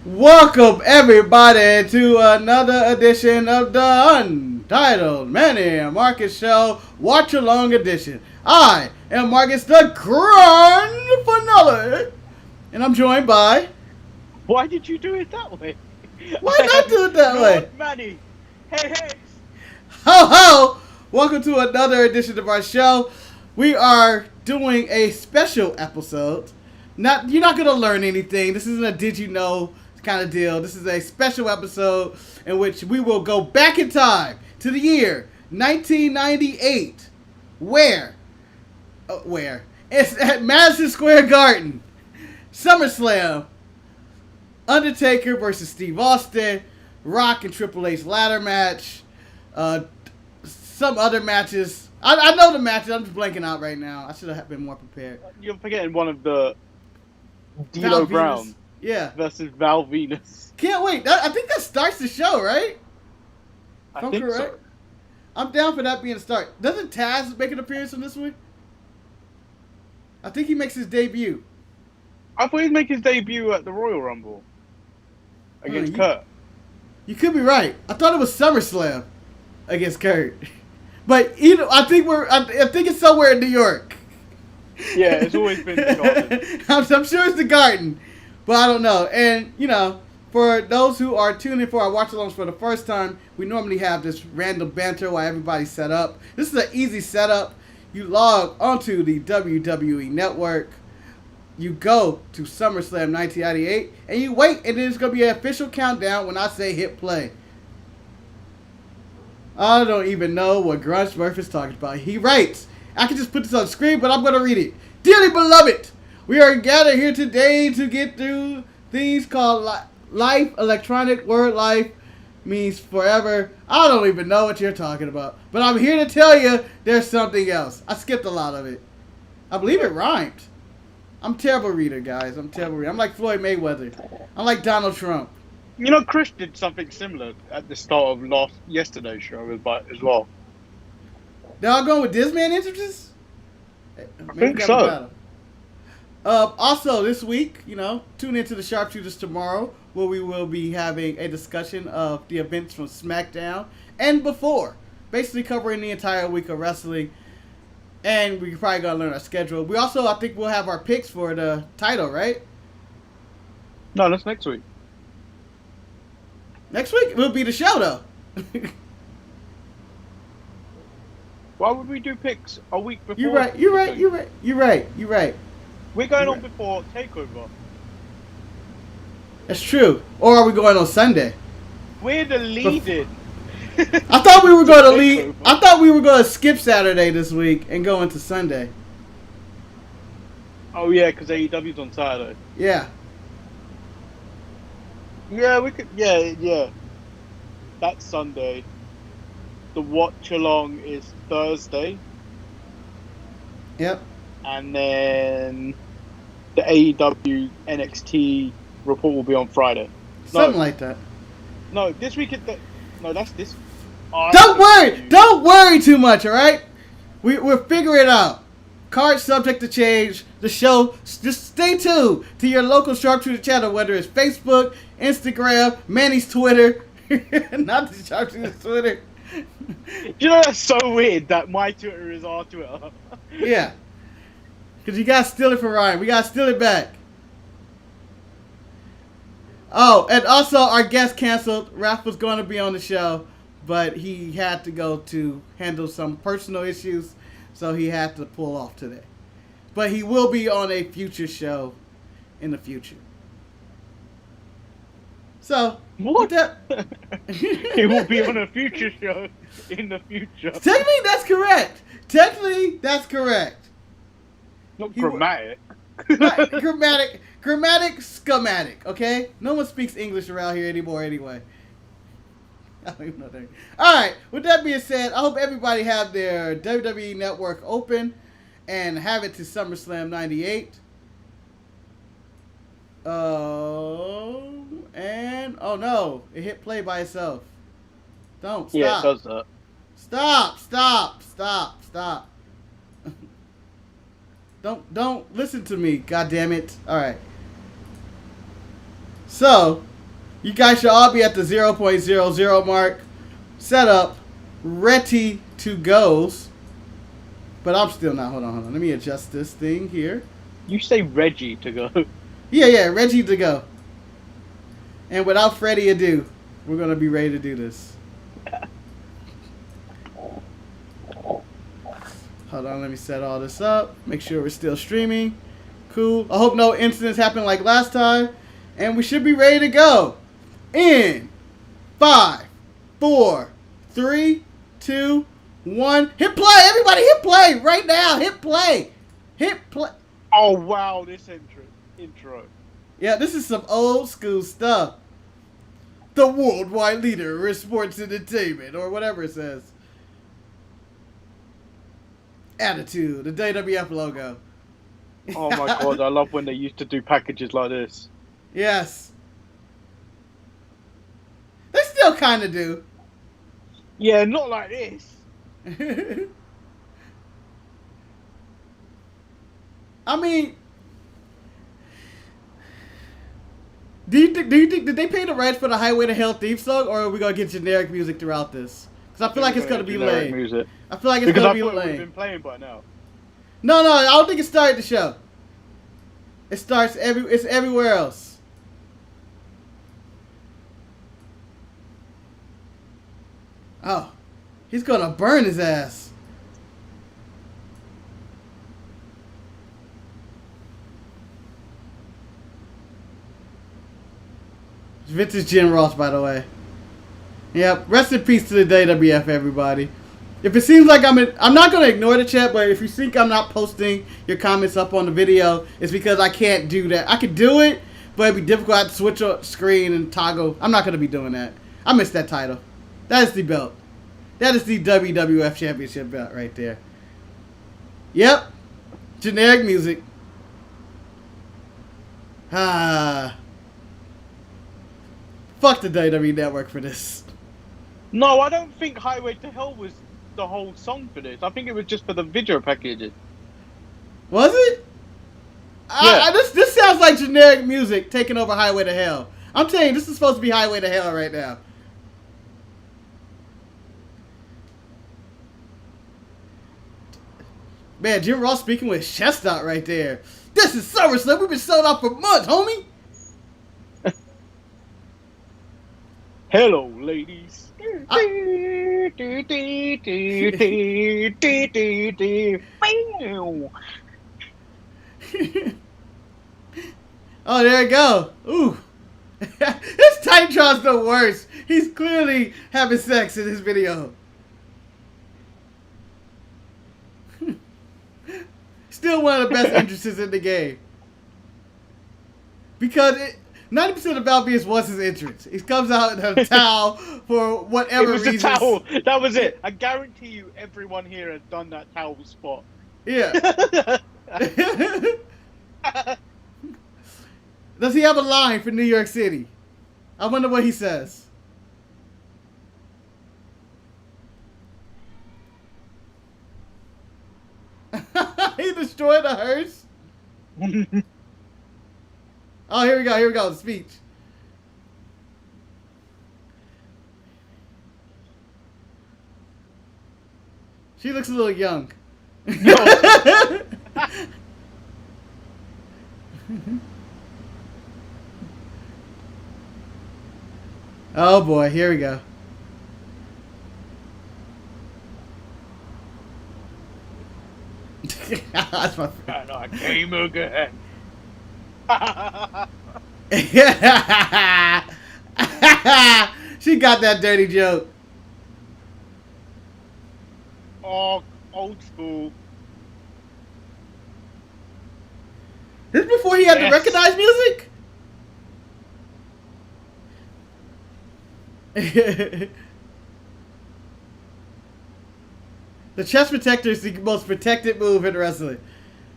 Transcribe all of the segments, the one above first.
Welcome everybody to another edition of the Untitled Manny and Marcus Show Watch Along Edition. I am Marcus the Grand Finale, and I'm joined by. Why did you do it that way? Why I not am do it that way? Lord Manny. Hey, hey. Ho ho! Welcome to another edition of our show. We are doing a special episode. You're not gonna learn anything. This isn't a did you know kind of deal. This is a special episode in which we will go back in time to the year 1998. Where? It's at Madison Square Garden. Summerslam. Undertaker versus Steve Austin. Rock and Triple H ladder match. Some other matches. I know the matches. I'm just blanking out right now. I should have been more prepared. You're forgetting one of the Val D'Lo Brown Venus. Yeah. versus Val Venus. Can't wait. I think that starts the show, right? I think so. I'm down for that being a start. Doesn't Taz make an appearance on this one? I think he makes his debut. I thought he'd make his debut at the Royal Rumble against you, Kurt. You could be right. I thought it was SummerSlam against Kurt, but I think it's somewhere in New York. Yeah, it's always been the Garden. I'm sure it's the Garden, but I don't know. And for those who are tuning in for our watch-alongs for the first time, we normally have this random banter while everybody's set up. This is an easy setup. You log onto the WWE Network. You go to SummerSlam 1998, and you wait, and then it's going to be an official countdown when I say hit play. I don't even know what Grunge Murphy is talking about. He writes, I can just put this on the screen, but I'm going to read it. Dearly beloved, we are gathered here today to get through things called life. Electronic word life means forever. I don't even know what you're talking about. But I'm here to tell you there's something else. I skipped a lot of it. I believe it rhymed. I'm a terrible reader, guys. I'm like Floyd Mayweather. I'm like Donald Trump. You know, Chris did something similar at the start of yesterday's show as well. They're all going with this man entrances? I think so. Also, this week, tune into the Sharpshooters tomorrow, where we will be having a discussion of the events from SmackDown and before, basically covering the entire week of wrestling. And we're probably going to learn our schedule. We also, I think we'll have our picks for the title, right? No, that's next week. Next week will be the show, though. Why would we do picks a week before? You're right. We're going on before TakeOver. That's true. Or are we going on Sunday? We're the lead-in. I thought we were going to lead. I thought we were going to skip Saturday this week and go into Sunday. Oh yeah, because AEW's on Saturday. Yeah. Yeah, we could. Yeah. That's Sunday. The watch along is Thursday. Yep. And then the AEW NXT report will be on Friday. Something like that. No, this week. No, that's this. Don't worry too much, all right? We'll figure it out. Card subject to change. The show, just stay tuned to your local Sharpshooter channel, whether it's Facebook, Instagram, Manny's Twitter, not the Sharpshooter's Twitter. You know, that's so weird that my Twitter is our Twitter. Yeah. Because you got to steal it from Ryan. We got to steal it back. Oh, and also our guest canceled. Raph was going to be on the show, but he had to go to handle some personal issues, so he had to pull off today. But he will be on a future show in the future. So, what? That... He will be on a future show in the future. Technically, that's correct. Not grammatic. Grammatic, schematic, okay? No one speaks English around here anymore anyway. I don't even know that. Alright, with that being said, I hope everybody have their WWE Network open and have it to SummerSlam 98. Oh no, it hit play by itself. Don't, stop. Yeah, it does that. Stop. Don't listen to me, God damn it. All right. So, You guys should all be at the 0.00 mark. Set up. Ready to goes. But I'm still not. Hold on. Let me adjust this thing here. You say Reggie to go. Yeah, ready to go. And without further ado, we're going to be ready to do this. Hold on, let me set all this up. Make sure we're still streaming. Cool. I hope no incidents happen like last time. And we should be ready to go. In 5, 4, 3, 2, 1. Hit play! Everybody hit play right now. Hit play. Hit play. Oh, wow, this intro. Yeah, this is some old school stuff. The worldwide leader in sports entertainment, or whatever it says. Attitude, the WWF logo. Oh my god, I love when they used to do packages like this. Yes. They still kind of do. Yeah, not like this. I mean, do you think did they pay the rights for the Highway to Hell theme song, or are we gonna get generic music throughout this? Because I feel like it's gonna be lame. Music. I feel like it's gonna be lame. Because I thought we've been playing by now. No, I don't think it started the show. It starts it's everywhere else. Oh, he's gonna burn his ass. Vintage Jim Ross, by the way. Yep. Rest in peace to the WWF, everybody. If it seems like I'm not gonna ignore the chat, but if you think I'm not posting your comments up on the video, it's because I can't do that. I could do it, but it'd be difficult. I have to switch a screen and toggle. I'm not gonna be doing that. I missed that title. That is the belt. That is the WWF Championship belt right there. Yep. Generic music. Ah. Fuck the WWE Network for this. No, I don't think Highway to Hell was the whole song for this. I think it was just for the video packages. Was it? Yeah. This sounds like generic music taking over Highway to Hell. I'm telling you, this is supposed to be Highway to Hell right now. Man, Jim Ross speaking with his chest out right there. This is Summerslam. We've been sold out for months, homie. Hello, ladies. Oh, there you go. Ooh. This Titantron's the worst. He's clearly having sex in this video. Still one of the best entrances in the game. Because 90% of Balbius was his entrance. He comes out in a towel for whatever reason. It was a towel. That was it. I guarantee you everyone here has done that towel spot. Yeah. Does he have a line for New York City? I wonder what he says. He destroyed the hearse. Oh, here we go, the speech. She looks a little young. Oh boy, here we go. That's my friend. And I came again. She got that dirty joke. Oh, old school. This is before he had to recognize music? The chest protector is the most protected move in wrestling.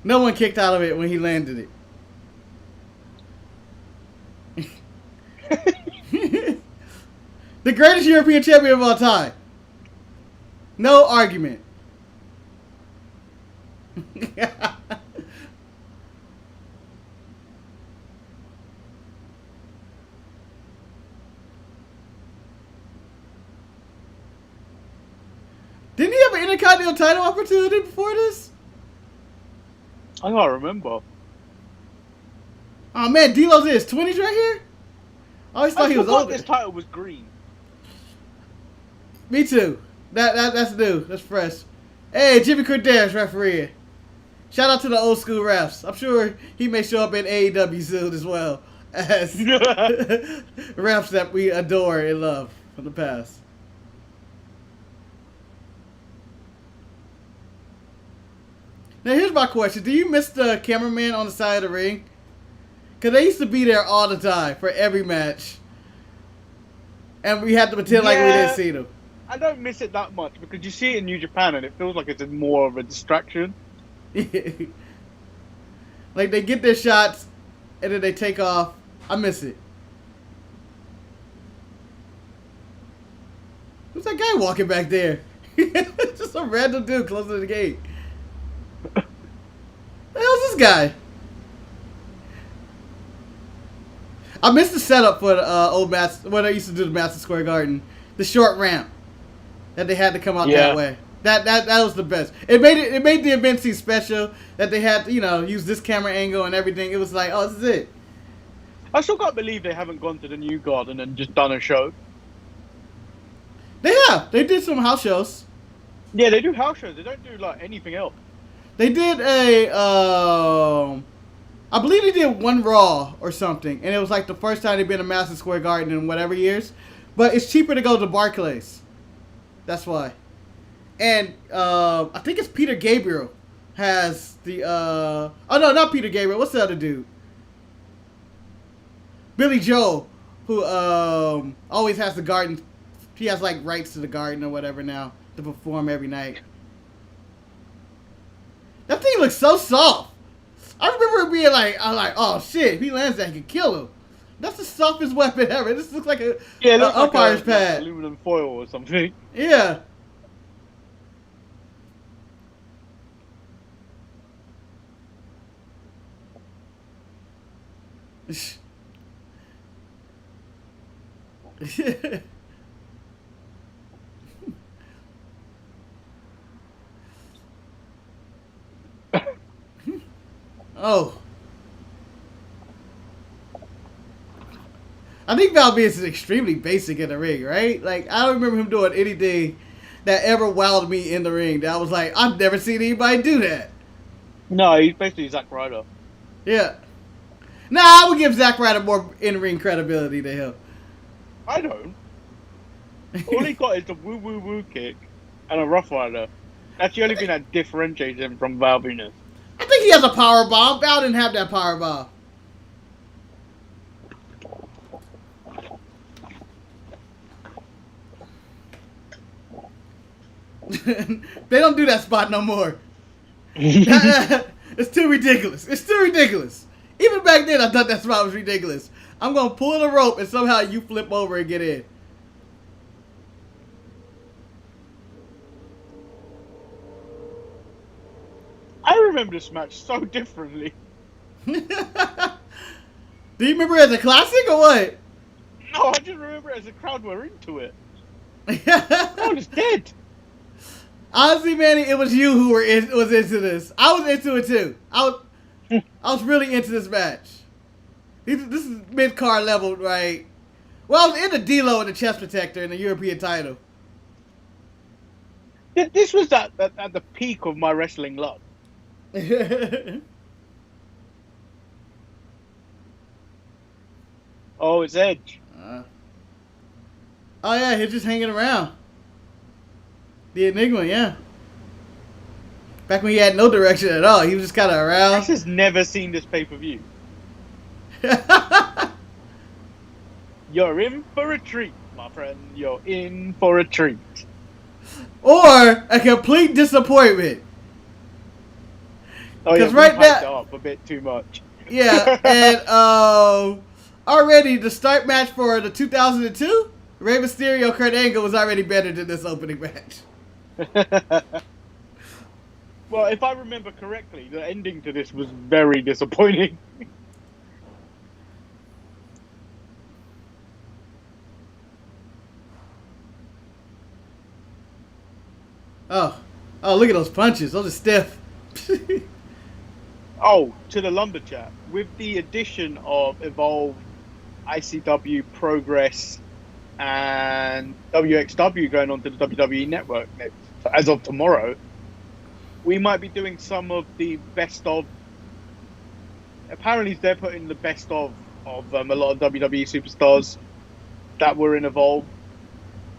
No one kicked out of it when he landed it. The greatest European champion of all time. No argument. Didn't he have an Intercontinental title opportunity before this? I can't remember. Oh man, D'Lo's in his 20s right here. I always thought he was older. This title was green. Me too. That's new. That's fresh. Hey, Jimmy Corderas referee. Shout out to the old school refs. I'm sure he may show up in AEW soon as well as refs that we adore and love from the past. Now here's my question: do you miss the cameraman on the side of the ring? Because they used to be there all the time for every match, and we had to pretend like we didn't see them. I don't miss it that much because you see it in New Japan and it feels like it's more of a distraction. Like they get their shots and then they take off. I miss it. Who's that guy walking back there? Just some random dude close to the gate. The hell's this guy? I missed the setup for the old when I used to do the Madison Square Garden. The short ramp that they had to come out that way. That was the best. It made the event seem special that they had to, use this camera angle and everything. It was like, oh, this is it. I still can't believe they haven't gone to the new garden and just done a show. They have. They did some house shows. Yeah, they do house shows. They don't do like anything else. They did I believe they did one Raw or something, and it was like the first time they've been to Madison Square Garden in whatever years. But it's cheaper to go to Barclays. That's why. And I think it's Peter Gabriel has the oh no, not Peter Gabriel. What's the other dude? Billy Joel, who always has the garden. He has like rights to the garden or whatever now to perform every night. That thing looks so soft. I remember it being like, oh shit, if he lands that, he could kill him. That's the softest weapon ever. This looks like a umpire's pad. Like aluminum foil or something. Yeah. Oh. I think Val Venis is extremely basic in the ring, right? Like, I don't remember him doing anything that ever wowed me in the ring. That I was like, I've never seen anybody do that. No, he's basically Zack Ryder. Yeah. Nah, I would give Zack Ryder more in-ring credibility than him. I don't. All he got is the woo-woo-woo kick and a Rough Rider. That's the only thing that differentiates him from Val Venis. I think he has a power bomb. Val didn't have that power bomb. They don't do that spot no more. It's too ridiculous. It's too ridiculous. Even back then, I thought that spot was ridiculous. I'm going to pull the rope and somehow you flip over and get in. I remember this match so differently. Do you remember it as a classic or what? No, I just remember it as the crowd were into it. I was dead. Honestly, Manny, it was you who was into this. I was into it too. I was really into this match. This is mid-card level, right? Well, I was into D'Lo and the chest protector and the European title. This was at the peak of my wrestling love. Oh, it's Edge. Oh yeah, he's just hanging around. The Enigma, yeah. Back when he had no direction at all, he was just kind of around. I've just never seen this pay-per-view. You're in for a treat, my friend. You're in for a treat. Or a complete disappointment. Oh yeah, right now up a bit too much. Yeah, and already the start match for the 2002 Rey Mysterio Kurt Angle was already better than this opening match. Well, if I remember correctly, the ending to this was very disappointing. Oh, oh, look at those punches. Those are stiff. Oh, to the lumber chat. With the addition of Evolve, ICW, Progress, and WXW going on to the WWE Network as of tomorrow, we might be doing some of the best of. Apparently, they're putting the best of a lot of WWE superstars that were in Evolve.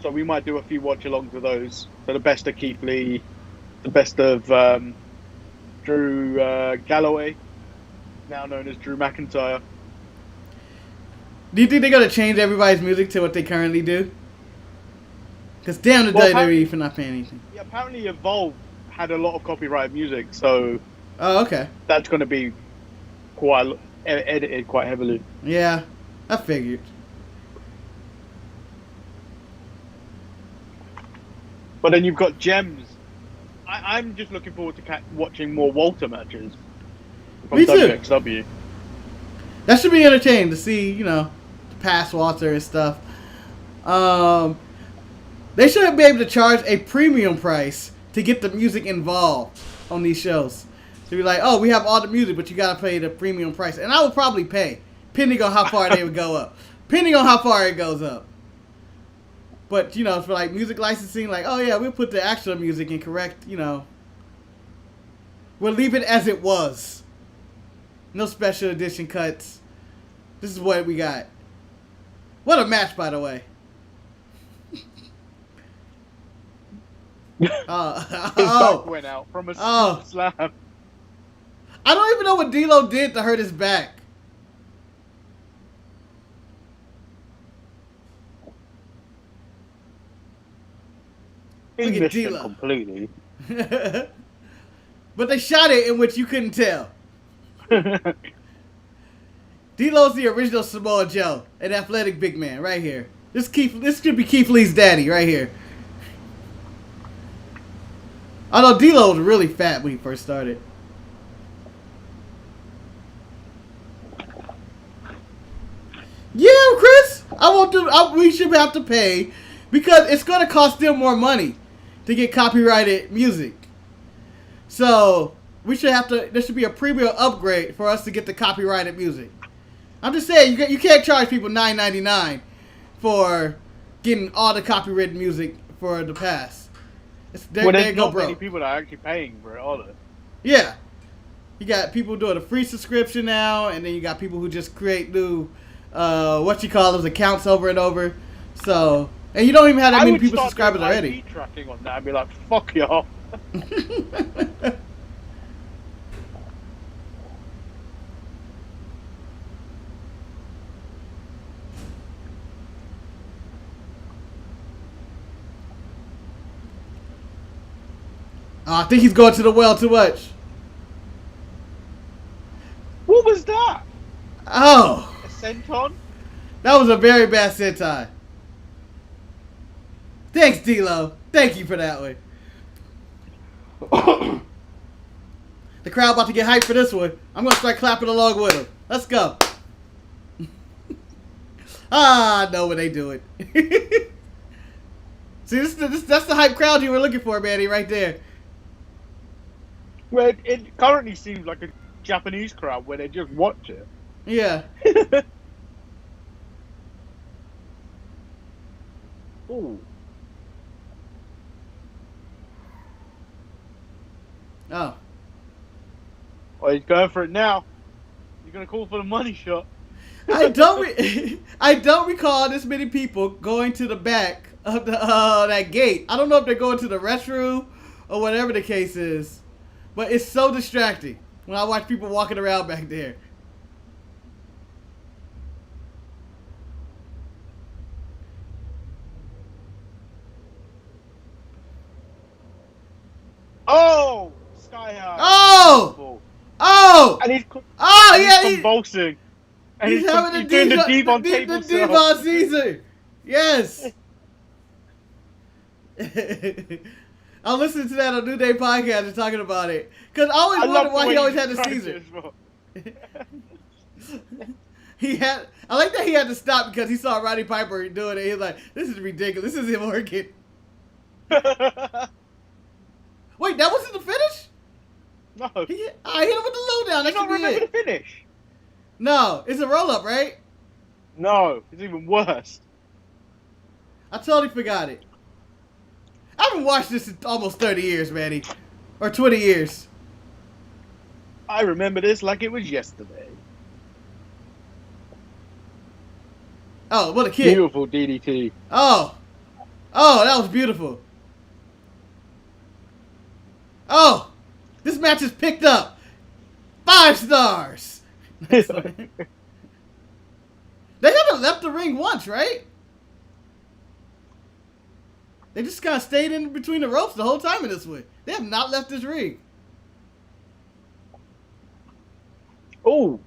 So we might do a few watch-alongs of those. So the best of Keith Lee, the best of Drew Galloway, now known as Drew McIntyre. Do you think they're going to change everybody's music to what they currently do? Because damn the WWE for not paying anything. Yeah, apparently Evolve had a lot of copyrighted music, so... Oh, okay. That's going to be quite edited quite heavily. Yeah, I figured. But then you've got Gems. I'm just looking forward to watching more Walter matches from Me too. WXW. That should be entertaining to see, you know, past Walter and stuff. They should be able to charge a premium price to get the music involved on these shows. To be like, oh, we have all the music, but you gotta pay the premium price. And I would probably pay, depending on how far they would go up. Depending on how far it goes up. But, you know, for like music licensing, like, oh yeah, we'll put the actual music in correct, you know. We'll leave it as it was. No special edition cuts. This is what we got. What a match, by the way. His back went out from a slam. I don't even know what D'Lo did to hurt his back. He missed him completely. But they shot it in which you couldn't tell. D'Lo's the original Samoa Joe, an athletic big man, right here. This could be Keith Lee's daddy, right here. Although D'Lo was really fat when he first started. Yeah, Chris, we should have to pay because it's going to cost them more money to get copyrighted music. So there should be a premium upgrade for us to get the copyrighted music. I'm just saying, you can't charge people $9.99 for getting all the copyrighted music for the past. There's not many people that are actually paying for it, are there? Yeah. You got people doing a free subscription now, and then you got people who just create new, accounts over and over. So, and you don't even have that many people subscribers already. I would start tracking on that and be like, fuck y'all. I think he's going to the well too much. What was that? Oh. A senton? That was a very bad senton. Thanks, D'Lo. Thank you for that one. The crowd about to get hyped for this one. I'm going to start clapping along with him. Let's go. I know what they doing. See, that's the hype crowd you were looking for, Manny, right there. Well, it currently seems like a Japanese crowd where they just watch it. Yeah. Ooh. Oh. Oh, he's going for it now. He's going to call for the money shot. I don't recall this many people going to the back of the that gate. I don't know if they're going to the restroom or whatever the case is. But it's so distracting when I watch people walking around back there. Oh! Sky high. Oh! Oh! And he's convulsing. And he's having doing the Devon table the Devon Caesar. Yes. I'm listening to that on New Day Podcast and talking about it. Because I always wondered why he always had the Caesar. I like that he had to stop because he saw Roddy Piper doing it. He was like, this is ridiculous. This isn't working. Wait, that wasn't the finish? No. I hit him with the lowdown. That You don't should be remember it. the finish? No, it's a roll up, right? No, it's even worse. I totally forgot it. I haven't watched this in almost 30 years, Manny. Or 20 years. I remember this like it was yesterday. Oh, what a kick. Beautiful DDT. Oh. Oh, that was beautiful. Oh. This match is picked up. 5 stars. They haven't left the ring once, right? They just kind of stayed in between the ropes the whole time in this one. They have not left this ring. Oh.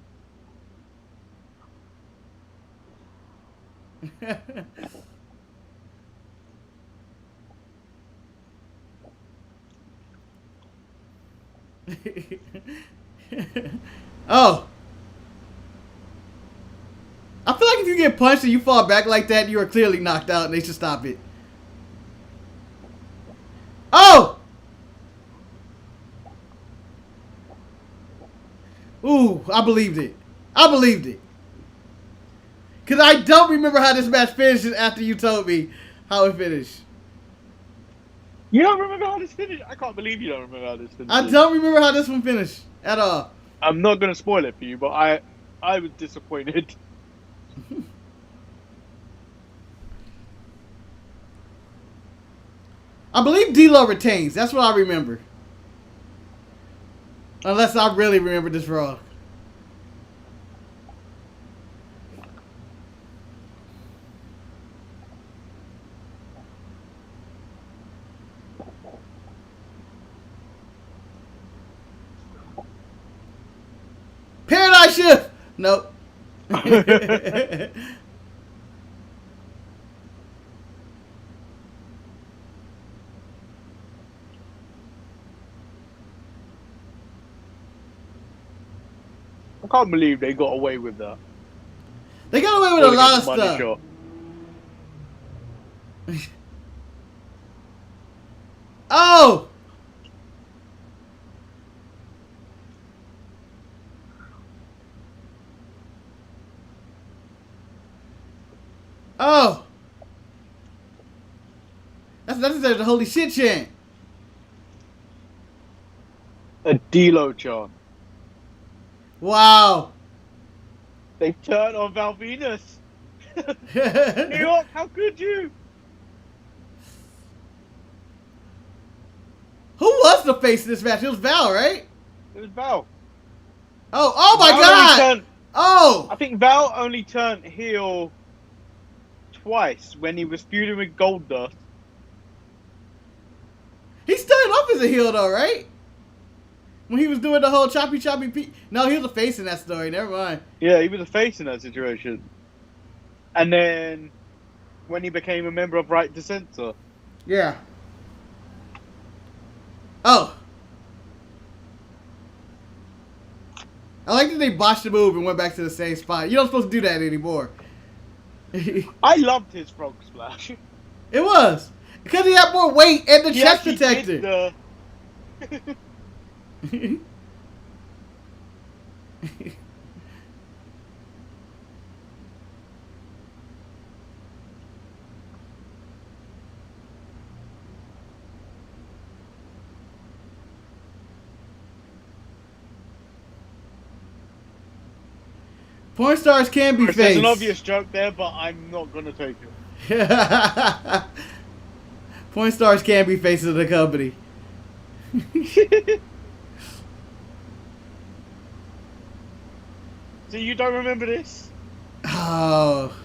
Oh. I feel like if you get punched and you fall back like that, you are clearly knocked out and they should stop it. Oh! Ooh, I believed it. I believed it. Because I don't remember how this match finishes after you told me how it finished. You don't remember how this finished? I can't believe you don't remember how this finished. I don't remember how this one finished at all. I'm not going to spoil it for you, but I was disappointed. I believe D-Lo retains. That's what I remember. Unless I really remember this wrong. Paradise Shift! Nope. I can't believe they got away with that. They got away with a lot of Money stuff. shot. Oh! Oh! That's the holy shit chant. A D-Lo chant. Wow. They turned on Val Venus. New York, how could you? Who was the face of this match? It was Val, right? It was Val. Oh my Val God! I think Val only turned heel twice when he was feuding with Goldust. He started off as a heel though, right? When he was doing the whole choppy. No, he was a face in that story. Never mind. Yeah, he was a face in that situation. And then when he became a member of Right to Censor. Yeah. Oh. I like that they botched the move and went back to the same spot. You're not supposed to do that anymore. I loved his frog splash. It was. Because he had more weight and the He chest actually protector. did Porn stars can be There's faced. an obvious joke there, but I'm not going to take it. Porn stars can be faces of the company. So you don't remember this? Oh.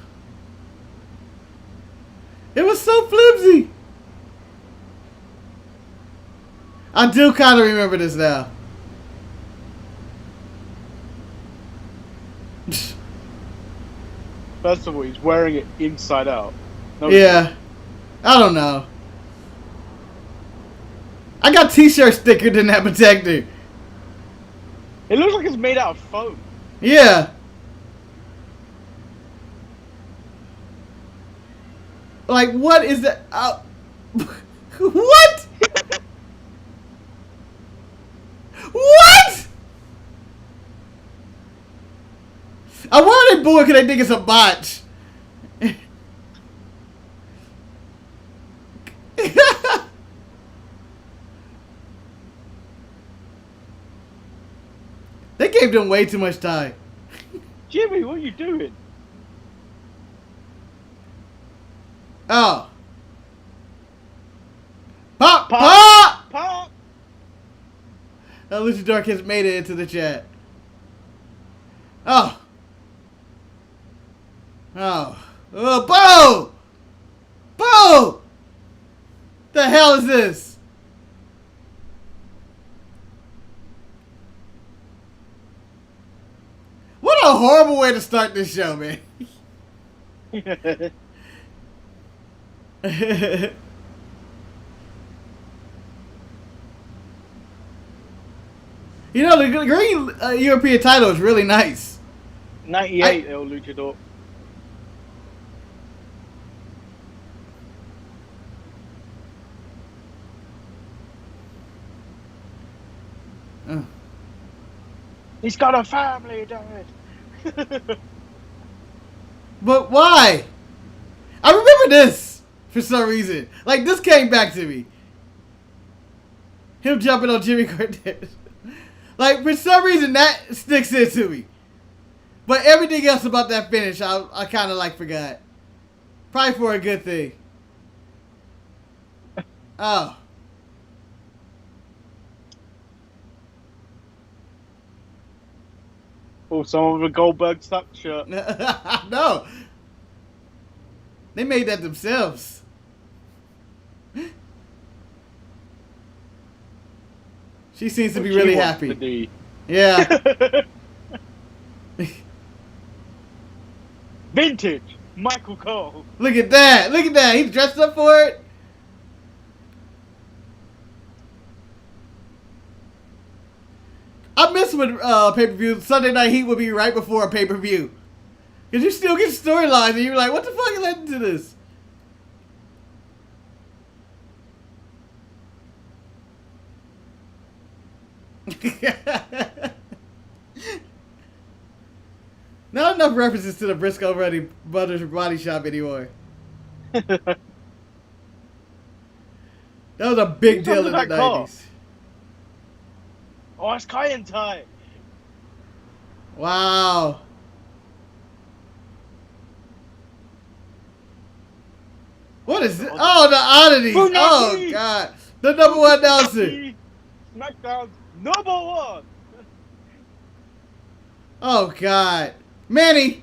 It was so flimsy. I do kind of remember this now. First of all, he's wearing it inside out. No, Yeah. I don't know. I got t-shirt sticker than that protector. it looks like it's made out of foam. Yeah. Like, what is that? What? booing because they think it's a botch. They gave them way too much time. Jimmy, what are you doing? Oh. Pop! Pop! Pop! Pop! Luchador has made it into the chat. Oh. Oh. Oh, Bo! Bo! The hell is this? What a horrible way to start this show, man. You know, the green European title is really nice. 98, El Luchador. He's got a family, David. But why? I remember this for some reason. Like, this came back to me. Him jumping on Jimmy Cortez. Like, for some reason, that sticks into me. But everything else about that finish, I kind of, like, forgot. Probably for a good thing. Oh. Oh, some of the Goldberg stuck shirt. No. They made that themselves. She seems to be really happy. Yeah. Vintage Michael Cole. Look at that. Look at that. He's dressed up for it. I miss when pay-per-view Sunday Night Heat would be right before a pay-per-view. Because you still get storylines and you're like, what the fuck led to this? Not enough references to the Briscoe Brothers body shop anymore. That was a big deal in the 90s. Oh, it's Kayan time. Wow. What is this? Oh, the oddities. Oh, God. The number one announcer. SmackDown's number one. Oh, God. Manny,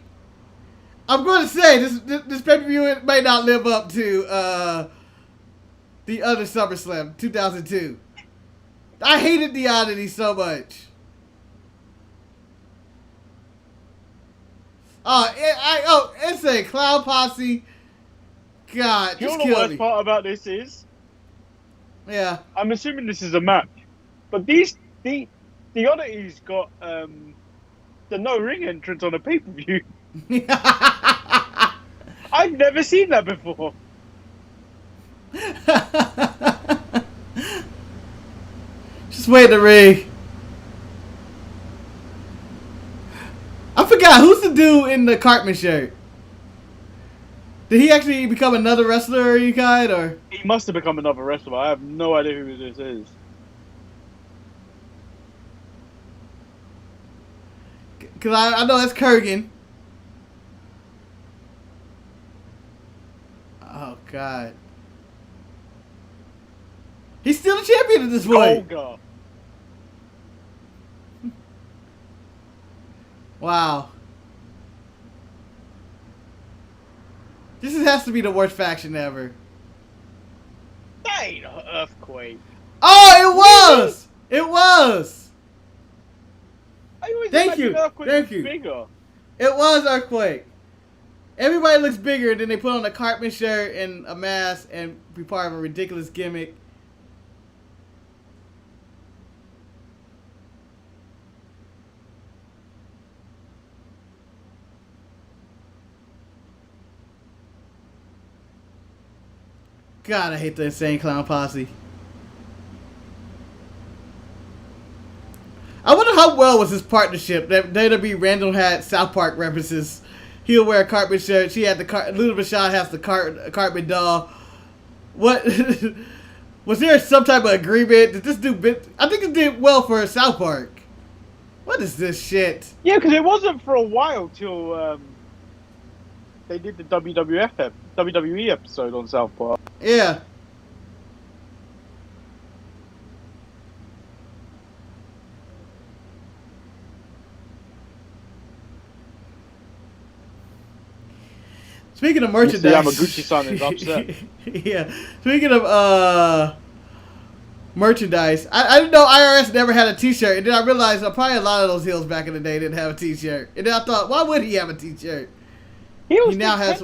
I'm going to say this pay-per-view may not live up to the other SummerSlam, 2002. I hated the oddities so much. It's a clown posse. God, You know just the kill worst me. part about this is? Yeah. I'm assuming this is a match, but the oddities got the no ring entrance on a pay-per-view. I've never seen that before. Just wait the ring. I forgot, who's the dude in the Cartman shirt? Did he actually become another wrestler or any kind, or? He must have become another wrestler. I have no idea who this is. Because I know that's Kurgan. Oh, God. He's still the champion at this point. Golga. Wow. This has to be the worst faction ever. That ain't an earthquake. Oh, it was! It was! I always Thank imagine you. Earthquake Thank was you. Bigger. It was Earthquake. Everybody looks bigger, and then they put on a Cartman shirt and a mask and be part of a ridiculous gimmick. God, I hate the Insane Clown Posse. I wonder how well was this partnership that WWE Random had South Park references he'll wear a Cartman shirt. She had Luna Vachon has the Cartman doll. What was there some type of agreement? Did this do I think it did well for South Park. What is this shit? Yeah, because it wasn't for a while till they did the WWE episode on South Park. Yeah. Speaking of merchandise, Yamaguchi-san is upset. Yeah. Speaking of merchandise, I didn't know IRS never had a T-shirt, and then I realized probably a lot of those heels back in the day didn't have a T-shirt, and then I thought, why would he have a T-shirt? He now has.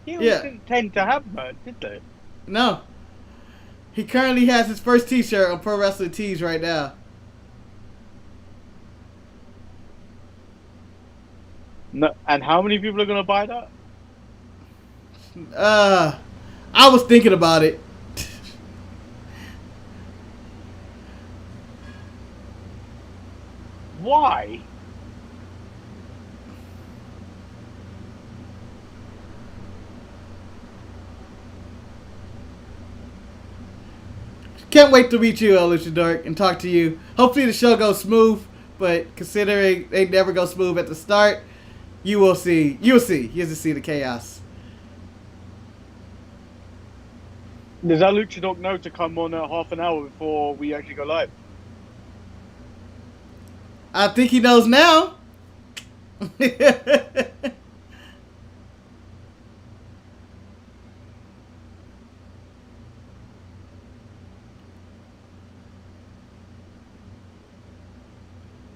He didn't tend to have merch, did they? No. He currently has his first T-shirt on Pro Wrestling Tees right now. No, and how many people are gonna buy that? I was thinking about it. Why? Can't wait to meet you, Luchador, and talk to you. Hopefully the show goes smooth, but considering they never go smooth at the start, you will see. You'll see. You'll just see the chaos. Does our Luchador know to come on at half an hour before we actually go live? I think he knows now.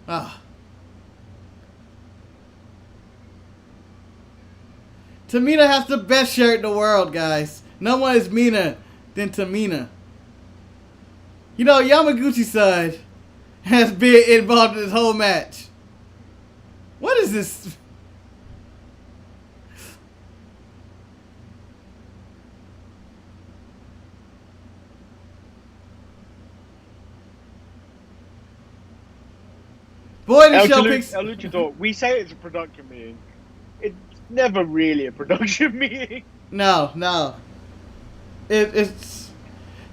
Ah. Tamina has the best shirt in the world, guys. No one is meaner than Tamina. You know, Yamaguchi-san has been involved in this whole match. What is this? Boy, the show picks... El Luchador, we say it's a production meeting. It's never really a production meeting. No. It's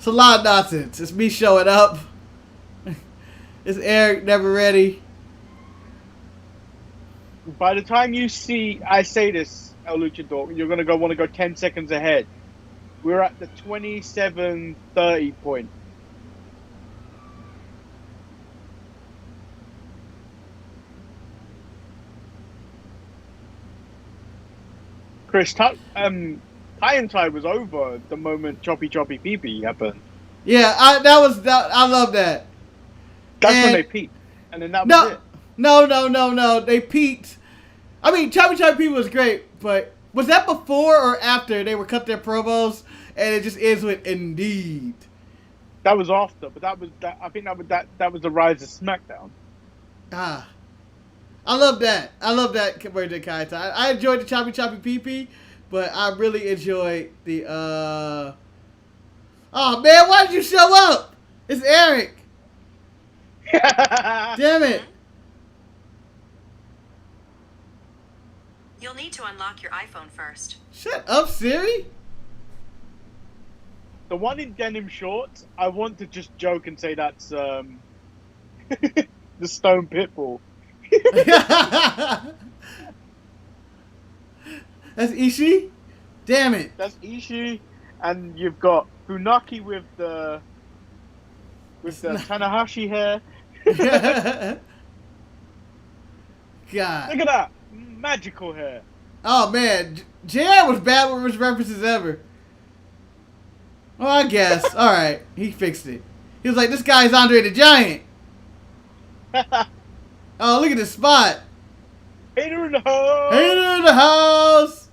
a lot of nonsense. It's me showing up. It's Eric never ready. By the time you see, I say this, El Luchador, you're gonna want to go 10 seconds ahead. We're at the 27:30 point. Chris, Tie and Tie was over the moment Choppy Pee Pee happened. Yeah, I love that. That's when they peaked, and then that was it. No. They peaked. I mean, Choppy Pee was great, but was that before or after they were cut their promos and it just ends with "Indeed"? That was after, but that was that. I think that was the rise of SmackDown. Ah. I love that. I love that compared to Kai Tai. I enjoyed the Choppy Pee Pee, but I really enjoyed the Oh man, why did you show up? It's Eric. Damn it. You'll need to unlock your iPhone first. Shut up, Siri. The one in denim shorts, I want to just joke and say that's the Stone Pitbull. That's Ishii? Damn it. That's Ishii, and you've got Funaki with the Tanahashi hair. God. Look at that. Magical hair. Oh man, JR was bad with his references ever. Well, I guess. Alright, he fixed it. He was like, this guy's Andre the Giant. Oh, look at this spot. Hater in the house. Hater in the house.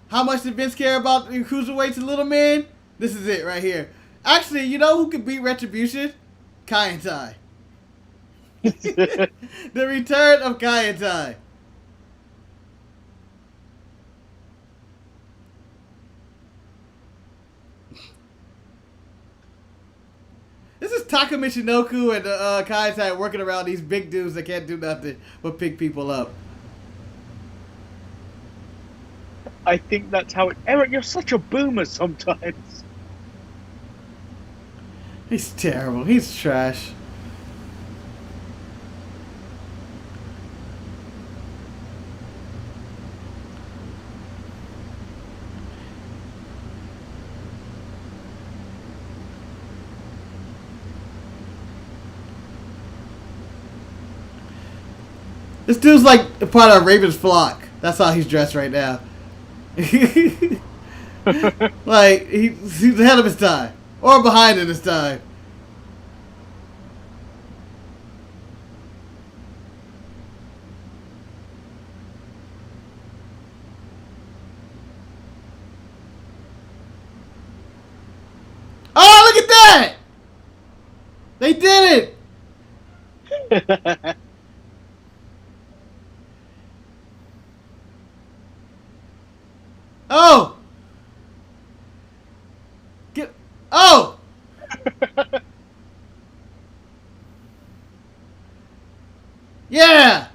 How much did Vince care about the cruiserweights and little men? This is it right here. Actually, you know who could beat Retribution? Kai and Tai. The return of Kai and Tai. This is just Taka Michinoku and Kaitai working around these big dudes that can't do nothing but pick people up. I think that's how it... Eric, you're such a boomer sometimes. He's terrible. He's trash. This dude's like a part of Raven's flock. That's how he's dressed right now. Like, he's ahead of his time. Or behind in his time. Oh, look at that! They did it! Oh! Get... Oh! Yeah!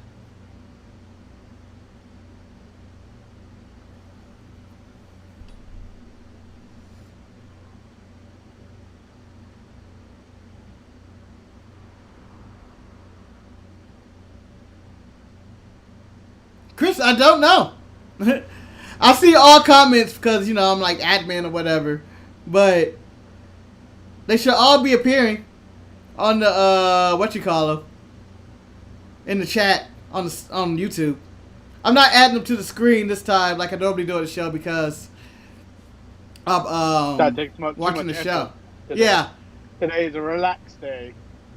Chris, I don't know. I see all comments because, you know, I'm like admin or whatever. But they should all be appearing on the, in the chat on YouTube. I'm not adding them to the screen this time like I normally do at the show because I'm that takes much, watching the show. Today. Yeah. Today is a relaxed day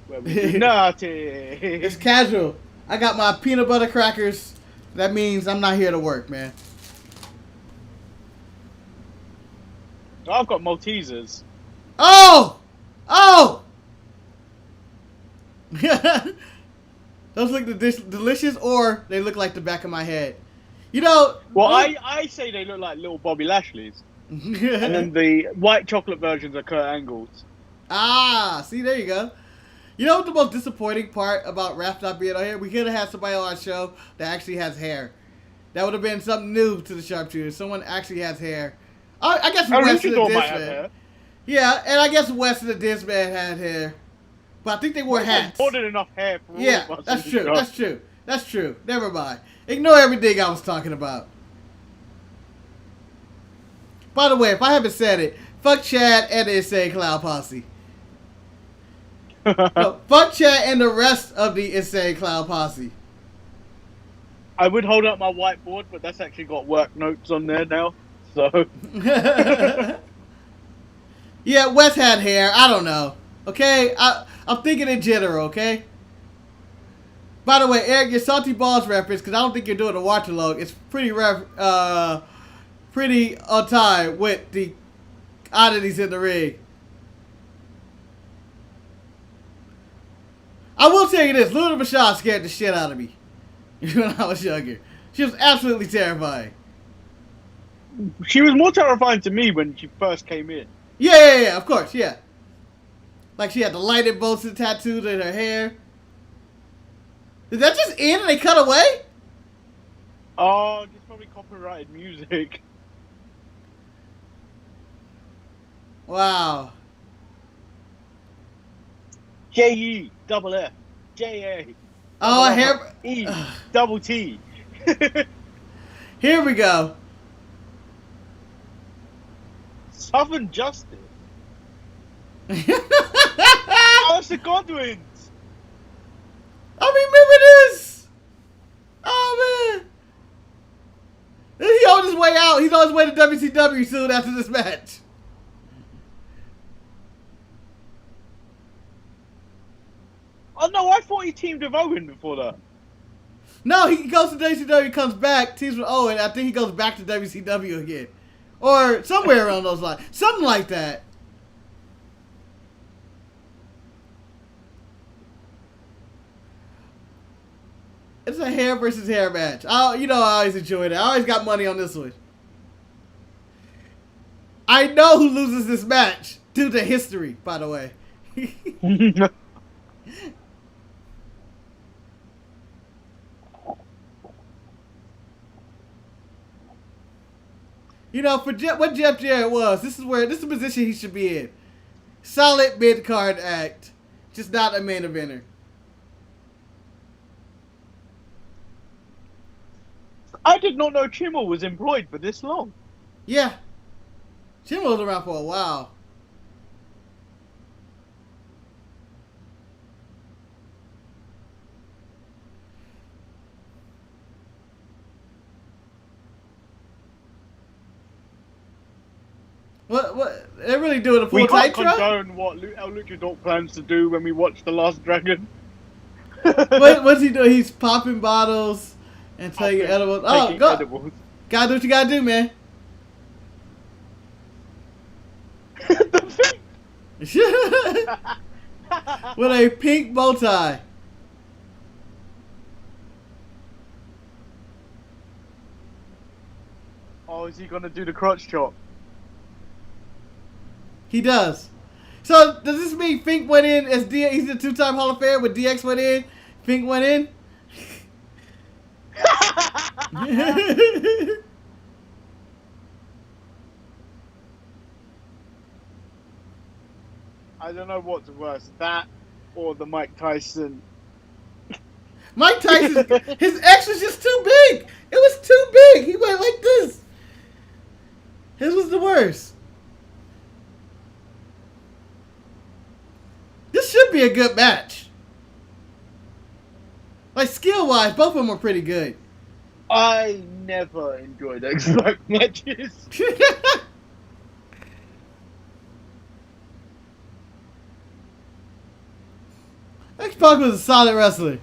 where we do nothing. It's casual. I got my peanut butter crackers. That means I'm not here to work, man. I've got Maltesers. Oh! Oh! Those look delicious, or they look like the back of my head. You know... Well, I say they look like little Bobby Lashley's. And then the white chocolate versions are Kurt Angle's. Ah, see, there you go. You know what the most disappointing part about Raph not being on here? We could have had somebody on our show that actually has hair. That would have been something new to the Sharpshooters. Someone actually has hair. I guess West of the Discman. Yeah, and I guess West of the Discman had hair. But I think they wore hats. More than enough hair for all of us. That's true. That's true. That's true. Never mind. Ignore everything I was talking about. By the way, if I haven't said it, fuck Chad and the Insane Clown Posse. No, fuck Chad and the rest of the Insane Clown Posse. I would hold up my whiteboard, but that's actually got work notes on there now. So. Yeah, Wes had hair. I don't know. Okay? I'm thinking in general, okay? By the way, Eric, your Salty Balls reference, because I don't think you're doing a watch along, it's pretty pretty on time with the oddities in the ring. I will tell you this, Luna Vachon scared the shit out of me when I was younger. She was absolutely terrifying. She was more terrifying to me when she first came in. Yeah, of course, yeah. Like she had the lightning bolts and tattooed in her hair. Did that just end and they cut away? Oh, it's probably copyrighted music. Wow. J-E, double F, J-A. Oh, hair... E, double T. Here we go. Southern Justice. Oh, it's the Godwins. I remember this. Oh, man. He's on his way out. He's on his way to WCW soon after this match. Oh, no, I thought he teamed with Owen before that. No, he goes to WCW, comes back, teams with Owen. I think he goes back to WCW again. Or somewhere around those lines. Something like that. It's a hair versus hair match. You know I always enjoy it. I always got money on this one. I know who loses this match due to history, by the way. You know, for what Jeff Jarrett was, this is the position he should be in. Solid mid card act, just not a main eventer. I did not know Chimmel was employed for this long. Yeah, Jim was around for a while. What? They're really doing a full We can't Nitro? condone what El Luchador plans to do when we watch The Last Dragon. What's he doing? He's popping bottles and taking edibles. Oh, Taking go! edibles. Gotta do what you gotta do, man. The With a pink bow tie. Oh, is he gonna do the crotch chop? He does. So does this mean Fink went in as DX? He's a two-time Hall of Famer. When DX went in, Fink went in. I don't know what's worse, that or the Mike Tyson. Mike Tyson, his X was just too big. It was too big. He went like this. His was the worst. This should be a good match. Like skill-wise, both of them are pretty good. I never enjoyed X-Pac matches. X-Pac was a solid wrestler.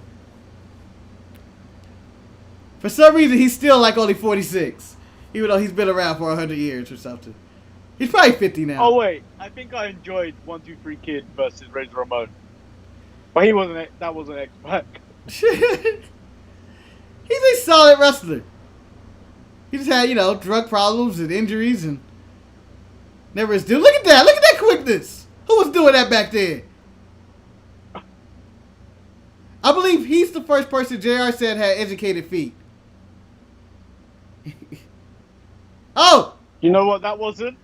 For some reason, he's still like only 46. Even though he's been around for 100 years or something. He's probably 50 now. Oh wait, I think I enjoyed 1-2-3 Kid versus Razor Ramon, but that wasn't X-Pac. He's a solid wrestler. He just had, drug problems and injuries and never is due. Look at that. Look at that quickness. Who was doing that back then? I believe he's the first person JR said had educated feet. Oh! You know what that wasn't?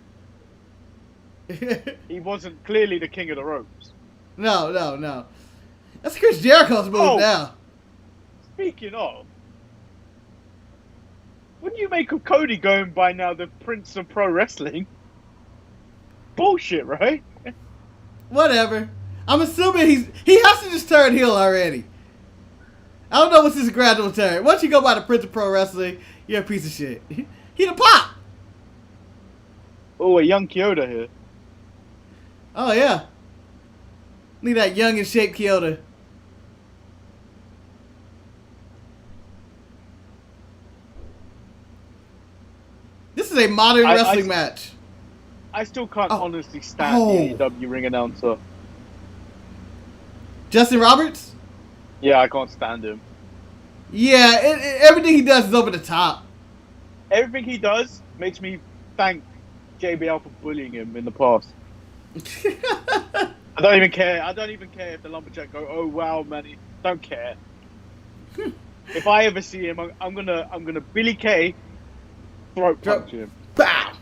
He wasn't clearly the king of the ropes. No. That's Chris Jericho's move now. Speaking of, what do you make of Cody going by now the Prince of Pro Wrestling? Bullshit, right? Whatever. I'm assuming he has to just turn heel already. I don't know what's his gradual turn. Once you go by the Prince of Pro Wrestling, you're a piece of shit. He the pop. Oh, a young Kyoto here. Oh yeah. Need that young and shaped Kyoto. This is a modern wrestling match. I still can't honestly stand the AEW ring announcer. Justin Roberts? Yeah, I can't stand him. Yeah, everything he does is over the top. Everything he does makes me thank JBL for bullying him in the past. I don't even care. I don't even care if the Lumberjack go, oh wow, Manny. Don't care. If I ever see him, I'm gonna Billy Kay throat punch him. Pow!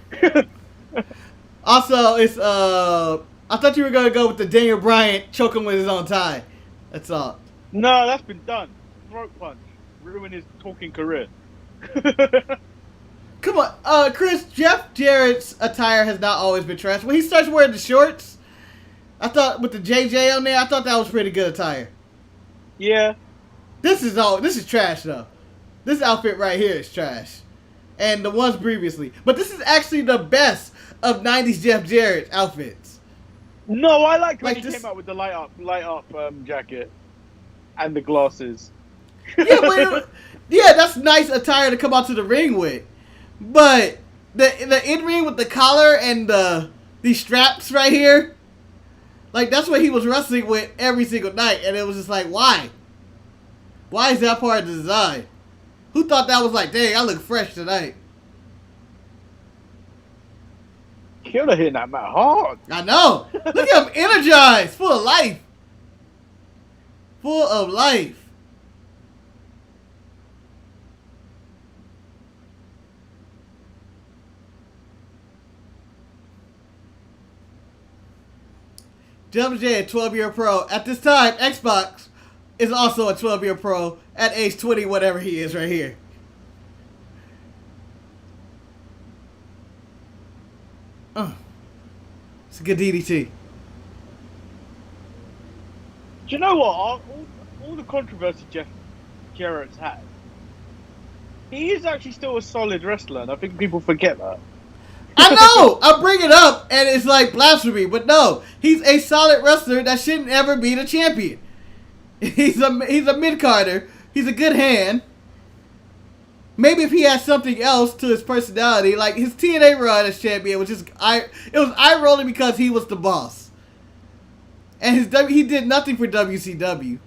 Also, it's I thought you were gonna go with the Daniel Bryan choke him with his own tie. That's all. No, that's been done. Throat punch. Ruin his talking career. Come on, Chris, Jeff Jarrett's attire has not always been trash. When he starts wearing the shorts, I thought with the JJ on there, I thought that was pretty good attire. Yeah. This is trash though. This outfit right here is trash. And the ones previously. But this is actually the best of 90s Jeff Jarrett outfits. No, I liked when Like he this- came out with the light up jacket and the glasses. Yeah, that's nice attire to come out to the ring with. But the in-ring with the collar and these straps right here, like that's what he was wrestling with every single night. And it was just like, why? Why is that part of the design? Who thought that was like, dang, I look fresh tonight? Killer hitting that man hard. I know. Look at him energized, full of life. Full of life. WJ, a 12-year pro. At this time, Xbox is also a 12-year pro at age 20, whatever he is right here. It's a good DDT. Do you know what? All the controversy Jeff Jarrett's had, he is actually still a solid wrestler, and I think people forget that. I know! I bring it up, and it's like blasphemy, but no. He's a solid wrestler that shouldn't ever be the champion. He's a mid-carder. He's a good hand. Maybe if he had something else to his personality, like his TNA run as champion, it was eye-rolling because he was the boss. And he did nothing for WCW.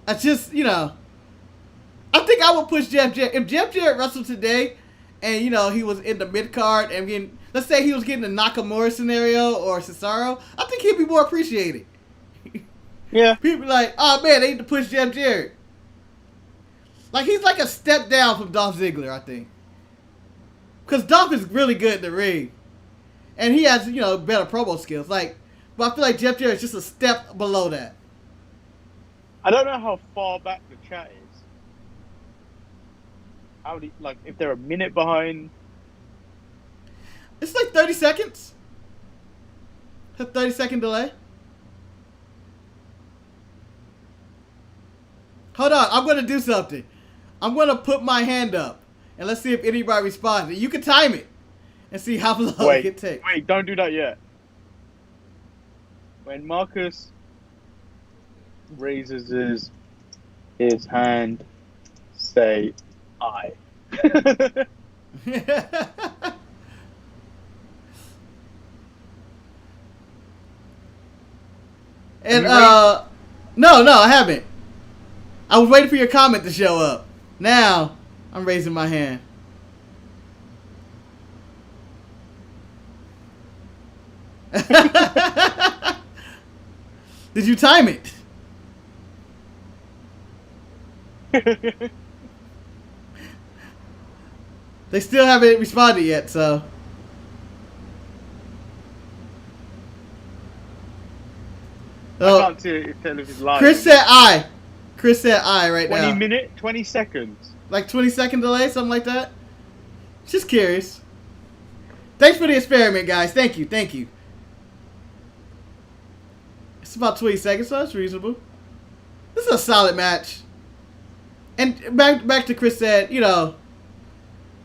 I just, I think I would push Jeff Jarrett. If Jeff Jarrett wrestled today, and, he was in the mid-card, and let's say he was getting the Nakamura scenario or Cesaro, I think he'd be more appreciated. Yeah. People like, oh man, they need to push Jeff Jarrett. Like, he's like a step down from Dolph Ziggler, I think. Because Dolph is really good in the ring. And he has, better promo skills. But I feel like Jeff Jarrett's just a step below that. I don't know how far back the chat is. If they're a minute behind? It's like 30 seconds. A 30-second delay. Hold on, I'm going to do something. I'm going to put my hand up, and let's see if anybody responds. You can time it and see how long it can take. Wait, don't do that yet. When Marcus raises his hand, say I. And no, I haven't. I was waiting for your comment to show up. Now I'm raising my hand. Did you time it? They still haven't responded yet, so. I can't tell if it's live. Chris said I. Chris said I right now. 20 seconds. Like 20-second delay, something like that? Just curious. Thanks for the experiment, guys. Thank you. It's about 20 seconds, so that's reasonable. This is a solid match. And back to Chris said,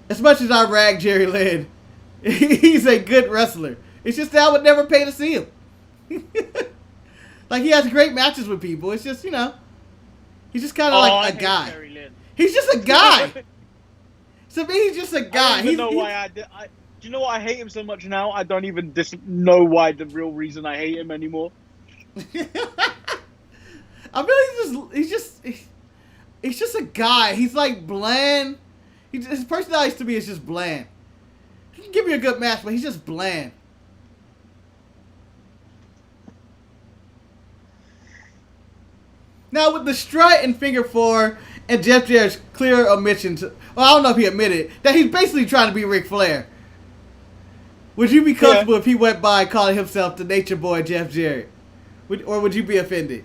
as much as I rag Jerry Lynn, he's a good wrestler. It's just that I would never pay to see him. Like, he has great matches with people. It's just, he's just kind of like a guy. He's just a guy. To me, he's just a guy. I don't know why do you know why I hate him so much now? I don't even know why the real reason I hate him anymore. I mean, he's just a guy. He's like bland. His personality to me is just bland. He can give me a good match, but he's just bland. Now, with the strut and figure four and Jeff Jarrett's clear admission I don't know if he admitted that he's basically trying to be Ric Flair. Would you be comfortable if he went by calling himself the Nature Boy Jeff Jarrett? Or would you be offended?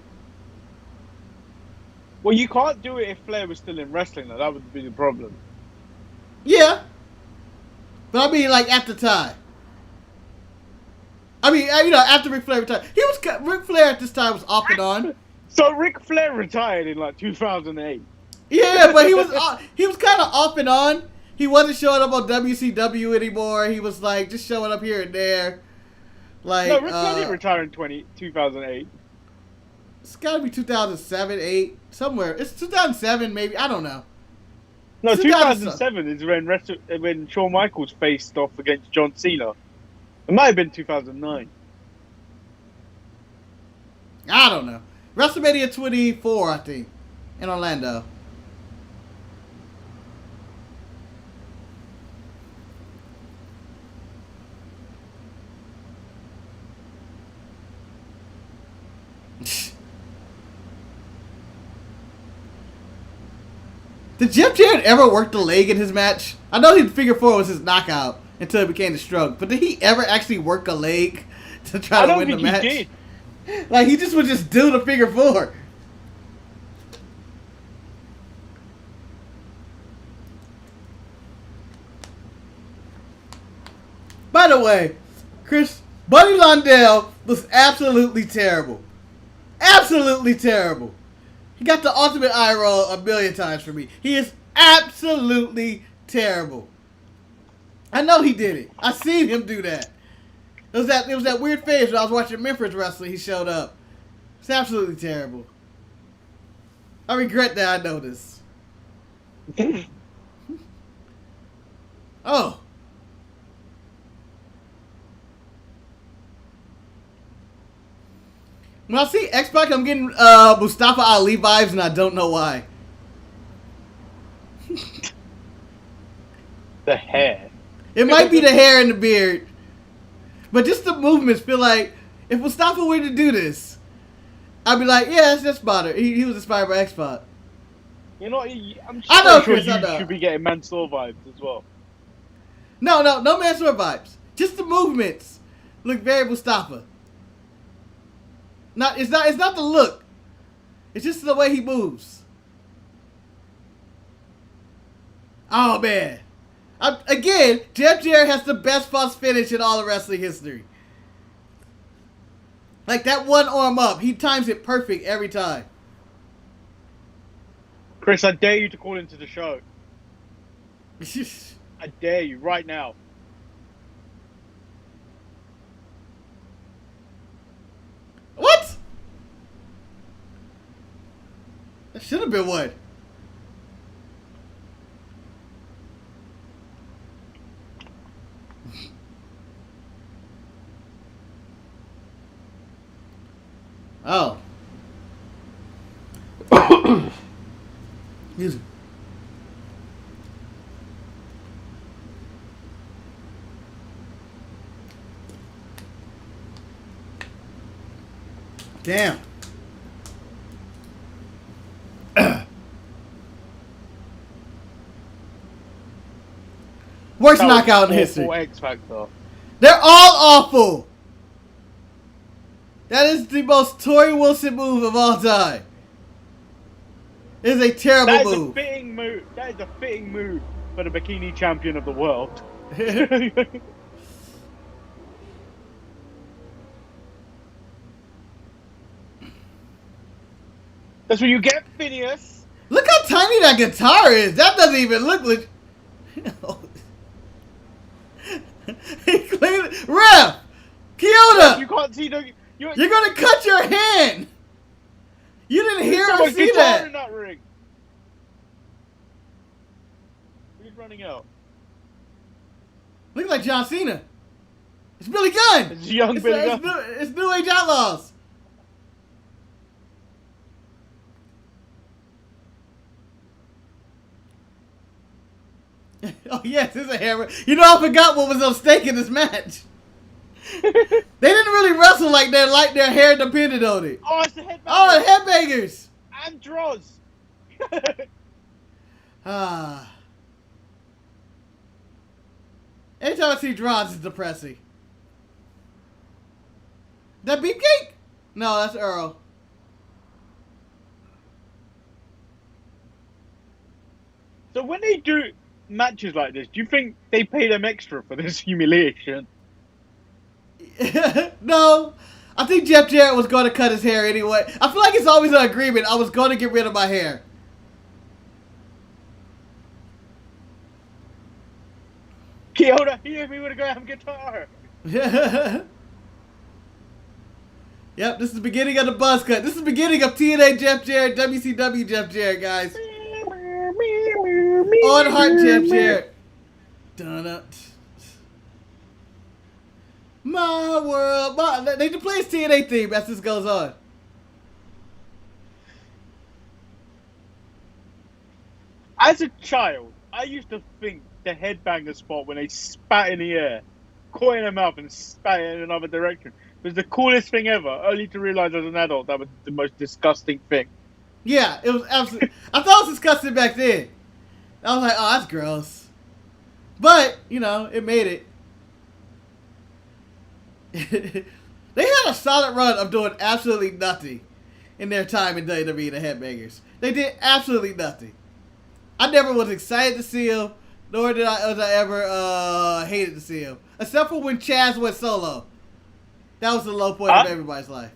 Well, you can't do it if Flair was still in wrestling, though. That would be the problem. Yeah. But I mean, like, at the time. I mean, after Ric Flair retired. Ric Flair at this time was off and on. So Ric Flair retired in, 2008. Yeah, but he was kind of off and on. He wasn't showing up on WCW anymore. He was, just showing up here and there. No, Ric Flair didn't retire in 2008. It's got to be 2007, 8, somewhere. It's 2007, maybe. I don't know. No, 2007 is when Shawn Michaels faced off against John Cena. It might have been 2009. I don't know. WrestleMania 24, I think, in Orlando. Did Jeff Jarrett ever work the leg in his match? I know his figure four was his knockout until it became the stroke. But did he ever actually work a leg to try to win the match? He did. Like, he just would just do the figure four. By the way, Chris, Buddy Lundell was absolutely terrible. Absolutely terrible. He got the ultimate eye roll a million times for me. He is absolutely terrible. I know he did it. I seen him do that. It was that weird phase when I was watching Memphis wrestling. He showed up. It's absolutely terrible. I regret that I know this. Oh. When I see X-Pac, I'm getting Mustafa Ali vibes, and I don't know why. The hair. It might be the hair and the beard. But just the movements feel like, if Mustafa were to do this, I'd be like, yeah, that's Spotter. He was inspired by X-Pac. You know, I'm I know, sure Chris, you I know. should be getting Mansoor vibes as well. No Mansoor vibes. Just the movements look very Mustafa. It's not the look. It's just the way he moves. Oh man. Again, Jeff Jarrett has the best false finish in all of wrestling history. Like that one arm up, he times it perfect every time. Chris, I dare you to call into the show. I dare you right now. What? That should have been one. Oh. Excuse me. Damn. Worst knockout in history. X Factor. They're all awful. That is the most Tori Wilson move of all time. It is a terrible That is move. a fitting move. That is a fitting move for the bikini champion of the world. That's what you get, Phineas. Look how tiny that guitar is. That doesn't even look legit. He cleaned it. Ref! Kyoto! You can't see the. You're gonna cut your hand! You didn't hear or Someone's see guitar that! in that ring. Who's running out? Look like John Cena. It's Billy Gunn! It's young Billy Gunn. It's New Age Outlaws. Oh yes, it's a hammer. You know, I forgot what was on stake in this match. They didn't really wrestle like their hair depended on it. Oh, it's the headbangers. Oh, the headbangers. And Droz. Ah. Anytime I see Droz, it's depressing. That Beefcake? No, that's Earl. So when they do matches like this, do you think they pay them extra for this humiliation? No. I think Jeff Jarrett was going to cut his hair anyway. I feel like it's always an agreement. I was going to get rid of my hair. Kyoto, he hit me with a goddamn guitar. Yep, this is the beginning of the buzz cut. This is the beginning of TNA Jeff Jarrett, WCW Jeff Jarrett, guys. On Heart Jeff Jarrett. Dun-dun. My world. They can play his TNA theme as this goes on. As a child, I used to think the headbanger spot when they spat in the air, caught in their mouth and spat in another direction was the coolest thing ever, only to realize as an adult that was the most disgusting thing. Yeah, it was absolutely. I thought it was disgusting back then. I was like, oh, that's gross. But, you know, it made it. They had a solid run of doing absolutely nothing in their time in WWE, the Headbangers. They did absolutely nothing. I never was excited to see him, nor was I ever hated to see him. Except for when Chaz went solo. That was the low point of everybody's life.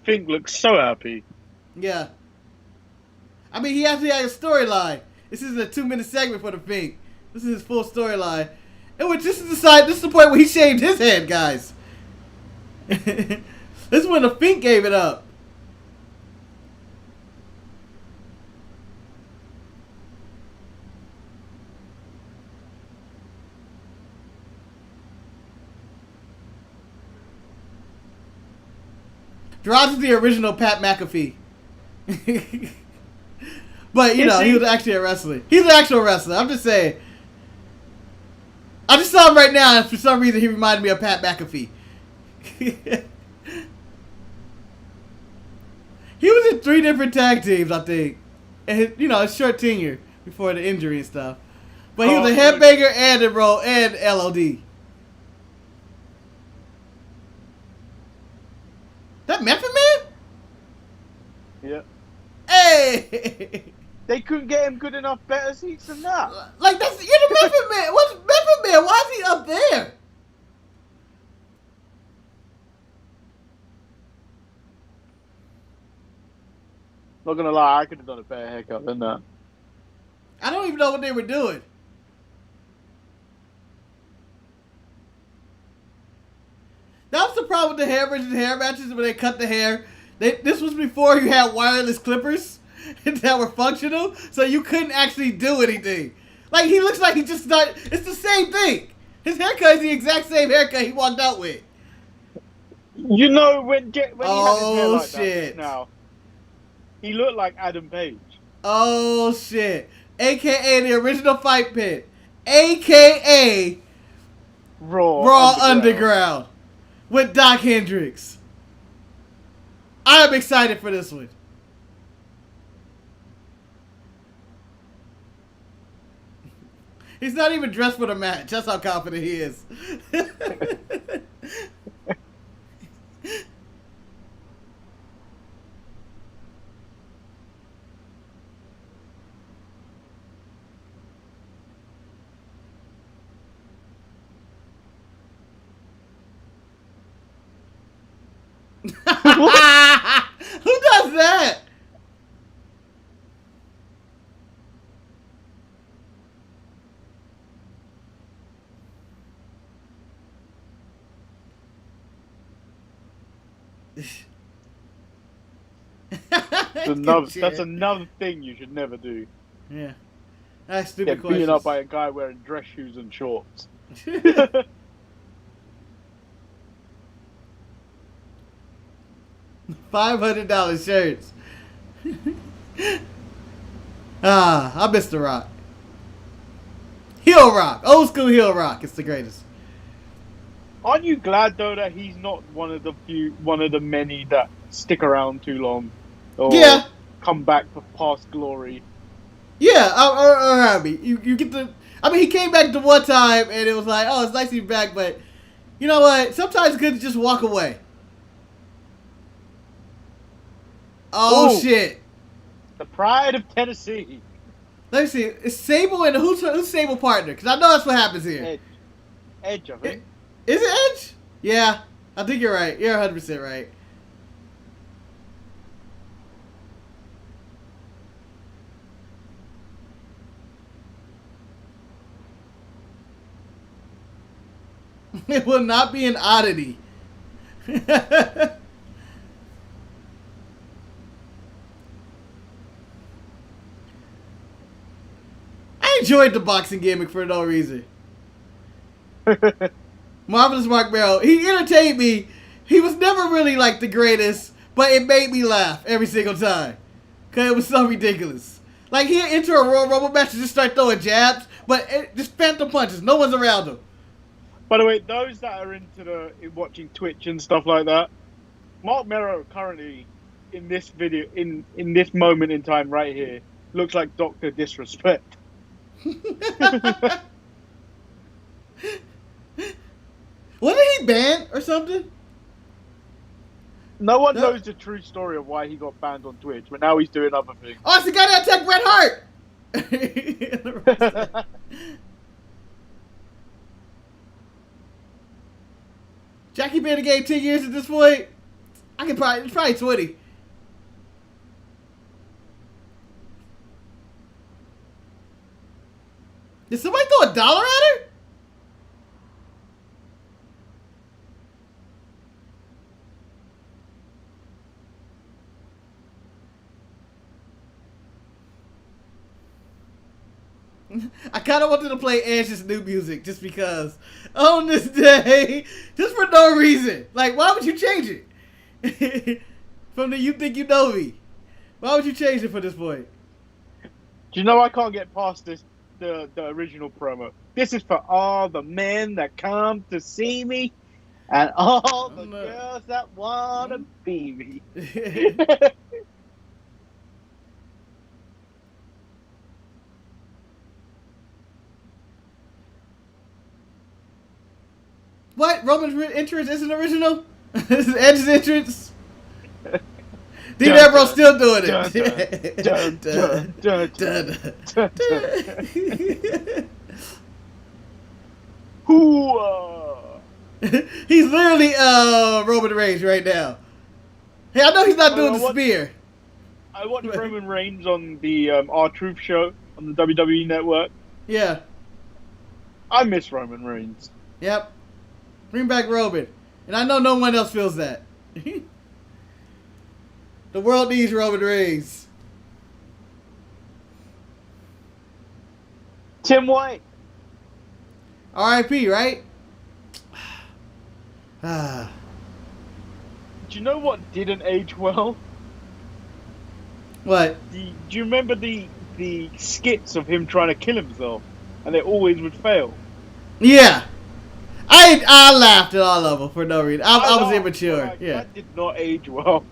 Fink looks so happy. Yeah. I mean, he actually had a storyline. This isn't a 2-minute segment for the Fink. This is his full storyline. And which this is the point where he shaved his head, guys. This is when the Fink gave it up. Gerard is the original Pat McAfee. But, you know, he was actually a wrestler. He's an actual wrestler. I'm just saying. I just saw him right now, and for some reason, he reminded me of Pat McAfee. He was in 3 different tag teams, I think. And, you know, a short tenure before the injury and stuff. But he was a headbanger and and LOD. That Method Man? Yeah. Hey! They couldn't get him good enough better seats than that. Like, you're the Method Man. What's Method Man? Why is he up there? Not gonna lie, I could have done a better haircut than that. I don't even know what they were doing. That was the problem with the hair versus hair matches when they cut the hair. This was before you had wireless clippers that were functional, so you couldn't actually do anything. Like, he looks like he just started. It's the same thing. His haircut is the exact same haircut he walked out with. You know, when he had his hair Oh, like shit. that now, he looked like Adam Page. Oh, shit. AKA the original Fight Pit. AKA Raw Underground. With Doc Hendricks. I am excited for this one. He's not even dressed for the match. That's how confident he is. Who does that? That's another thing you should never do. Yeah. That's stupid. Get beaten up by a guy wearing dress shoes and shorts. $500 shirts. I miss The Rock. Heel Rock. Old school Heel Rock. It's the greatest. Aren't you glad though that he's not one of the many that stick around too long, or come back for past glory? Yeah, I'm happy. You get the. I mean, he came back the one time and it was like, oh, it's nice to be back, but you know what? Sometimes it's good to just walk away. Oh, shit! The pride of Tennessee. Let me see. Is Sable and who's Sable partner? Because I know that's what happens here. Edge, I think. Is it Edge? Yeah, I think you're right. You're 100% right. It will not be an oddity. I enjoyed the boxing gimmick for no reason. Marvelous Mark Merrill, he entertained me. He was never really like the greatest, but it made me laugh every single time. Because it was so ridiculous. Like, he'd enter a Royal Rumble match and just start throwing jabs, but just phantom punches. No one's around him. By the way, those that are into watching Twitch and stuff like that, Mark Merrow currently in this video, in this moment in time right here, looks like Doctor Disrespect. Wasn't he banned or something? No one No. knows the true story of why he got banned on Twitch, but now he's doing other things. Oh, it's the guy that attacked Bret Hart. Jackie been in the game 10 years at this point. It's probably 20. Did somebody throw $1 at her? I kind of wanted to play Edge's new music just because on this day, just for no reason. Like, why would you change it? From the You Think You Know Me. Why would you change it for this point? Do you know I can't get past this the original promo? This is for all the men that come to see me and all the girls that wanna be me. What? Roman's entrance isn't original? This is Edge's entrance? Dean Ambrose still doing it. He's literally Roman Reigns right now. Hey, I know he's not doing the spear. I watched Roman Reigns on the R-Truth show on the WWE Network. Yeah. I miss Roman Reigns. Yep. Bring back Roman. And I know no one else feels that. The world needs Roman Reigns. Tim White. R.I.P., right? Do you know what didn't age well? What? Do you remember the skits of him trying to kill himself? And they always would fail. Yeah. I laughed at all of them for no reason. I was immature. Like, yeah. That did not age well.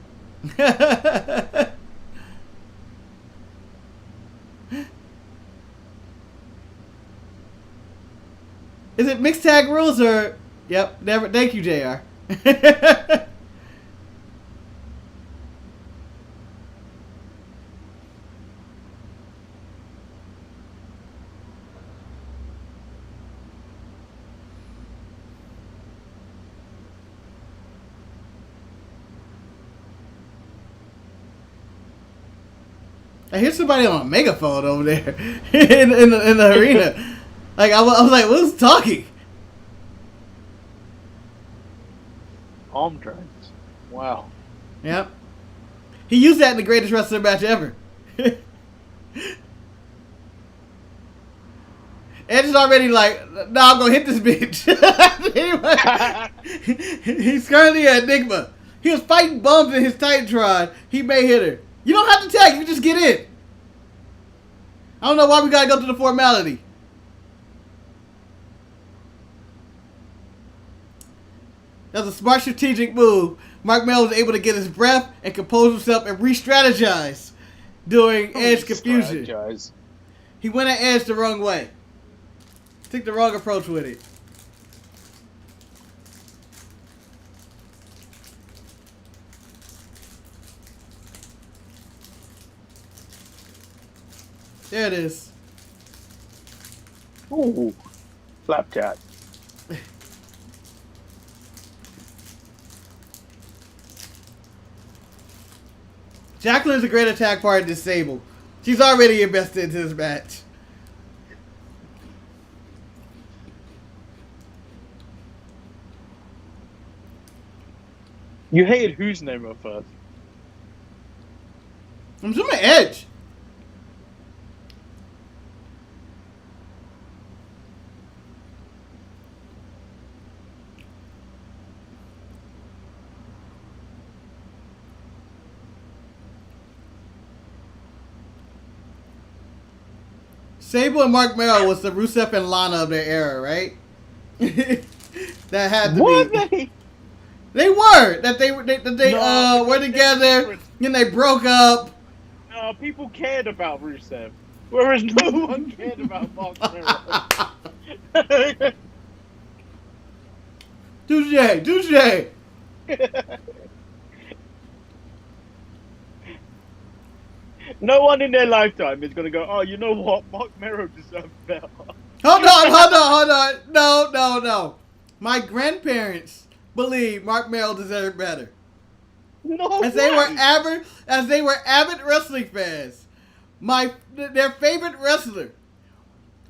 Is it mixed tag rules or? Yep. Never. Thank you, JR. I hear somebody on a megaphone over there in the arena. Like I was like, who's talking? Arm drags. Wow. Yep. He used that in the greatest wrestling match ever. Edge is already like, nah, I'm gonna hit this bitch. He's currently an enigma. He was fighting bums in his Titantron. He may hit her. You don't have to tag. You can just get in. I don't know why we gotta go through the formality. That was a smart strategic move. Mark Mel was able to get his breath and compose himself and re-strategize during Edge confusion. He went at Edge the wrong way. Took the wrong approach with it. There it is. Ooh. Flapjack. Jacqueline's a great attack partner to Sable. She's already invested into this match. You hated whose name at first? I'm assuming Edge. Sable and Mark Merrill was the Rusev and Lana of their era, right? That had to be. They? They were. They were together. Then they broke up. People cared about Rusev, whereas no one cared about Mark Mero. Touche. No one in their lifetime is going to go, oh, you know what? Mark Mero deserved better. Hold on. No. My grandparents believe Mark Mero deserved better. No As way. they were avid wrestling fans. Their favorite wrestler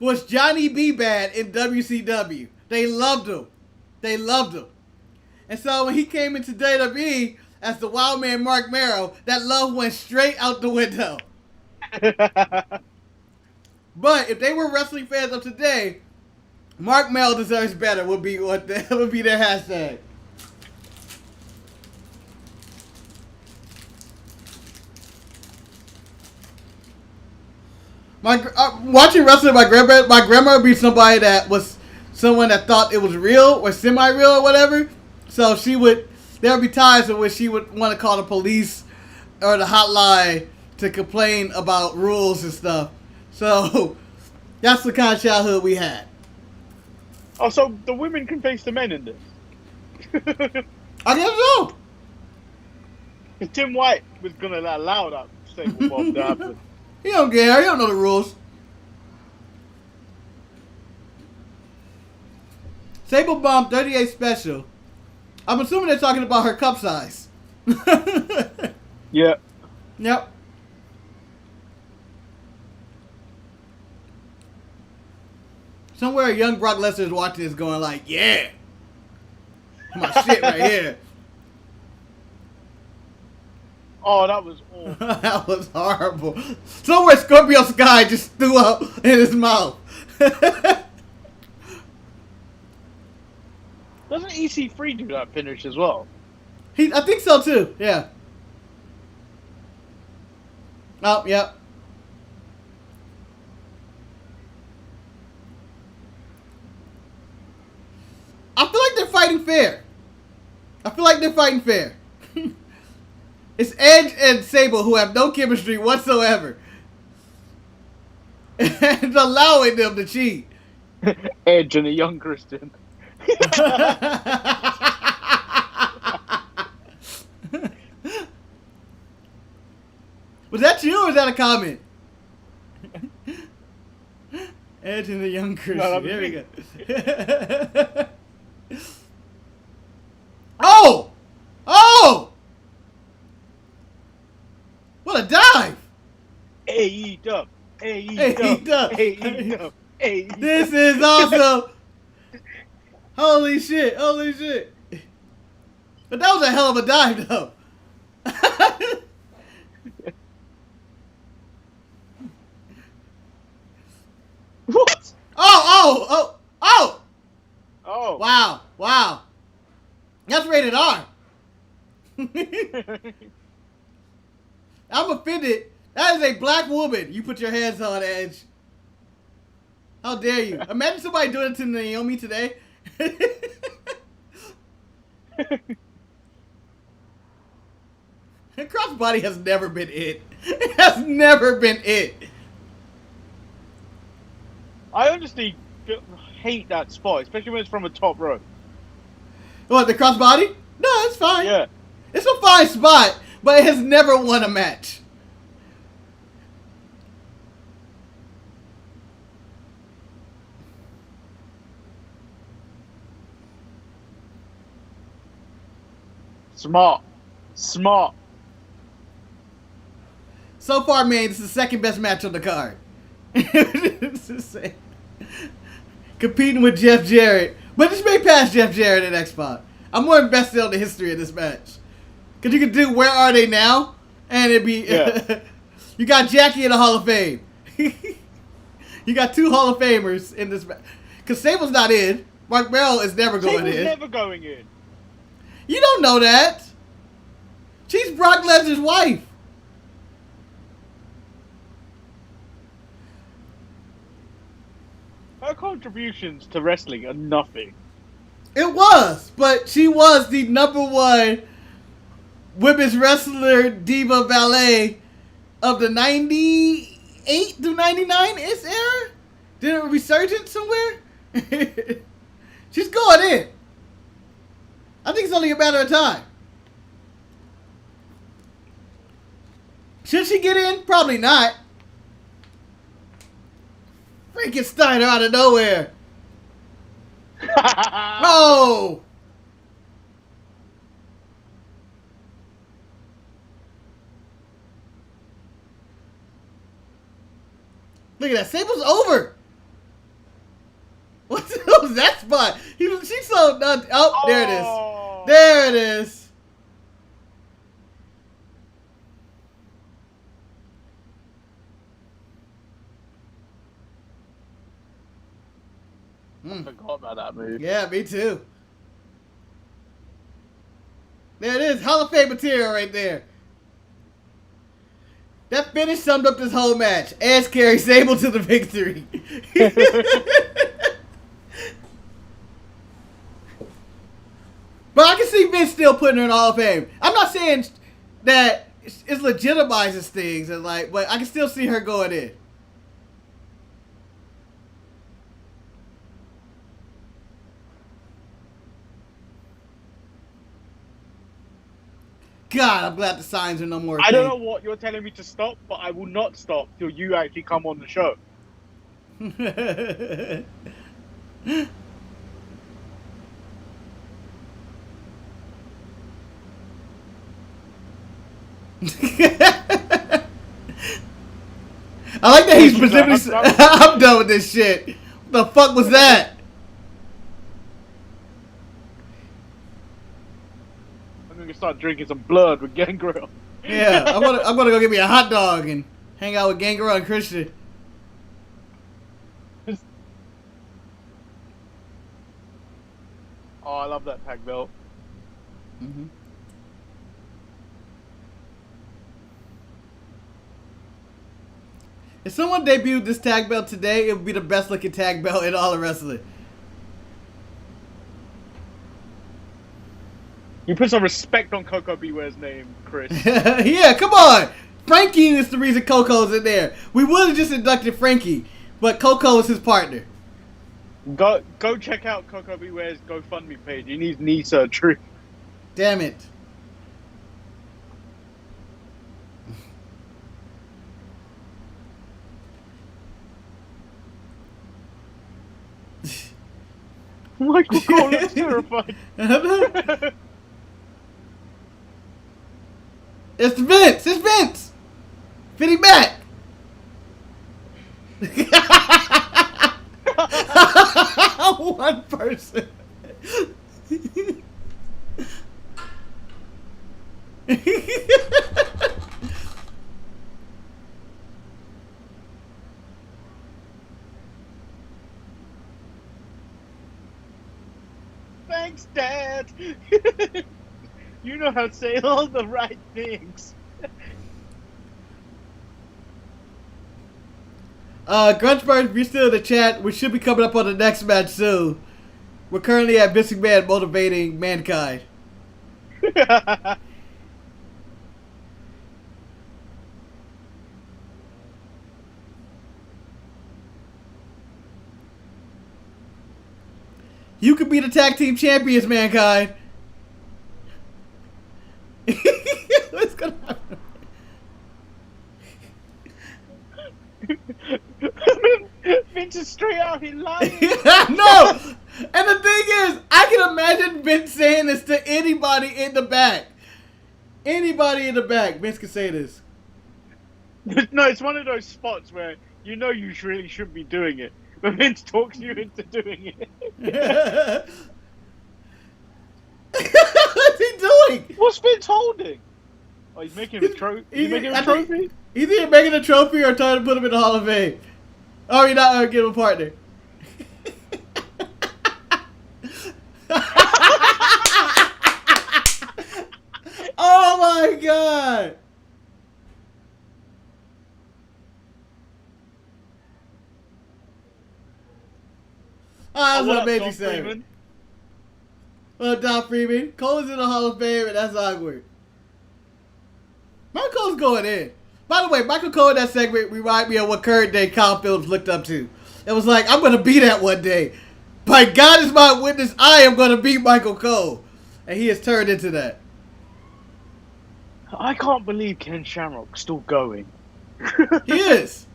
was Johnny B. Bad in WCW. They loved him. And so when he came into WWE as the Wild Man Mark Mero, that love went straight out the window. But if they were wrestling fans of today, Mark Mero deserves better would be their hashtag. Watching wrestling, my grandma would be somebody that was someone that thought it was real or semi-real or whatever. So there would be times in which she would want to call the police or the hotline to complain about rules and stuff. So that's the kind of childhood we had. Oh, so the women can face the men in this? I guess so. Tim White was going to allow that stable bomb to happen. He don't care. He don't know the rules. Sable Bomb 38 special. I'm assuming they're talking about her cup size. Yeah. Yep. Somewhere a young Brock Lesnar is watching this going like, yeah. My shit right here. Oh, that was awful. That was horrible. Somewhere Scorpio Sky just threw up in his mouth. Doesn't EC3 do that finish as well? I think so too, yeah. Oh, yep. I feel like they're fighting fair. It's Edge and Sable who have no chemistry whatsoever. And allowing them to cheat. Edge and a young Christian. Was that you or was that a comment? Edge and the young Christian. No, Here we go. Oh! What a dive! AEW. This is awesome! Holy shit. But that was a hell of a dive, though. What? Oh! Oh. Wow. That's rated R. I'm offended. That is a black woman you put your hands on, Edge. How dare you? Imagine somebody doing it to Naomi today. Crossbody has never been it. It has never been it. I honestly hate that spot, especially when it's from a top rope. What, the crossbody? No, it's fine. Yeah. It's a fine spot, but it has never won a match. Smart. So far, man, this is the second best match on the card. Competing with Jeff Jarrett. But this may pass Jeff Jarrett in X-Pac. I'm more invested on the history of this match. Because you can do Where Are They Now? And it'd be... Yeah. You got Jackie in the Hall of Fame. You got two Hall of Famers in this match. Because Sable's not in. Mark Mero is never going in. Never going in. You don't know that. She's Brock Lesnar's wife. Her contributions to wrestling are nothing. It was, but she was the number one women's wrestler diva ballet of the 98 through 99 is era. Did a resurgence somewhere? She's going in. I think it's only a matter of time. Should she get in? Probably not. Frankensteiner out of nowhere. Oh! Look at that. Sable's over. What was that spot? She's so done. Oh, there it is. There it is. I forgot about that move. Yeah, me too. There it is. Hall of Fame material right there. That finish summed up this whole match. Ass carry Sable to the victory. But I can see Vince still putting her in Hall of Fame. I'm not saying that it legitimizes things, and like, but I can still see her going in. God, I'm glad the signs are no more. I don't know what you're telling me to stop, but I will not stop till you actually come on the show. I like that he's specifically. I'm done with this shit. What the fuck was that? I'm gonna start drinking some blood with Gangrel. Yeah, I'm gonna go get me a hot dog and hang out with Gangrel and Christian. Oh, I love that tag belt. Mm-hmm. If someone debuted this tag belt today, it would be the best looking tag belt in all of wrestling. You put some respect on Coco Beware's name, Chris. Yeah, come on. Frankie is the reason Coco's in there. We would have just inducted Frankie, but Coco is his partner. Go check out Coco Beware's GoFundMe page. He needs knee surgery. Damn it. Michael Cole looks terrified. It's Vince. It's Vince. Fitty back. One person. Thanks, Dad. You know how to say all the right things. Grunchbird, if you're still in the chat, we should be coming up on the next match soon. We're currently at Vince McMahon motivating Mankind. You could be the tag team champions, Mankind. What's gonna happen? Vince is straight out here lying. No! And the thing is, I can imagine Vince saying this to anybody in the back. Anybody in the back, Vince can say this. No, it's one of those spots where you know you really shouldn't be doing it, but Vince talks you into doing it. What's he doing? What's Vince holding? Oh, he's making him a trophy. He's making him a trophy? He's either making a trophy or trying to put him in the Hall of Fame. Or you're not going to give him a partner. Oh my god! Oh, that's what amazing segment. Well, Don Freeman. Cole is in the Hall of Fame, and that's awkward. Michael Cole's going in. By the way, Michael Cole in that segment reminded me of what current day Kyle Phillips looked up to. It was like, I'm going to be that one day. By God is my witness, I am going to beat Michael Cole. And he has turned into that. I can't believe Ken Shamrock's still going. He is.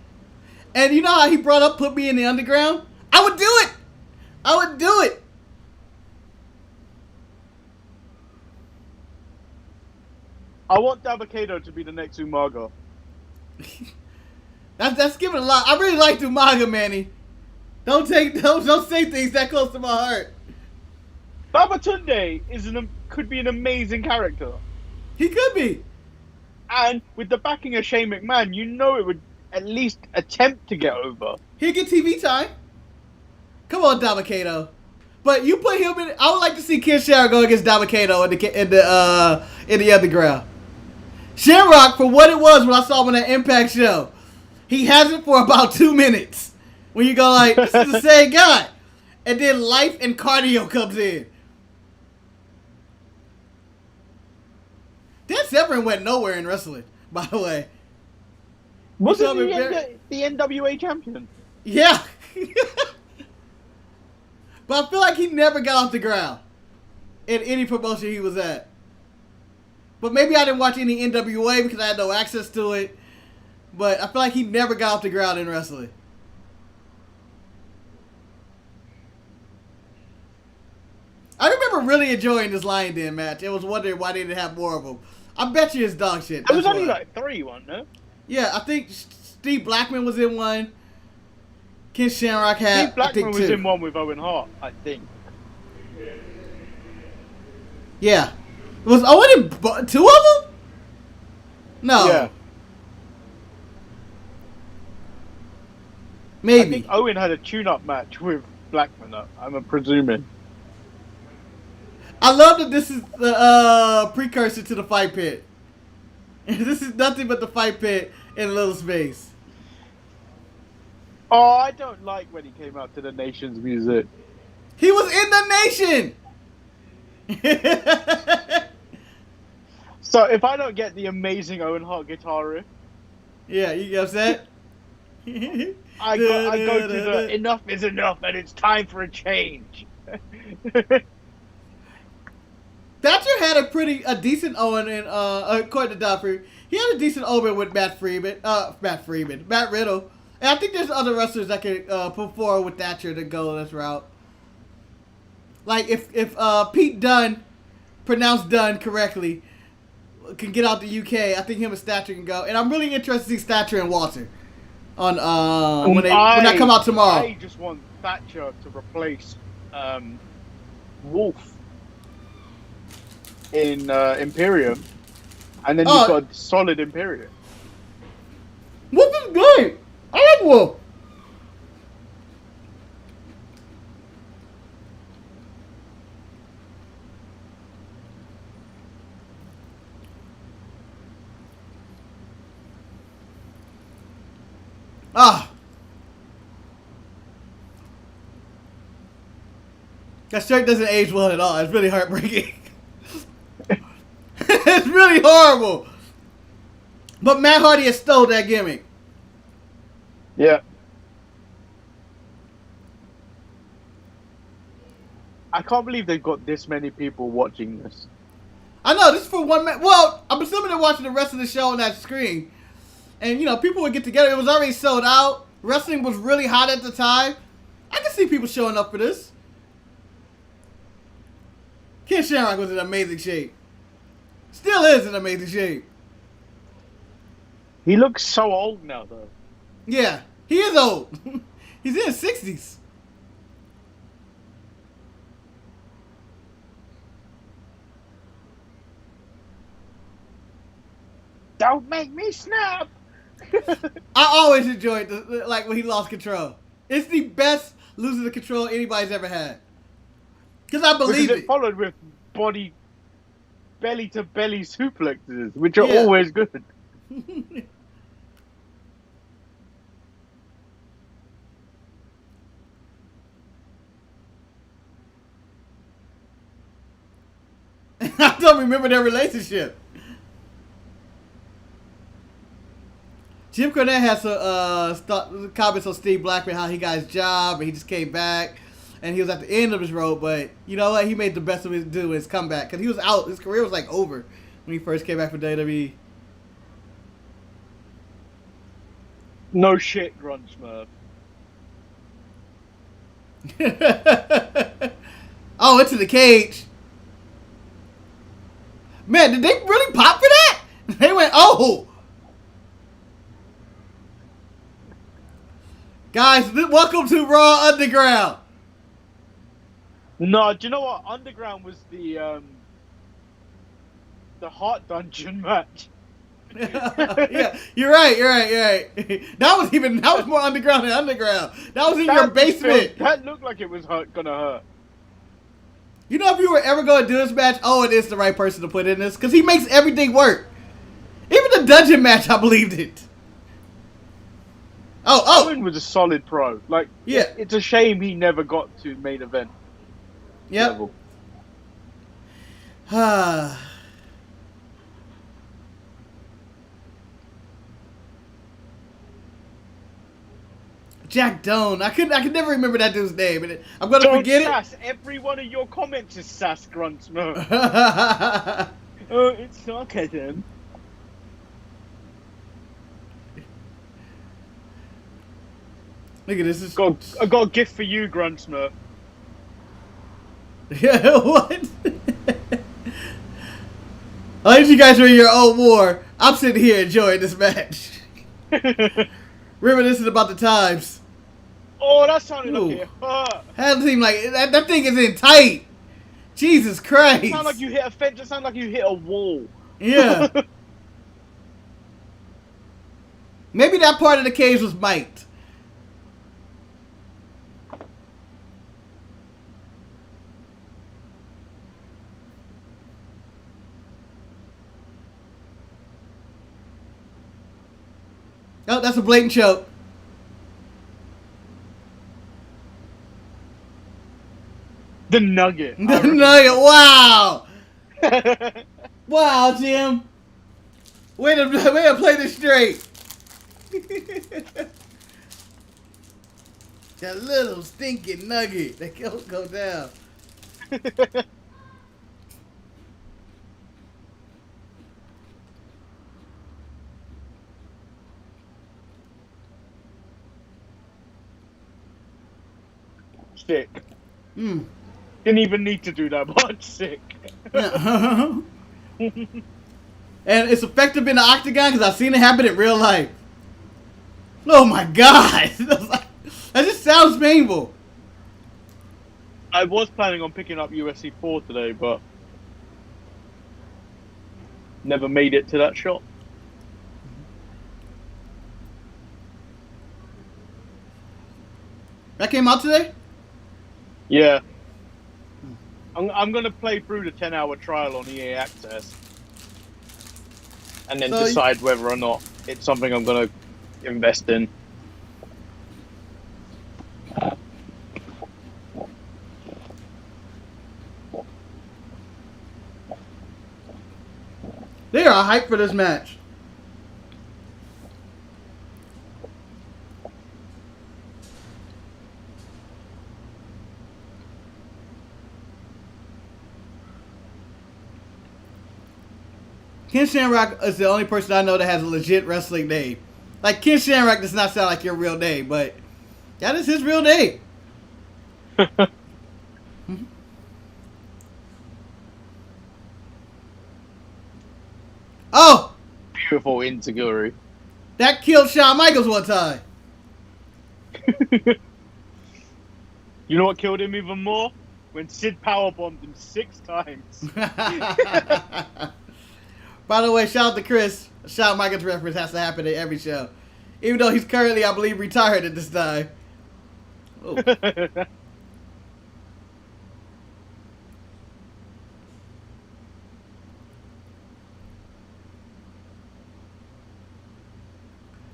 And you know how he brought up put me in the underground? I would do it. I would do it. I want Dabakato to be the next Umaga. That's giving a lot. I really like Umaga, Manny. Don't say things that close to my heart. Babatunde could be an amazing character. He could be. And with the backing of Shane McMahon, you know it would at least attempt to get over. He'll get TV time. Come on, Dabakato. But you put him in. I would like to see Ken Shamrock go against Dabakato in the underground. Shamrock, for what it was when I saw him on that Impact show, he has it for about 2 minutes. When you go like, this is the same guy. And then life and cardio comes in. Dan Severn went nowhere in wrestling, by the way. Wasn't the NWA champion? Yeah. But I feel like he never got off the ground in any promotion he was at. But maybe I didn't watch any NWA because I had no access to it. But I feel like he never got off the ground in wrestling. I remember really enjoying this Lion Den match. I was wondering why they didn't have more of them. I bet you it's dog shit. It was only like 3, wasn't it? Yeah, I think Steve Blackman was in one. Ken Shamrock had. Steve Blackman was in one with Owen Hart, I think. Yeah. Was Owen in 2 of them? No. Yeah. Maybe. I think Owen had a tune-up match with Blackman, I'm presuming. I love that this is the precursor to the fight pit. This is nothing but the fight pit in a little space. Oh, I don't like when he came out to the Nation's music. He was in the Nation! So if I don't get the amazing Owen Hart guitar riff, yeah, you get upset? I go to the enough is enough and it's time for a change. Thatcher had a decent Owen in according to Duffy. He had a decent Owen with Matt Riddle. And I think there's other wrestlers that can put forward with Thatcher to go this route. Like if Pete Dunne, pronounced Dunne correctly, can get out the UK, I think him and Thatcher can go. And I'm really interested to see Thatcher and Walter on when I come out tomorrow. I just want Thatcher to replace Wolf in Imperium, and then you've got a solid Imperium. Wolf is great. I like Wolf. That shirt doesn't age well at all. It's really heartbreaking. It's really horrible. But Matt Hardy has stole that gimmick. Yeah. I can't believe they've got this many people watching this. I know, this is for one man. Well, I'm assuming they're watching the rest of the show on that screen. And, you know, people would get together. It was already sold out. Wrestling was really hot at the time. I can see people showing up for this. Ken Shamrock was in amazing shape. Still is in amazing shape. He looks so old now, though. Yeah, he is old. He's in his 60s. Don't make me snap! I always enjoyed when he lost control. It's the best losing the control anybody's ever had. Because I believe it. It followed with belly to belly suplexes, which are always good. I don't remember their relationship. Jim Cornette has some comments on Steve Blackman, how he got his job and he just came back and he was at the end of his road, but you know what? He made the best of his comeback because he was out. His career was like over when he first came back from WWE. No shit, Grunge Smurf. Oh, into the cage. Man, did they really pop for that? They went, oh. Guys, welcome to Raw Underground. No, do you know what? Underground was the Heart Dungeon match. Yeah, you're right. That was more underground than underground. That was in your basement. That looked like it was gonna hurt. You know, if you were ever going to do this match, Owen is the right person to put in this because he makes everything work. Even the dungeon match, I believed it. Oh. Owen was a solid pro. Like, yeah, it's a shame he never got to main event. Yep. Jack Doan. I could never remember that dude's name, and I'm gonna forget it. Every one of your comments is sass, Gruntsmo. Oh, it's sarcasm. Look at this. I got a gift for you, Gruntsmo. Yeah, what? I think you guys are in your own war. I'm sitting here enjoying this match. Reminiscing about the times. Oh, that sounded like it hurt. That seemed like that thing is in tight. Jesus Christ. It sounded like you hit a fence. It sounded like you hit a wall. Yeah. Maybe that part of the cage was mic'd. Oh, that's a blatant choke. The Nugget. The Nugget. Wow. Wow, Jim. Way to play this straight. That little stinking nugget that go down. Sick. Didn't even need to do that much. Sick. And it's effective in the octagon because I've seen it happen in real life. Oh my god. That just sounds painful. I was planning on picking up UFC 4 today, but never made it to that shop. That came out today? Yeah. I'm going to play through the 10-hour trial on EA Access and then decide whether or not it's something I'm going to invest in. They are hyped for this match. Ken Shamrock is the only person I know that has a legit wrestling name. Like, Ken Shamrock does not sound like your real name, but that is his real name. Oh! Beautiful Intiguri. That killed Shawn Michaels one time. You know what killed him even more? When Sid powerbombed him 6 times. By the way, shout out to Chris. Shawn Michaels reference has to happen at every show. Even though he's currently, I believe, retired at this time. Oh.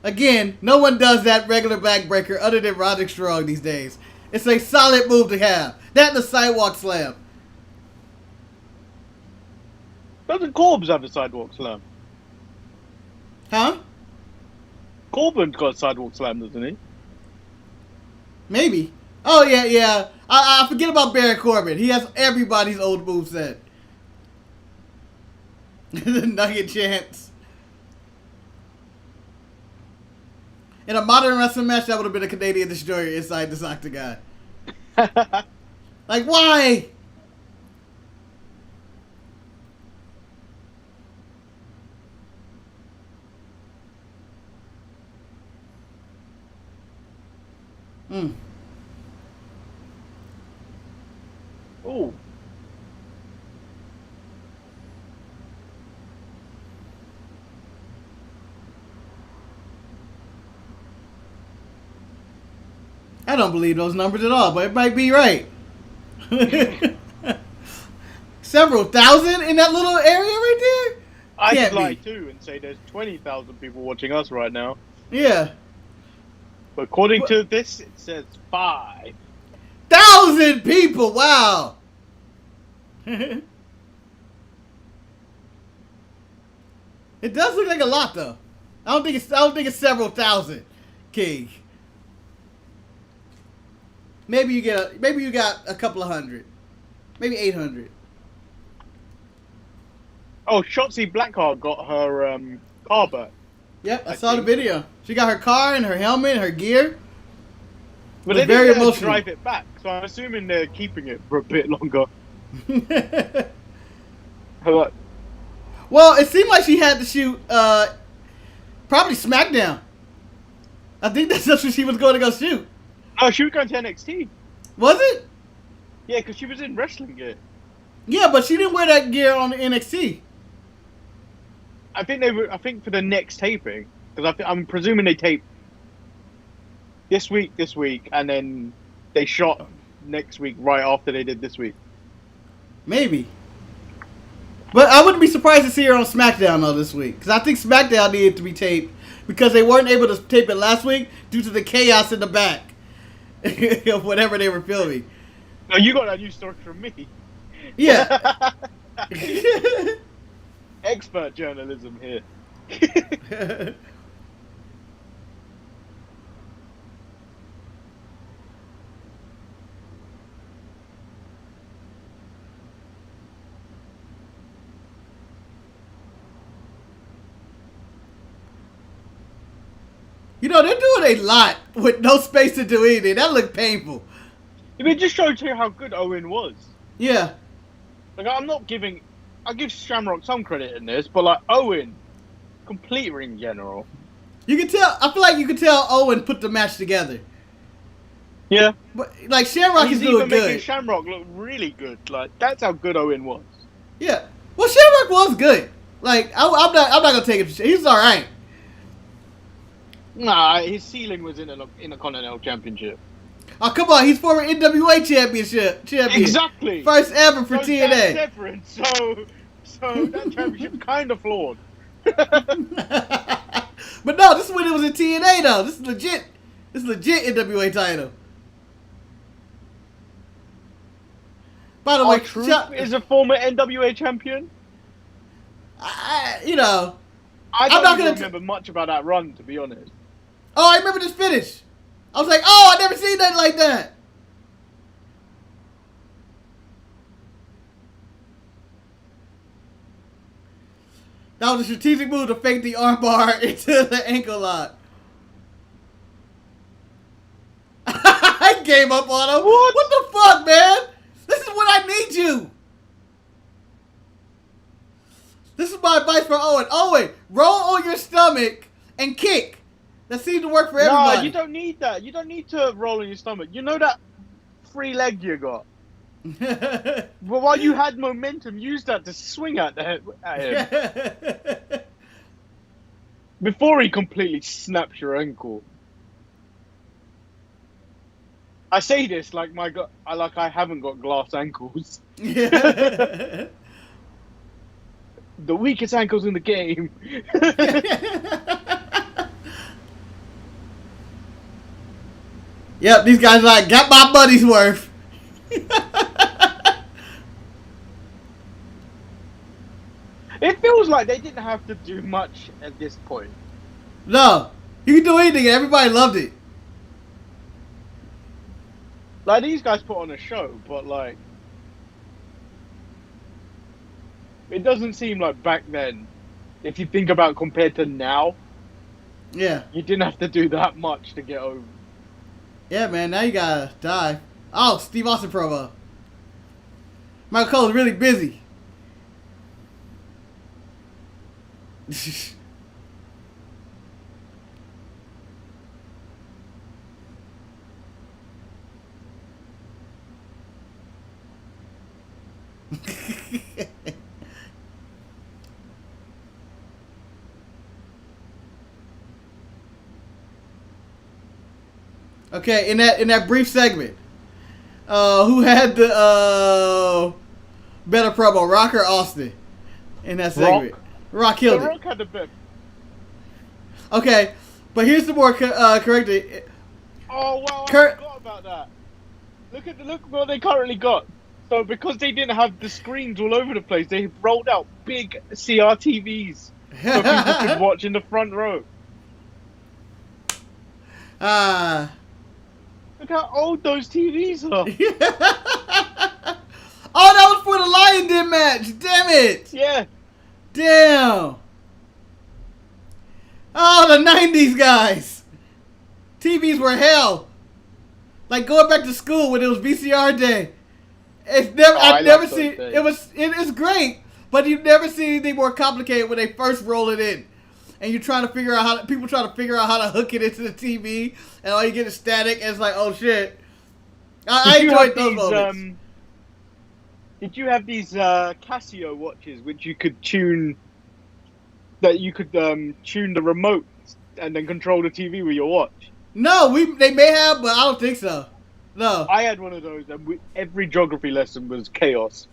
Again, no one does that regular backbreaker other than Roderick Strong these days. It's a solid move to have. That and the sidewalk slam. Doesn't Corbs have a sidewalk slam? Huh? Corbin's got a sidewalk slam, doesn't he? Maybe. Oh, yeah. I forget about Baron Corbin. He has everybody's old moveset. The Nugget Chance. In a modern wrestling match, that would have been a Canadian Destroyer inside this octagon. Like, why? Oh. I don't believe those numbers at all, but it might be right. Several thousand in that little area right there? I Can't could lie be. too and say there's 20,000 people watching us right now. Yeah. But according to this, it says 5,000 people! Wow! It does look like a lot, though. I don't think it's several thousand, King. Maybe you got a couple of hundred, maybe 800. Oh, Shotzi Blackheart got her car back. Yep, I saw the video. She got her car and her helmet and her gear. But It was they very didn't let her emotional. drive it back, so I'm assuming they're keeping it for a bit longer. Like, Well, it seemed like she had to shoot probably SmackDown. I think that's what she was going to go shoot. no, she was going to NXT. Was it? Yeah, because she was in wrestling gear. Yeah, but she didn't wear that gear on the NXT. I think for the next taping, because I'm presuming they taped this week, and then they shot next week right after they did this week. Maybe. But I wouldn't be surprised to see her on SmackDown though this week, because I think SmackDown needed to be taped because they weren't able to tape it last week due to the chaos in the back of whatever they were filming. No, you got that news story from me. Yeah. Expert journalism here. You know, they're doing a lot with no space to do anything. That looked painful. I mean, it just showed you how good Owen was. Yeah. Like, I give Shamrock some credit in this, but like Owen, complete ring general. You can tell, I feel like you can tell Owen put the match together. Yeah. But, like, Shamrock He's is even doing making good. Shamrock look really good. Like, that's how good Owen was. Yeah. Well, Shamrock was good. Like, I'm not gonna take it. He's all right. Nah, his ceiling was in a Continental Championship. Oh, come on. He's former NWA champion. Exactly. First ever for So TNA. that's different. So that championship's kind of flawed. But no, this is when it was in TNA, though. This is legit. This is legit NWA title. By the way, Truth is a former NWA champion. you know. I I'm don't not even gonna remember much about that run, to be honest. Oh, I remember this finish. I was like, oh, I never seen nothing like that. That was a strategic move to fake the armbar into the ankle lock. I gave up on him. What? What the fuck, man? This is what I need you. This is my advice for Owen. Owen, roll on your stomach and kick. That seems to work for everybody. No, you don't need that. You don't need to roll on your stomach. You know that free leg you got? But while you had momentum, use that to swing at him. Before he completely snaps your ankle. I say this like I haven't got glass ankles. The weakest ankles in the game. Yep, these guys are like, got my money's worth. It feels like they didn't have to do much at this point. No. You can do anything. And everybody loved it. Like, these guys put on a show, but, like, it doesn't seem like back then, if you think about compared to now, Yeah. you didn't have to do that much to get over. Yeah, man. Now you gotta dive. Oh, Steve Austin promo. Michael Cole's really busy. Okay, in that brief segment, who had the better promo, Rock or Austin? In that segment, Rock killed it. Rock had the best. Okay, but here's the more corrected. Oh wow, I forgot about that. Look what they currently got. So because they didn't have the screens all over the place, they rolled out big CRTVs so people could watch in the front row. Look how old those TVs are. Oh, that was for the Lion Den match. Damn it. Yeah. Damn. Oh, the 90s guys. TVs were hell. Like going back to school when it was VCR day. It's never. I've never seen. It is great, but you've never seen anything more complicated when they first roll it in, and you're trying to figure out how people try to figure out how to hook it into the TV, and all you get is static. And it's like, oh shit. I enjoyed those moments. Did you have these Casio watches which you could tune? That you could tune the remote and then control the TV with your watch. No, they may have, but I don't think so. No. I had one of those, and every geography lesson was chaos.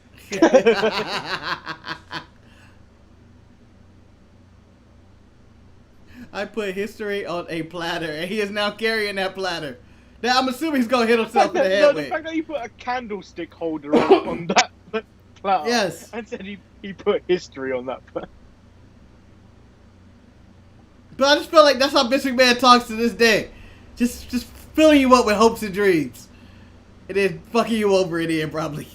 I put history on a platter, and he is now carrying that platter. Now, I'm assuming he's going to hit himself in the head with. The fact that you put a candlestick holder on that platter. Yes. And said he put history on that platter. But I just feel like that's how Vince McMahon talks to this day. Just filling you up with hopes and dreams. And then fucking you over in the end, probably.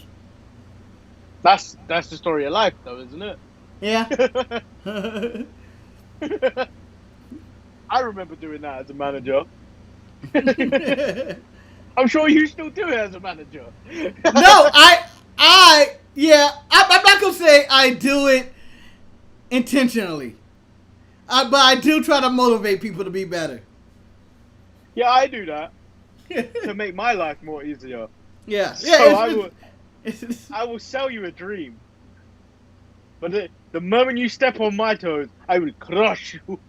That's the story of life, though, isn't it? Yeah. I remember doing that as a manager. I'm sure you still do it as a manager. No, I'm not going to say I do it intentionally. But I do try to motivate people to be better. Yeah, I do that to make my life more easier. Yeah. So I will sell you a dream. But the moment you step on my toes, I will crush you.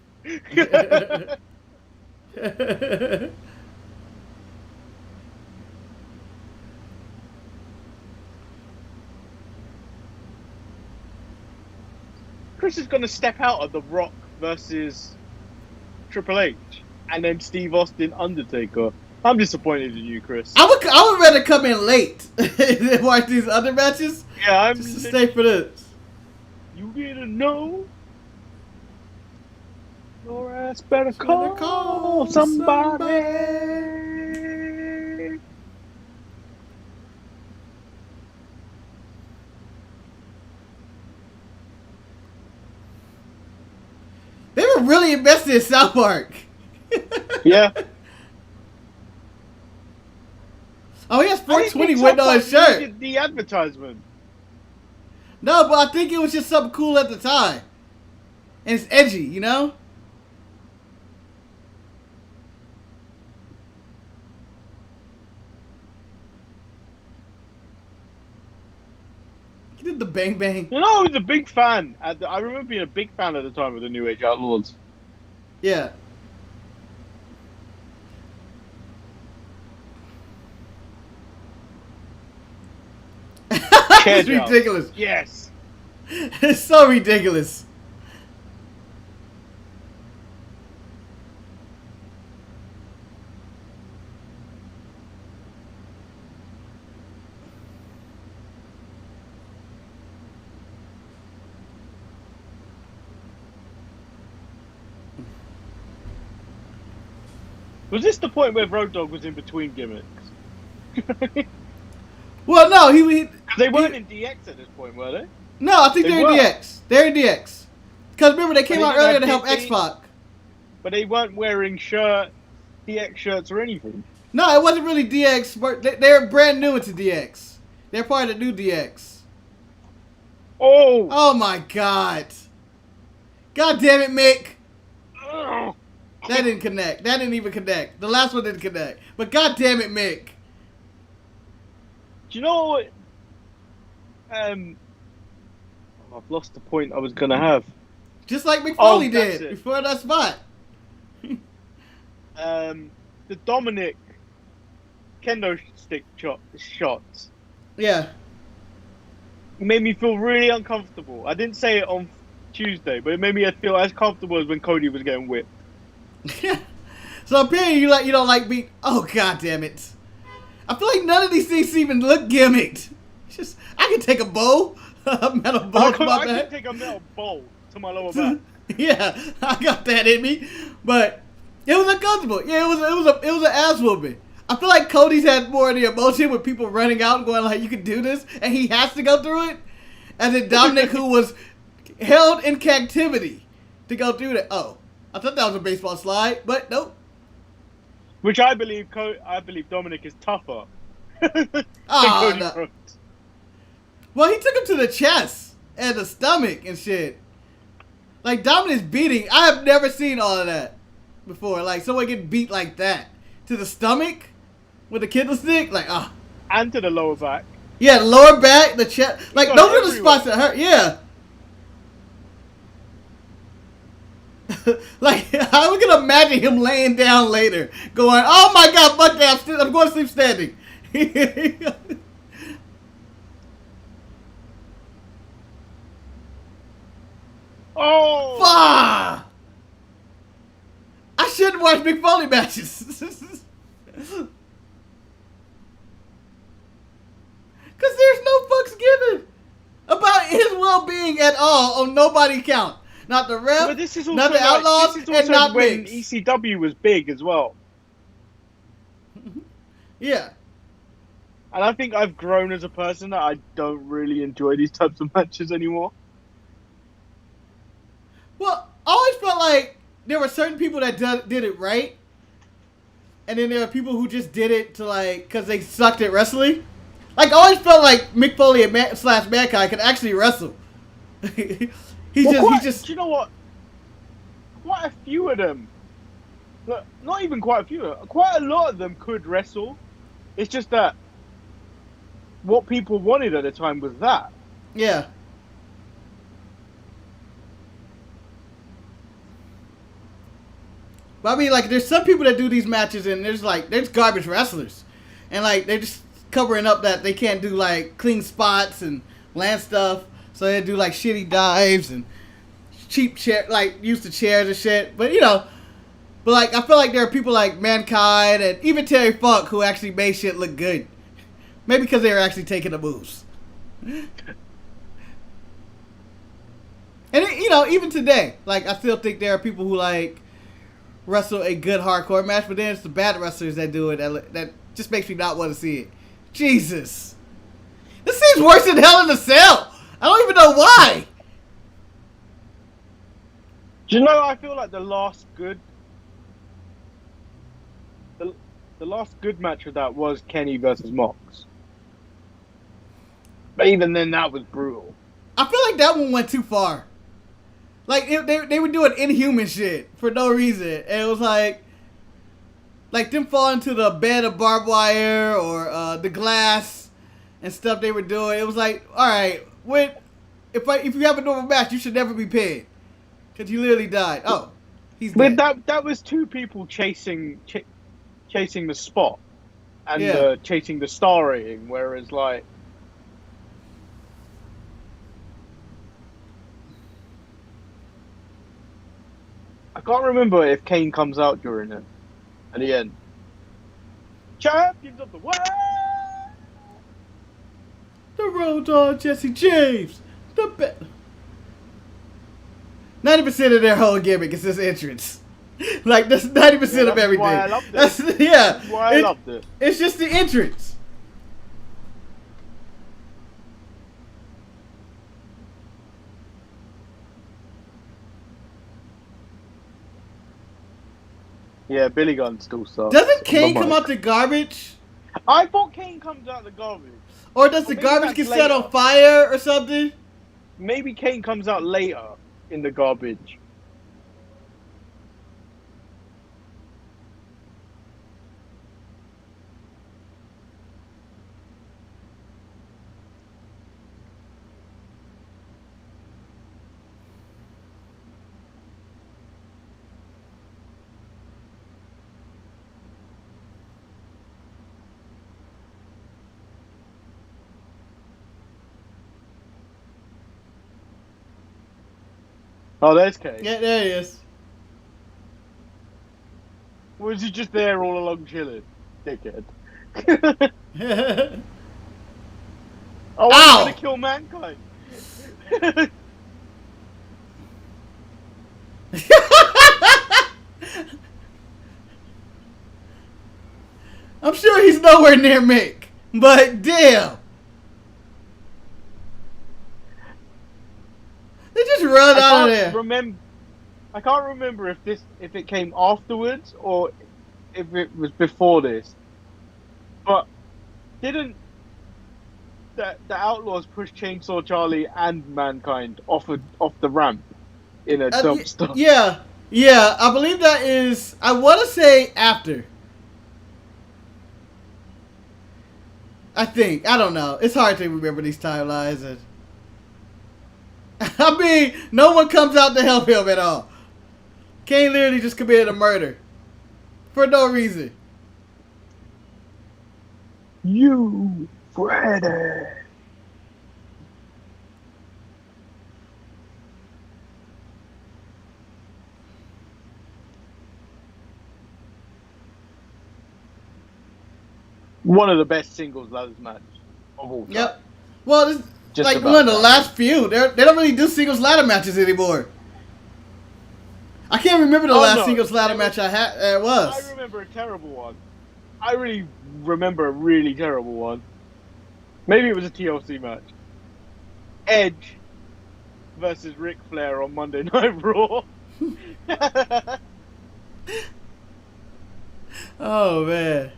Chris is going to step out of The Rock versus Triple H, and then Steve Austin Undertaker. I'm disappointed in you, Chris. I would rather come in late than watch these other matches. Yeah, I'm just to stay for this. You didn't know? Your ass better call somebody. They were really invested in South Park. Yeah. Oh, he has 420 written on his shirt. The advertisement. No, but I think it was just something cool at the time. And it's edgy, you know? He did the bang bang. You know, I was a big fan. I remember being a big fan at the time of the New Age Outlaws. Yeah. It's ridiculous. Yes. It's so ridiculous. Was this the point where Road Dogg was in between gimmicks? Well, no, he They weren't in DX at this point, were they? no, I think They they're in were. DX. They're in DX. Because remember, they came they out didn't earlier have to help they- X-Pac. But they weren't wearing DX shirts or anything. No, it wasn't really DX. But they're brand new into DX. They're part of the new DX. Oh! Oh my God. God damn it, Mick. Ugh. That didn't connect. That didn't even connect. The last one didn't connect. But God damn it, Mick. Do you know what? I've lost the point I was gonna have. Just like Mick Oh, Foley that's did it. before that spot. The Dominic kendo stick shots Yeah. made me feel really uncomfortable. I didn't say it on Tuesday, but it made me feel as comfortable as when Cody was getting whipped. So apparently you don't like beat. Oh God damn it! I feel like none of these things even look gimmicked. It's just I can take a bow, a metal bow to my I back. can take a metal bowl to my lower back. Yeah, I got that in me, but it was uncomfortable. Yeah, it was an ass whooping. I feel like Cody's had more of the emotion with people running out and going like, "You can do this," and he has to go through it. And then Dominic, who was held in captivity, to go through that. Oh, I thought that was a baseball slide, but nope. Which I believe Dominic is tougher than Oh, Cody no. Rhodes. Well, he took him to the chest and the stomach and shit. Like, Dominic's beating. I have never seen all of that before. Like, someone get beat like that. To the stomach with a kendo stick. Like, ah. And to the lower back. Yeah, the lower back, the chest. Like, got those are the everywhere. spots that hurt. Yeah. Like, I was going to imagine him laying down later. Going, oh my God, fuck that. I'm going to sleep standing. Oh! Fuck! I shouldn't watch Mick Foley matches. Because there's no fucks given about his well-being at all on nobody count. Not the ref, But this is also not the Outlaws, this is and also not when Mix. ECW was big as well. Yeah. And I think I've grown as a person that I don't really enjoy these types of matches anymore. Well, I always felt like there were certain people that did it right. And then there are people who just did it to like, because they sucked at wrestling. Like, I always felt like Mick Foley and Mankind could actually wrestle. Do you know what? Quite a few of them. Look, not even quite a few. Quite a lot of them could wrestle. It's just that what people wanted at the time was that. Yeah. But I mean, like, there's some people that do these matches and there's garbage wrestlers. And like, they're just covering up that they can't do like clean spots and land stuff. So they do like shitty dives and cheap chair, like use the chairs and shit. But but like, I feel like there are people like Mankind and even Terry Funk who actually made shit look good. Maybe because they were actually taking the moves. And even today, like, I still think there are people who like wrestle a good hardcore match, but then it's the bad wrestlers that do it that just makes me not want to see it. Jesus. This seems worse than Hell in a Cell. I don't even know why. Do you know, I feel like the last good match of that was Kenny versus Mox. But even then, that was brutal. I feel like that one went too far. Like, they were doing inhuman shit for no reason. And it was like them falling to the bed of barbed wire or the glass and stuff they were doing. It was like, all right, if you have a normal match, you should never be paid. Because you literally died. Oh, he's dead. But that was two people chasing the spot and chasing the star rating, whereas like I can't remember if Kane comes out during it at the end. Champions of the world. The Road Dogg, Jesse James. The 90% of their whole gimmick is this entrance. Like that's 90% of that's everything. why I loved it. That's why I loved it. It's just the entrance. Yeah, Billy Gunn still sucks. Doesn't Kane come out the garbage? I thought Kane comes out the garbage. Or does the maybe garbage get that's set later. on fire or something? Maybe Kane comes out later in the garbage. Oh, there's Kane. Yeah, there he is. Was he just there all along chilling? Dickhead. Oh, Ow! I'm gonna kill mankind. I'm sure he's nowhere near Mick, but damn. They just run out of there. I can't remember if it came afterwards or if it was before this. But didn't the Outlaws push Chainsaw Charlie and Mankind off the ramp in a dumpster? Yeah. I believe that is. I want to say after. I think. I don't know. It's hard to remember these timelines. And I mean, no one comes out to help him at all. Kane literally just committed a murder for no reason. You, Freddy. One of the best singles ladders match of all time. Yep. Well, this Just like about one of the that. last few. They don't really do singles ladder matches anymore. I can't remember the last singles ladder match I had. It was. I remember a terrible one. I really remember a really terrible one. Maybe it was a TLC match. Edge versus Ric Flair on Monday Night Raw. Oh man,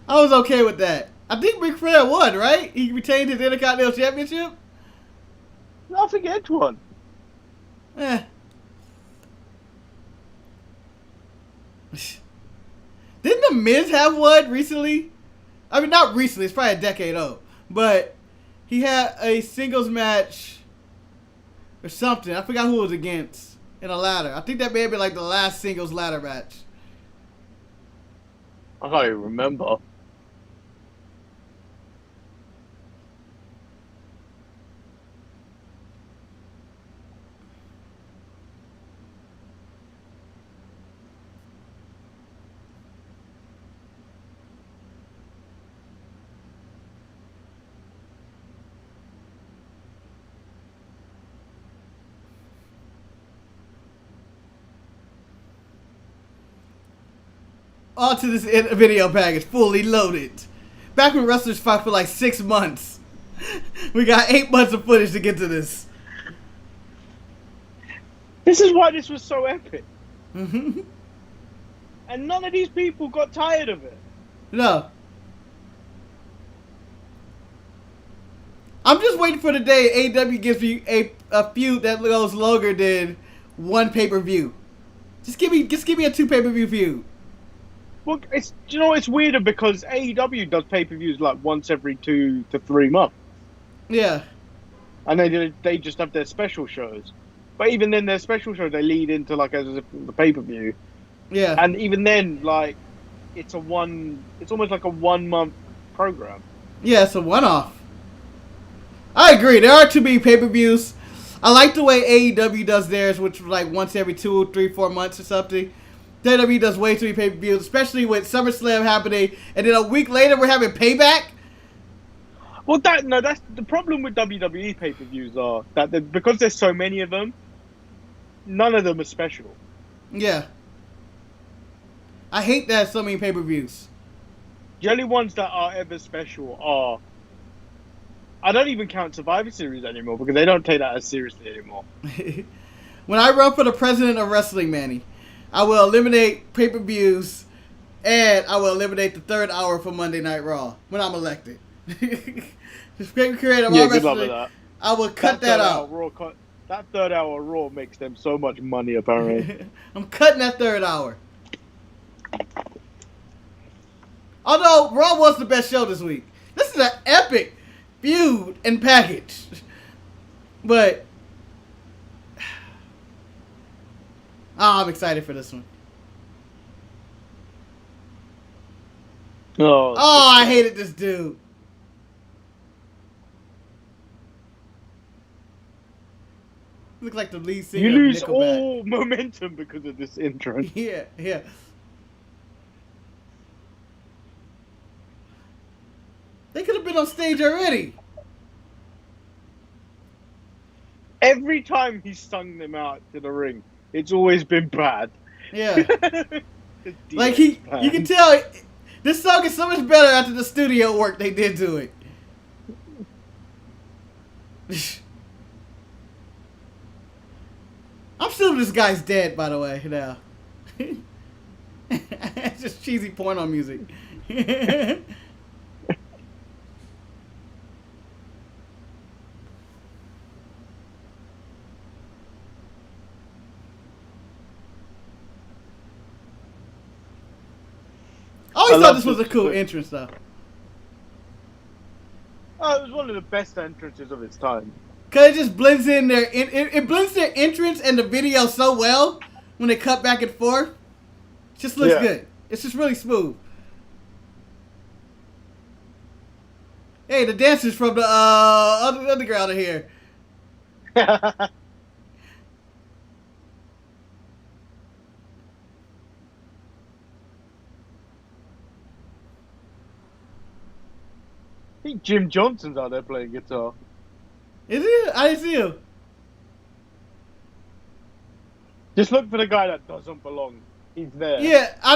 I was okay with that. I think Ric Flair won, right? He retained his Intercontinental Championship. I think Edge won. Eh. Didn't The Miz have one recently? I mean, not recently. It's probably a decade old. But he had a singles match or something. I forgot who it was against in a ladder. I think that may have been like the last singles ladder match. I can't even remember. Onto this video package, fully loaded. Back when wrestlers fought for like 6 months. We got 8 months of footage to get to this. This is why this was so epic. Mm-hmm. And none of these people got tired of it. No. I'm just waiting for the day AEW gives me a feud that goes longer than one pay-per-view. Just give me a 2 pay-per-view feud. Well, it's weirder because AEW does pay-per-views like once every 2 to 3 months. Yeah. And they just have their special shows. But even then, their special shows, they lead into like as if the pay-per-view. Yeah. And even then, like, it's almost like a 1 month program. Yeah, it's a one-off. I agree. There are too many pay-per-views. I like the way AEW does theirs, which is like once every 2, 3, 4 months or something. WWE does way too many pay-per-views, especially with SummerSlam happening, and then a week later we're having Payback. Well, that's the problem with WWE pay-per-views are because there's so many of them, none of them are special. Yeah. I hate that so many pay-per-views. The only ones that are ever special are. I don't even count Survivor Series anymore because they don't take that as seriously anymore. When I run for the president of wrestling, Manny, I will eliminate pay-per-views and I will eliminate the third hour for Monday Night Raw when I'm elected. Just create a Raw Good luck with wrestling. that. I will cut that out. That third hour Raw makes them so much money, apparently. I'm cutting that third hour. Although Raw was the best show this week. This is an epic feud and package. But I'm excited for this one. Oh, I hated this dude. Look like the lead singer. you lose of Nickelback. all momentum because of this entrance. Yeah. They could have been on stage already. Every time he's sung them out to the ring, it's always been bad. Yeah. Like you can tell this song is so much better after the studio work they did to it. I'm assuming this guy's dead, by the way, now. It's just cheesy porno music. I always thought this was a cool entrance, though. Oh, it was one of the best entrances of its time. Cause it just blends in their it blends their entrance and the video so well when they cut back and forth. It just looks good. It's just really smooth. Hey, the dancers from the underground are here. I think Jim Johnson's out there playing guitar. Is it? I didn't see him. Just look for the guy that doesn't belong. He's there. Yeah, I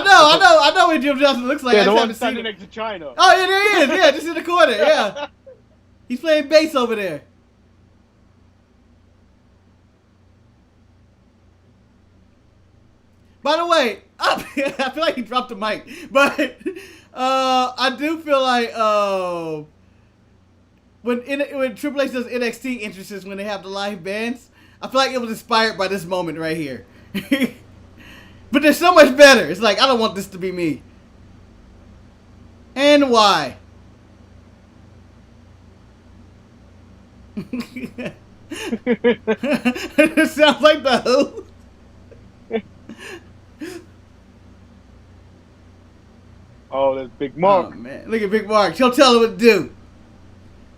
know what Jim Johnson looks like. Yeah, I the just one haven't seen standing him. next to China. Oh, yeah, there he is. Yeah, just in the corner. Yeah, he's playing bass over there. By the way, I feel like he dropped the mic, but I do feel like when Triple H does NXT entrances when they have the live bands, I feel like it was inspired by this moment right here. But they're so much better. It's like I don't want this to be me. And why? It sounds like the Who. Oh, there's Big Mark. Oh man, look at Big Mark. He'll tell him what to do.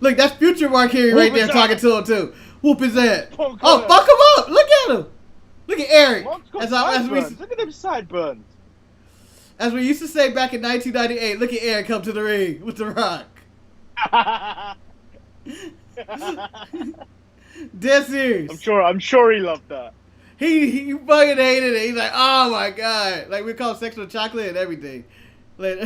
Look, that's future Mark Henry right there talking to him too. Whoop his ass. Oh, fuck him up. Look at him. Look at Eric. Look at them sideburns. As we used to say back in 1998, look at Eric come to the ring with The Rock. Dead serious. I'm sure he loved that. He fucking hated it. He's like, oh my god. Like we call sexual chocolate and everything. Like,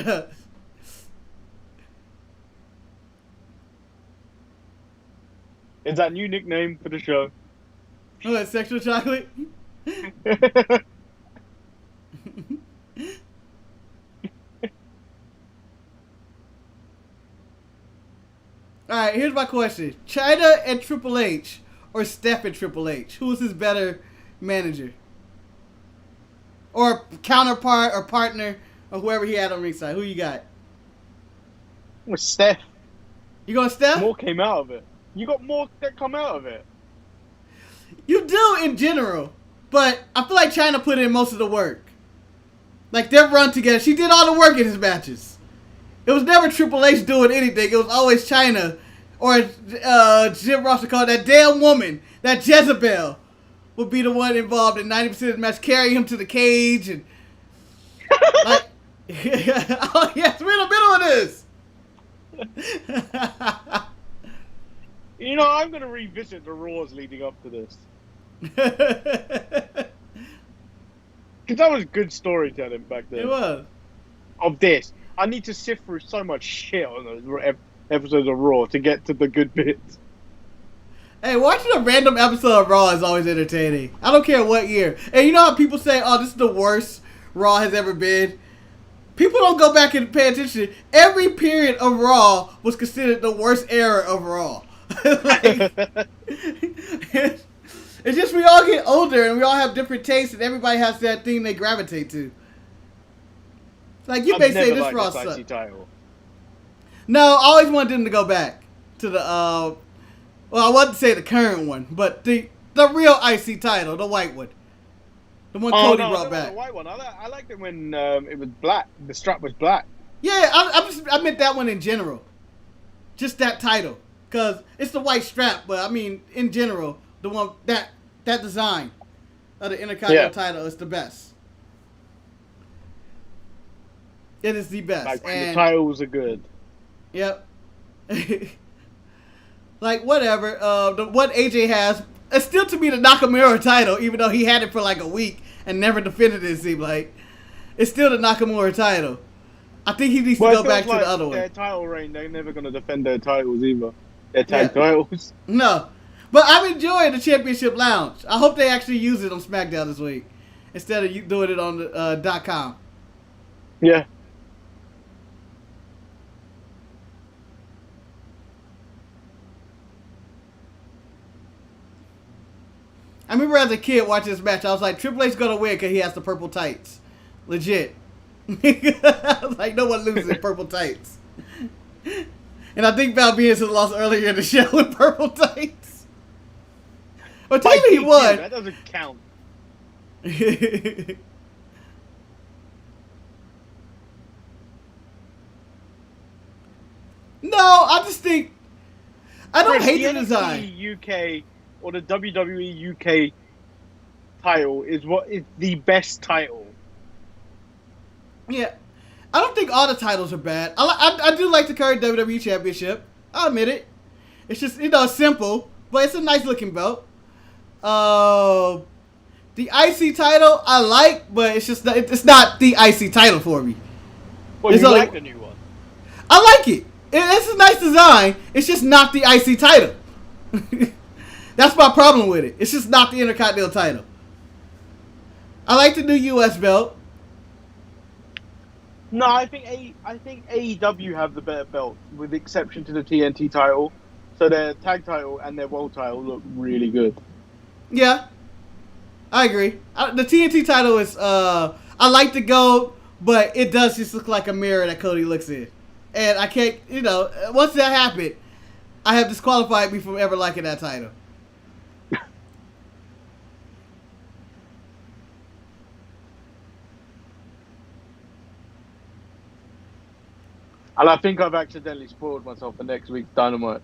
Is that new nickname for the show? oh, that's sexual chocolate? Alright, here's my question. Chyna and Triple H or Steph and Triple H? Who is his better manager? Or counterpart or partner or whoever he had on ringside? Who you got? With Steph. You going Steph? More came out of it. You got more that come out of it. You do in general, but I feel like Chyna put in most of the work. Like their run together, she did all the work in his matches. It was never Triple H doing anything. It was always Chyna, or Jim Ross would call that damn woman, that Jezebel, would be the one involved in 90% of the match, carrying him to the cage and like, oh yes, we're in the middle of this. You know, I'm going to revisit the Raws leading up to this. Because that was good storytelling back then. It was. Of this, I need to sift through so much shit on those episodes of Raw to get to the good bits. Hey, watching a random episode of Raw is always entertaining. I don't care what year. And you know how people say, "Oh, this is the worst Raw has ever been." People don't go back and pay attention. Every period of Raw was considered the worst era of Raw. Like, it's just we all get older and we all have different tastes, and everybody has that thing they gravitate to. Like, you may say this Raw sucks. No, I always wanted them to go back to the, well, I wouldn't say the current one, but the real IC title, the white one. The one Cody brought back. The white one. I liked it when it was black. The strap was black. Yeah, I meant that one in general. Just that title. Because it's the white strap, but I mean, in general, the one, that design of the Intercontinental title is the best. It is the best. Like, and the titles are good. Yep. Like, whatever. What AJ has, it's still to me the Nakamura title, even though he had it for like a week and never defended it, it seemed like. It's still the Nakamura title. I think he needs to go back to the other one. Their title reign, they're never going to defend their titles either. Their tag titles. No. But I'm enjoying the Championship Lounge. I hope they actually use it on SmackDown this week instead of you doing it on the .com. Yeah. I remember as a kid watching this match, I was like, Triple H's gonna win because he has the purple tights. Legit. I was like, no one loses in purple tights. And I think Val Venus has lost earlier in the show with purple tights. Well, technically he won. That doesn't count. No, I just think I don't hate the design. The UK or the WWE UK title is the best title. Yeah, I don't think all the titles are bad. I do like the current WWE Championship. I'll admit it. It's just, simple, but it's a nice looking belt. The IC title I like, but it's just it's not the IC title for me. Well, you like the new one? I like it. It's a nice design. It's just not the IC title. That's my problem with it. It's just not the Intercontinental title. I like the new US belt. No, I think AEW have the better belt, with the exception to the TNT title. So their tag title and their world title look really good. Yeah, I agree. The TNT title is, I like the gold, but it does just look like a mirror that Cody looks in. And I can't, once that happened, I have disqualified me from ever liking that title. And I think I've accidentally spoiled myself for next week's Dynamite.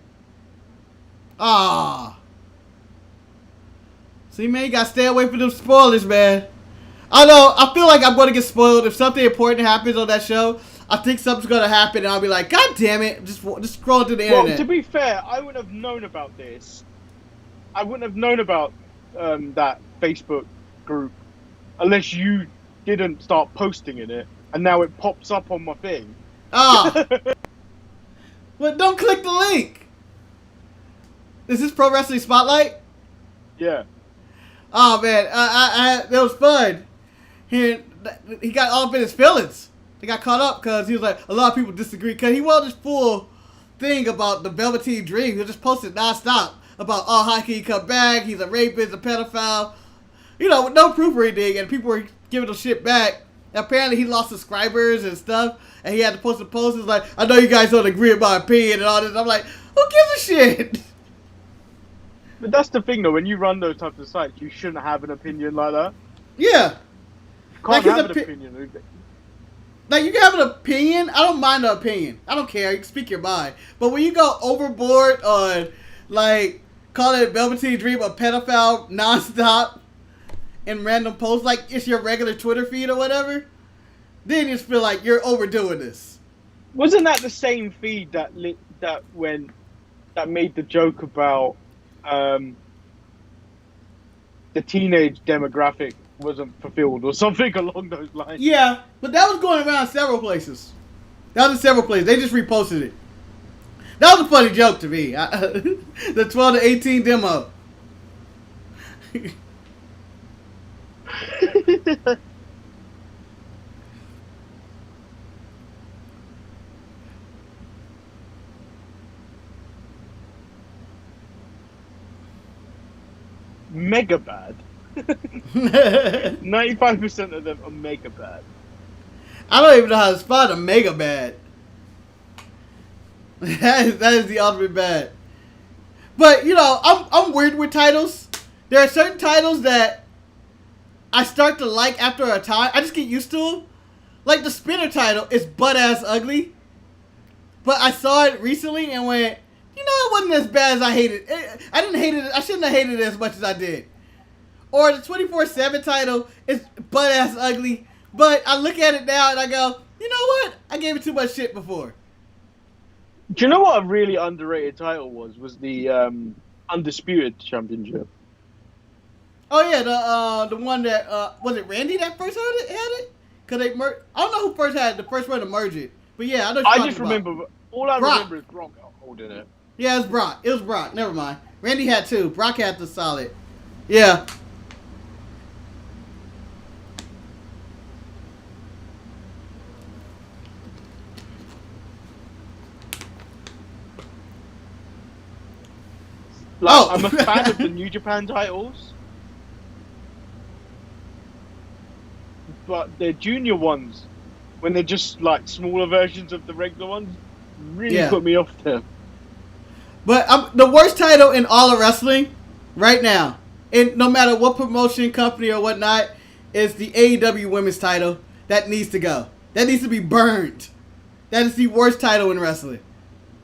Ah. See, man, you gotta stay away from them spoilers, man. I know, I feel like I'm gonna get spoiled. If something important happens on that show, I think something's gonna happen, and I'll be like, God damn it, just scroll through the internet. Well, to be fair, I wouldn't have known about this. I wouldn't have known about that Facebook group unless you didn't start posting in it, and now it pops up on my thing. Ah. But don't click the link. Is this Pro Wrestling Spotlight? Yeah. Oh man, it was fun. He got all up in his feelings. He got caught up because he was like, a lot of people disagree. Because he wrote this full thing about the Velveteen Dream. He just posted nonstop about, how can he come back? He's a rapist, a pedophile. With no proof or anything. And people were giving him shit back. Apparently he lost subscribers and stuff. And he had to post some posts like, I know you guys don't agree with my opinion and all this. I'm like, who gives a shit? But that's the thing, though. When you run those types of sites, you shouldn't have an opinion like that. Yeah. You can't have an opinion. Like, you can have an opinion. I don't mind the opinion. I don't care. You can speak your mind. But when you go overboard on, like, calling it Velveteen Dream a pedophile nonstop in random posts, like it's your regular Twitter feed or whatever, then you just feel like you're overdoing this. Wasn't that the same feed that made the joke about the teenage demographic wasn't fulfilled or something along those lines. Yeah, but that was going around several places. That was in several places. They just reposted it. That was a funny joke to me. The 12 to 18 demo. Mega bad. 95% of them are mega bad. I don't even know how to spot a mega bad. That is the ultimate bad. But, I'm weird with titles. There are certain titles that I start to like after a time. I just get used to them. Like the Spinner title is butt-ass ugly. But I saw it recently and went, it wasn't as bad as I hated it. I didn't hate it. I shouldn't have hated it as much as I did. Or the 24/7 title is butt-ass ugly. But I look at it now and I go, you know what? I gave it too much shit before. Do you know what a really underrated title was? Was the Undisputed Championship. Oh yeah, the one that was it Randy that first had it? Cause I don't know who first had the first one to merge it, but yeah, I know. I just remember all I remember is Brock holding it. Yeah, it's Brock. It was Brock. Never mind. Randy had two. Brock had the solid. Yeah. I'm a fan of the New Japan titles, but the junior ones, when they're just like smaller versions of the regular ones, really put me off them. But the worst title in all of wrestling right now, and no matter what promotion, company, or whatnot, is the AEW Women's title. That needs to go. That needs to be burned. That is the worst title in wrestling.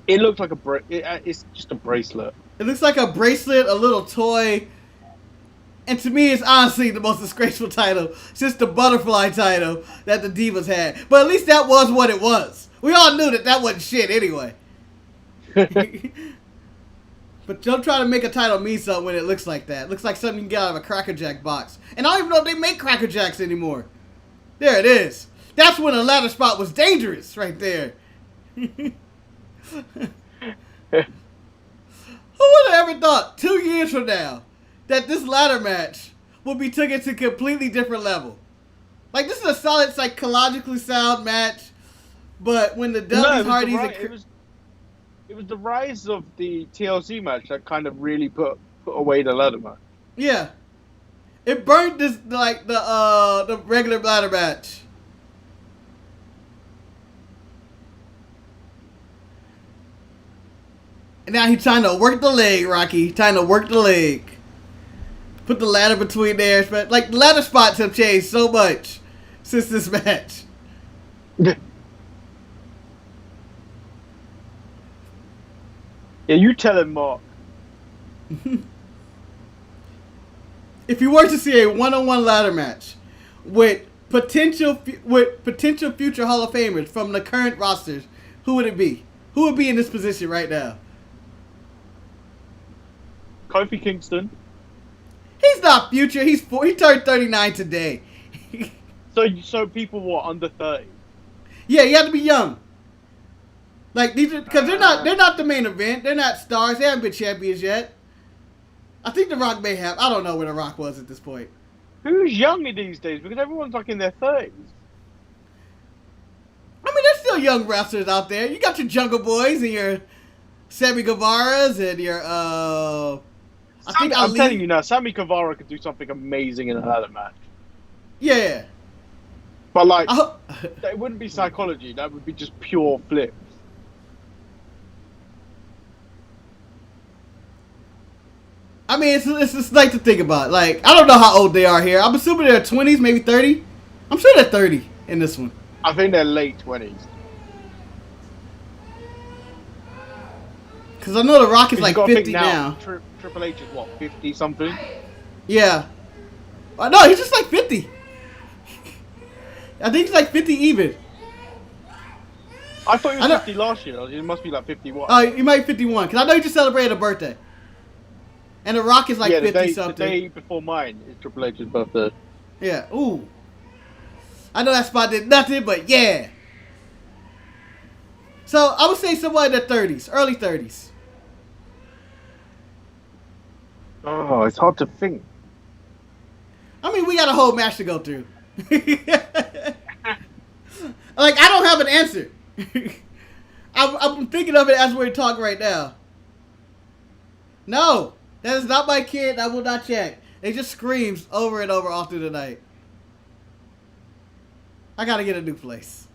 It looks like it's just a bracelet. It looks like a bracelet, a little toy. And to me, it's honestly the most disgraceful title. It's just the butterfly title that the Divas had. But at least that was what it was. We all knew that wasn't shit anyway. But don't try to make a title mean something when it looks like that. It looks like something you can get out of a Cracker Jack box. And I don't even know if they make Cracker Jacks anymore. There it is. That's when a ladder spot was dangerous right there. Who would have ever thought 2 years from now that this ladder match will be taken to a completely different level? Like, this is a solid, psychologically sound match, but when the Dudley's Hardys... It was the rise of the TLC match that kind of really put away the ladder match. Yeah. It burnt this, like, the regular ladder match. And now he's trying to work the leg, Rocky. Trying to work the leg. Put the ladder between there. Like, the ladder spots have changed so much since this match. Yeah, you tell him, Mark. If you were to see a one-on-one ladder match with potential future Hall of Famers from the current rosters, who would it be? Who would be in this position right now? Kofi Kingston. He's not future. He turned 39 today. So people were under 30. Yeah, you have to be young. Like these, because they're not the main event. They're not stars. They haven't been champions yet. I think The Rock may have. I don't know where The Rock was at this point. Who's young these days? Because everyone's like in their 30s. I mean, there's still young wrestlers out there. You got your Jungle Boys and your Sammy Guevara's and your I'm telling you now, Sammy Guevara could do something amazing in a ladder match. Yeah. But like, that wouldn't be psychology. That would be just pure flips. I mean, it's just like to think about. Like, I don't know how old they are here. I'm assuming they're 20s, maybe 30. I'm sure they're 30 in this one. I think they're late 20s. Because I know The Rock is like 50 now. Triple H is what, 50 something? Yeah. No, he's just like 50. I think he's like 50 even. I thought he was 50 last year. It must be like 51. Oh, he might be 51. Because I know he just celebrated a birthday. And The Rock is like 50 something. The day before mine is Triple H's birthday. Yeah. Ooh. I know that spot did nothing, but yeah. So I would say somewhere in the 30s, early 30s. Oh, it's hard to think. I mean, we got a whole match to go through. Like, I don't have an answer. I'm thinking of it as we're talking right now. No, that is not my kid. I will not check. It just screams over and over all through the night. I gotta get a new place.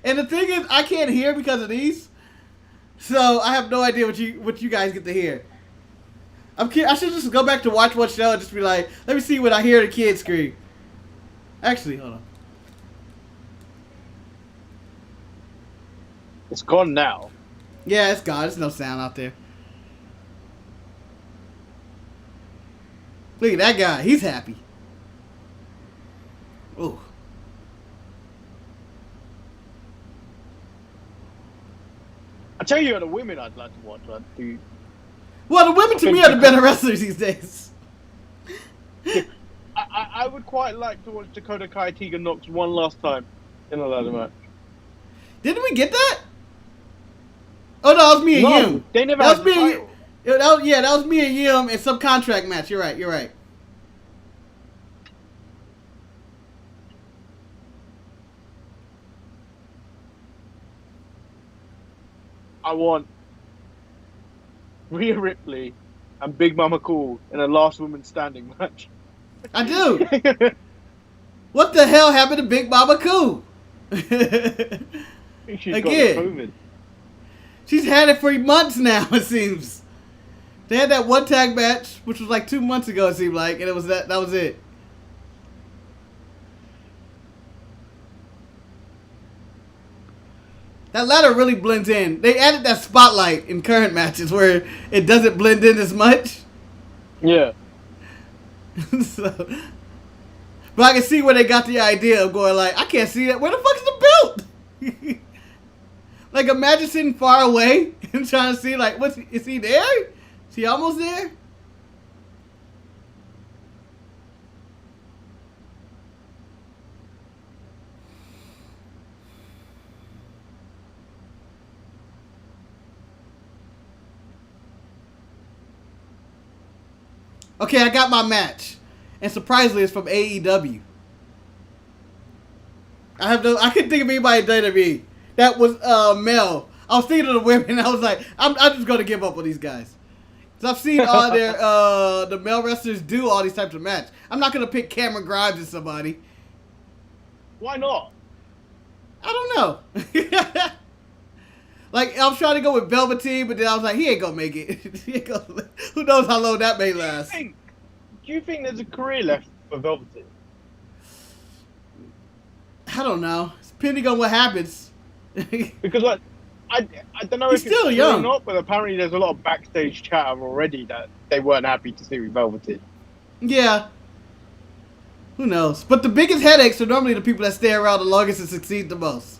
And the thing is, I can't hear because of these, so I have no idea what you guys get to hear. I should just go back to watch one show and just be like, let me see what I hear the kids scream. Actually, hold on. It's gone now. Yeah, it's gone. There's no sound out there. Look at that guy. He's happy. Ooh. I tell you, the women I'd like to watch. Well, the women to me are the better wrestlers these days. I would quite like to watch Dakota Kai Tegan Knox one last time in a ladder match. Didn't we get that? Oh no, that was me and Yim. They never that had was the me. title. That was me and Yim in some contract match. You're right. You're right. I want Rhea Ripley and Big Mama Cool in a last woman standing match. I do. What the hell happened to Big Mama Cool? She's Again. got COVID. She's had it for months now, it seems. They had that one tag match, which was like 2 months ago, it seemed like, and it was that was it. That ladder really blends in. They added that spotlight in current matches where it doesn't blend in as much. Yeah. So, but I can see where they got the idea of going like, I can't see that. Where the fuck's the belt? Like, imagine sitting far away and trying to see, like, is he there? Is he almost there? Okay, I got my match. And surprisingly, it's from AEW. I couldn't think of anybody in WWE. That was male. I was thinking of the women. I was like, I'm just gonna give up on these guys. Cause I've seen all their the male wrestlers do all these types of matches. I'm not gonna pick Cameron Grimes as somebody. Why not? I don't know. Like, I was trying to go with Velveteen, but then I was like, he ain't gonna make it. Who knows how long that may last. Do you think there's a career left for Velveteen? I don't know. It's depending on what happens. Because I don't know He's if it's still true young. or not, but apparently there's a lot of backstage chatter already that they weren't happy to see with Velveteen. Yeah. Who knows? But the biggest headaches are normally the people that stay around the longest and succeed the most.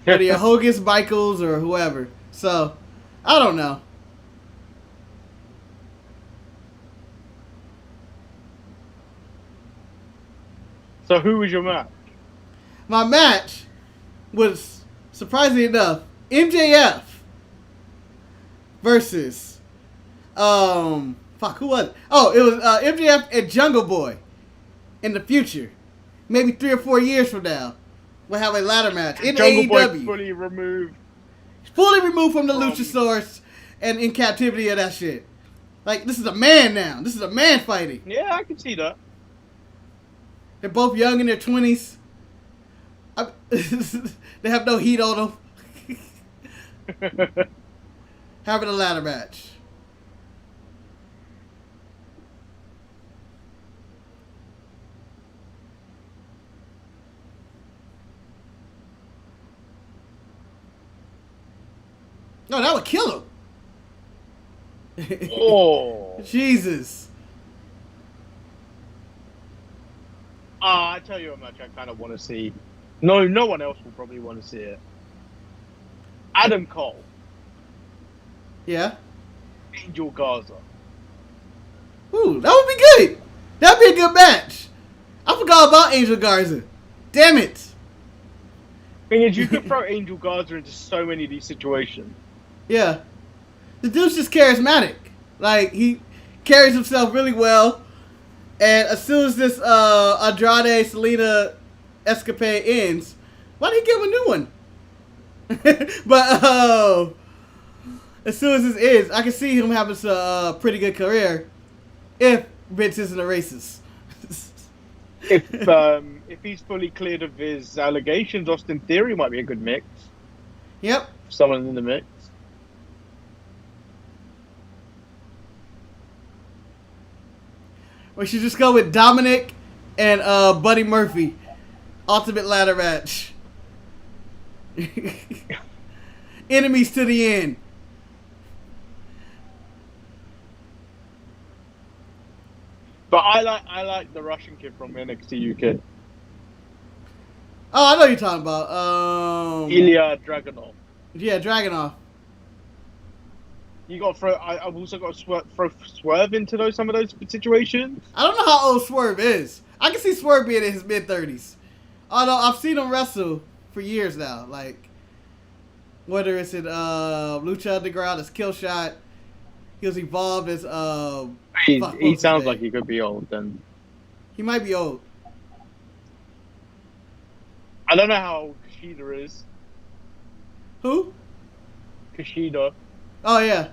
Whether you're Hogan's, Michaels, or whoever. So, I don't know. So who was your match? My match was, surprisingly enough, MJF versus, who was it? Oh, it was MJF and Jungle Boy in the future. Maybe 3 or 4 years from now. We'll have a ladder match in Jungle AEW. Boy fully removed. Fully removed from the Luchasaurus and in captivity of that shit. Like, this is a man now. This is a man fighting. Yeah, I can see that. They're both young in their 20s. They have no heat on them. Having a ladder match. No, that would kill him. Oh. Jesus. I tell you a match I kind of want to see. No one else will probably want to see it. Adam Cole. Yeah. Angel Garza. Ooh, that would be good. That'd be a good match. I forgot about Angel Garza. Damn it. Thing is, you could throw Angel Garza into so many of these situations. Yeah. The dude's just charismatic. Like, he carries himself really well. And as soon as this Andrade Selena escapade ends, why did he give him a new one? But as soon as this ends, I can see him having a pretty good career if Vince isn't a racist. If he's fully cleared of his allegations, Austin Theory might be a good mix. Yep. Someone in the mix. We should just go with Dominic and Buddy Murphy. Ultimate ladder match. Enemies to the end. But I like the Russian kid from NXT UK. Oh, I know what you're talking about. Ilya Dragunov. Yeah, Dragunov. You got to throw. I've also got to throw Swerve into some of those situations. I don't know how old Swerve is. I can see Swerve being in his mid-30s. Although I've seen him wrestle for years now. Like, whether it's in Lucha Underground, as Killshot, he was evolved as He sounds like he could be old. Then he might be old. I don't know how old Kushida is. Who? Kushida, Oh yeah.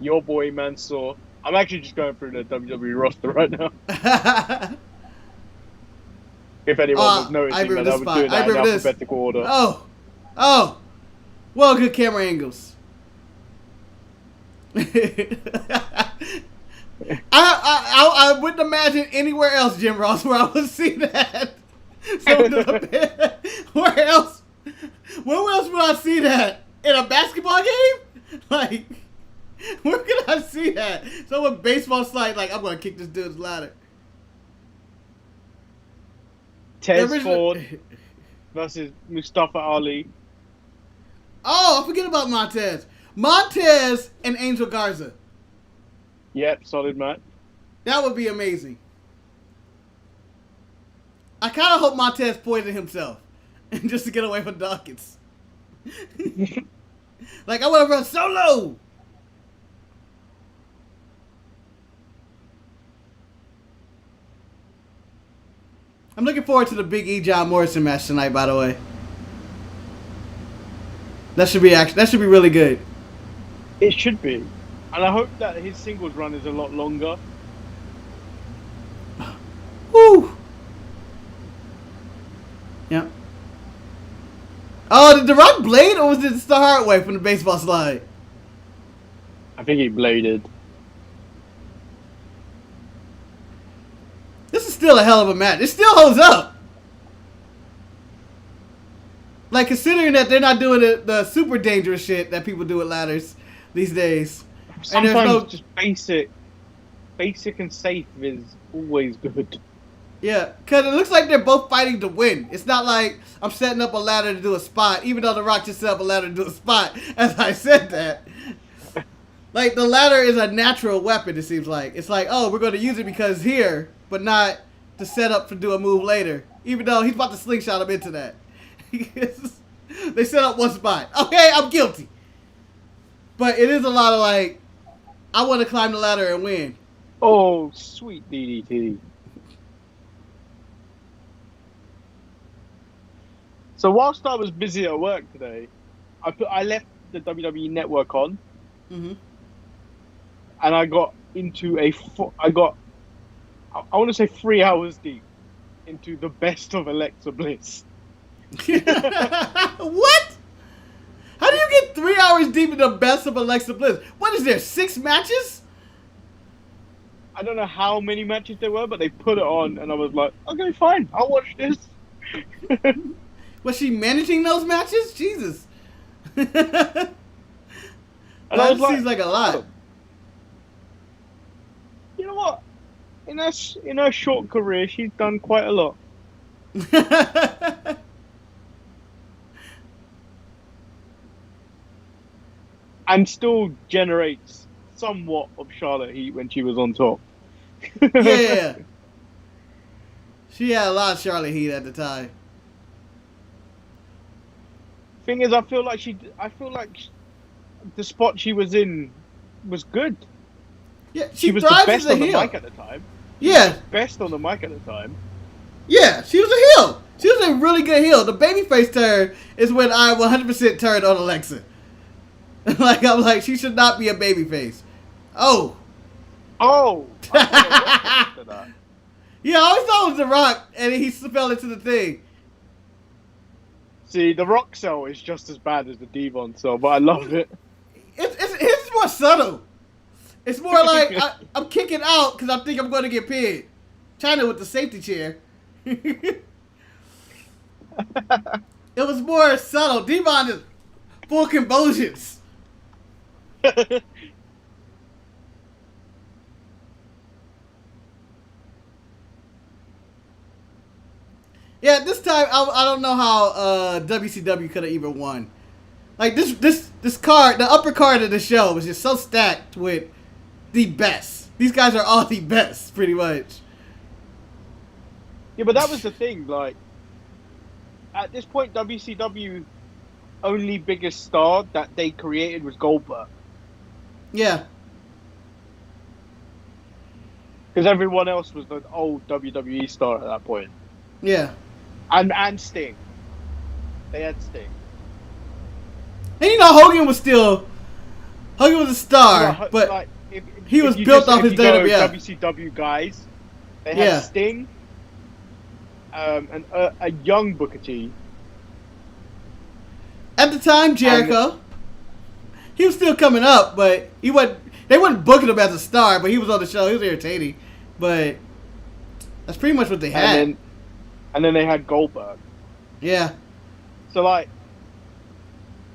your boy Mansoor. I'm actually just going through the WWE roster right now. If anyone was noticing that, I would do that in alphabetical order. Oh. Well, good camera angles. I wouldn't imagine anywhere else, Jim Ross, where I would see that. Where else? Where else would I see that? In a basketball game? Like, where can I see that? Someone baseball slide, like, I'm going to kick this dude's ladder. Tez Ford versus Mustafa Ali. Oh, I forget about Montez. Montez and Angel Garza. Yep, solid match. That would be amazing. I kind of hope Montez poisoned himself just to get away from Dawkins. Like, I want to run solo. I'm looking forward to the Big E John Morrison match tonight, by the way. That should be really good. It should be. And I hope that his singles run is a lot longer. Woo! Yep. Oh, did The Rock blade or was it the hard way from the baseball slide? I think he bladed. This is still a hell of a match. It still holds up. Like, considering that they're not doing the super dangerous shit that people do with ladders these days. Sometimes just basic and safe is always good. Yeah, because it looks like they're both fighting to win. It's not like I'm setting up a ladder to do a spot, even though The Rock just set up a ladder to do a spot, as I said that. Like, the ladder is a natural weapon, it seems like. It's like, oh, we're going to use it because it's here, but not to set up to do a move later. Even though he's about to slingshot him into that. They set up one spot. Okay, I'm guilty. But it is a lot of like, I want to climb the ladder and win. Oh, sweet DDT. So whilst I was busy at work today, I left the WWE Network on, Mm-hmm. and I got into I want to say 3 hours deep into the best of Alexa Bliss. What? How do you get 3 hours deep in the best of Alexa Bliss? What is there, 6 matches? I don't know how many matches there were, but they put it on, and I was like, okay, fine, I'll watch this. Was she managing those matches? Jesus. And That seems like a lot. You know what? In her short career, she's done quite a lot. And still generates somewhat of Charlotte heat when she was on top. Yeah. She had a lot of Charlotte heat at the time. Thing is, I feel like the spot she was in was good. Yeah, She was the thrives best as a on the heel. mic at the time. Yeah. Best on the mic at the time. Yeah, she was a heel. She was a really good heel. The babyface turn is when I 100% turned on Alexa. Like, I'm like, she should not be a babyface. Oh. Oh! I thought it was that. Yeah, I always thought it was The Rock, and he fell into the thing. See, the Rock cell is just as bad as the Devon cell, but I love it. It's more subtle. It's more like I'm kicking out because I think I'm going to get pinned. China with the safety chair. It was more subtle. Devon is full convulsions. Yeah, this time I don't know how WCW could have even won. Like this card, the upper card of the show was just so stacked with the best. These guys are all the best, pretty much. Yeah, but that was the thing. Like, at this point, WCW only biggest star that they created was Goldberg, Yeah. because everyone else was the old WWE star at that point. Yeah. And Sting. They had Sting. And you know Hogan was a star, Well, but like, he was you built just- off if his you go WWF. WCW guys. They had Yeah. Sting, and a young Booker T. At the time, Jericho. He was still coming up, but he wasn't. They wasn't booking him as a star, but he was on the show. He was entertaining, but that's pretty much what they had. And then they had Goldberg. Yeah. So like,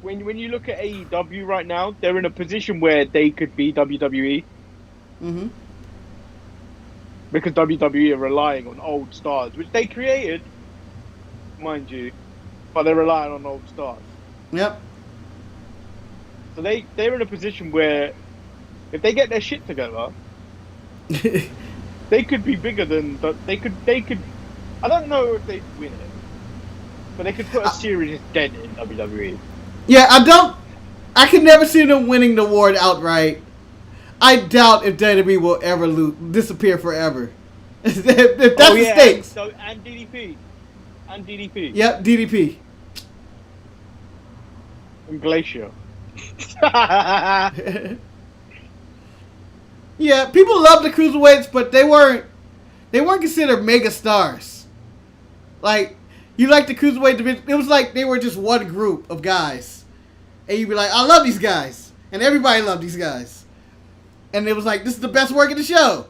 when you look at AEW right now, they're in a position where they could be WWE Mhm. because WWE are relying on old stars, which they created, mind you, but they're relying on old stars. Yep. So they're in a position where if they get their shit together, they could be bigger than they could. I don't know if they'd win it, but they could put a serious dent in WWE. Yeah, I can never see them winning the award outright. I doubt if WWE will ever disappear forever. if that's the stakes. And DDP. And DDP. Yep, DDP. And Glacier. Yeah, people love the cruiserweights, but they weren't considered mega stars. Like, you like the cruiserweight division, it was like they were just one group of guys. And you'd be like, I love these guys. And everybody loved these guys. And it was like, this is the best work in the show.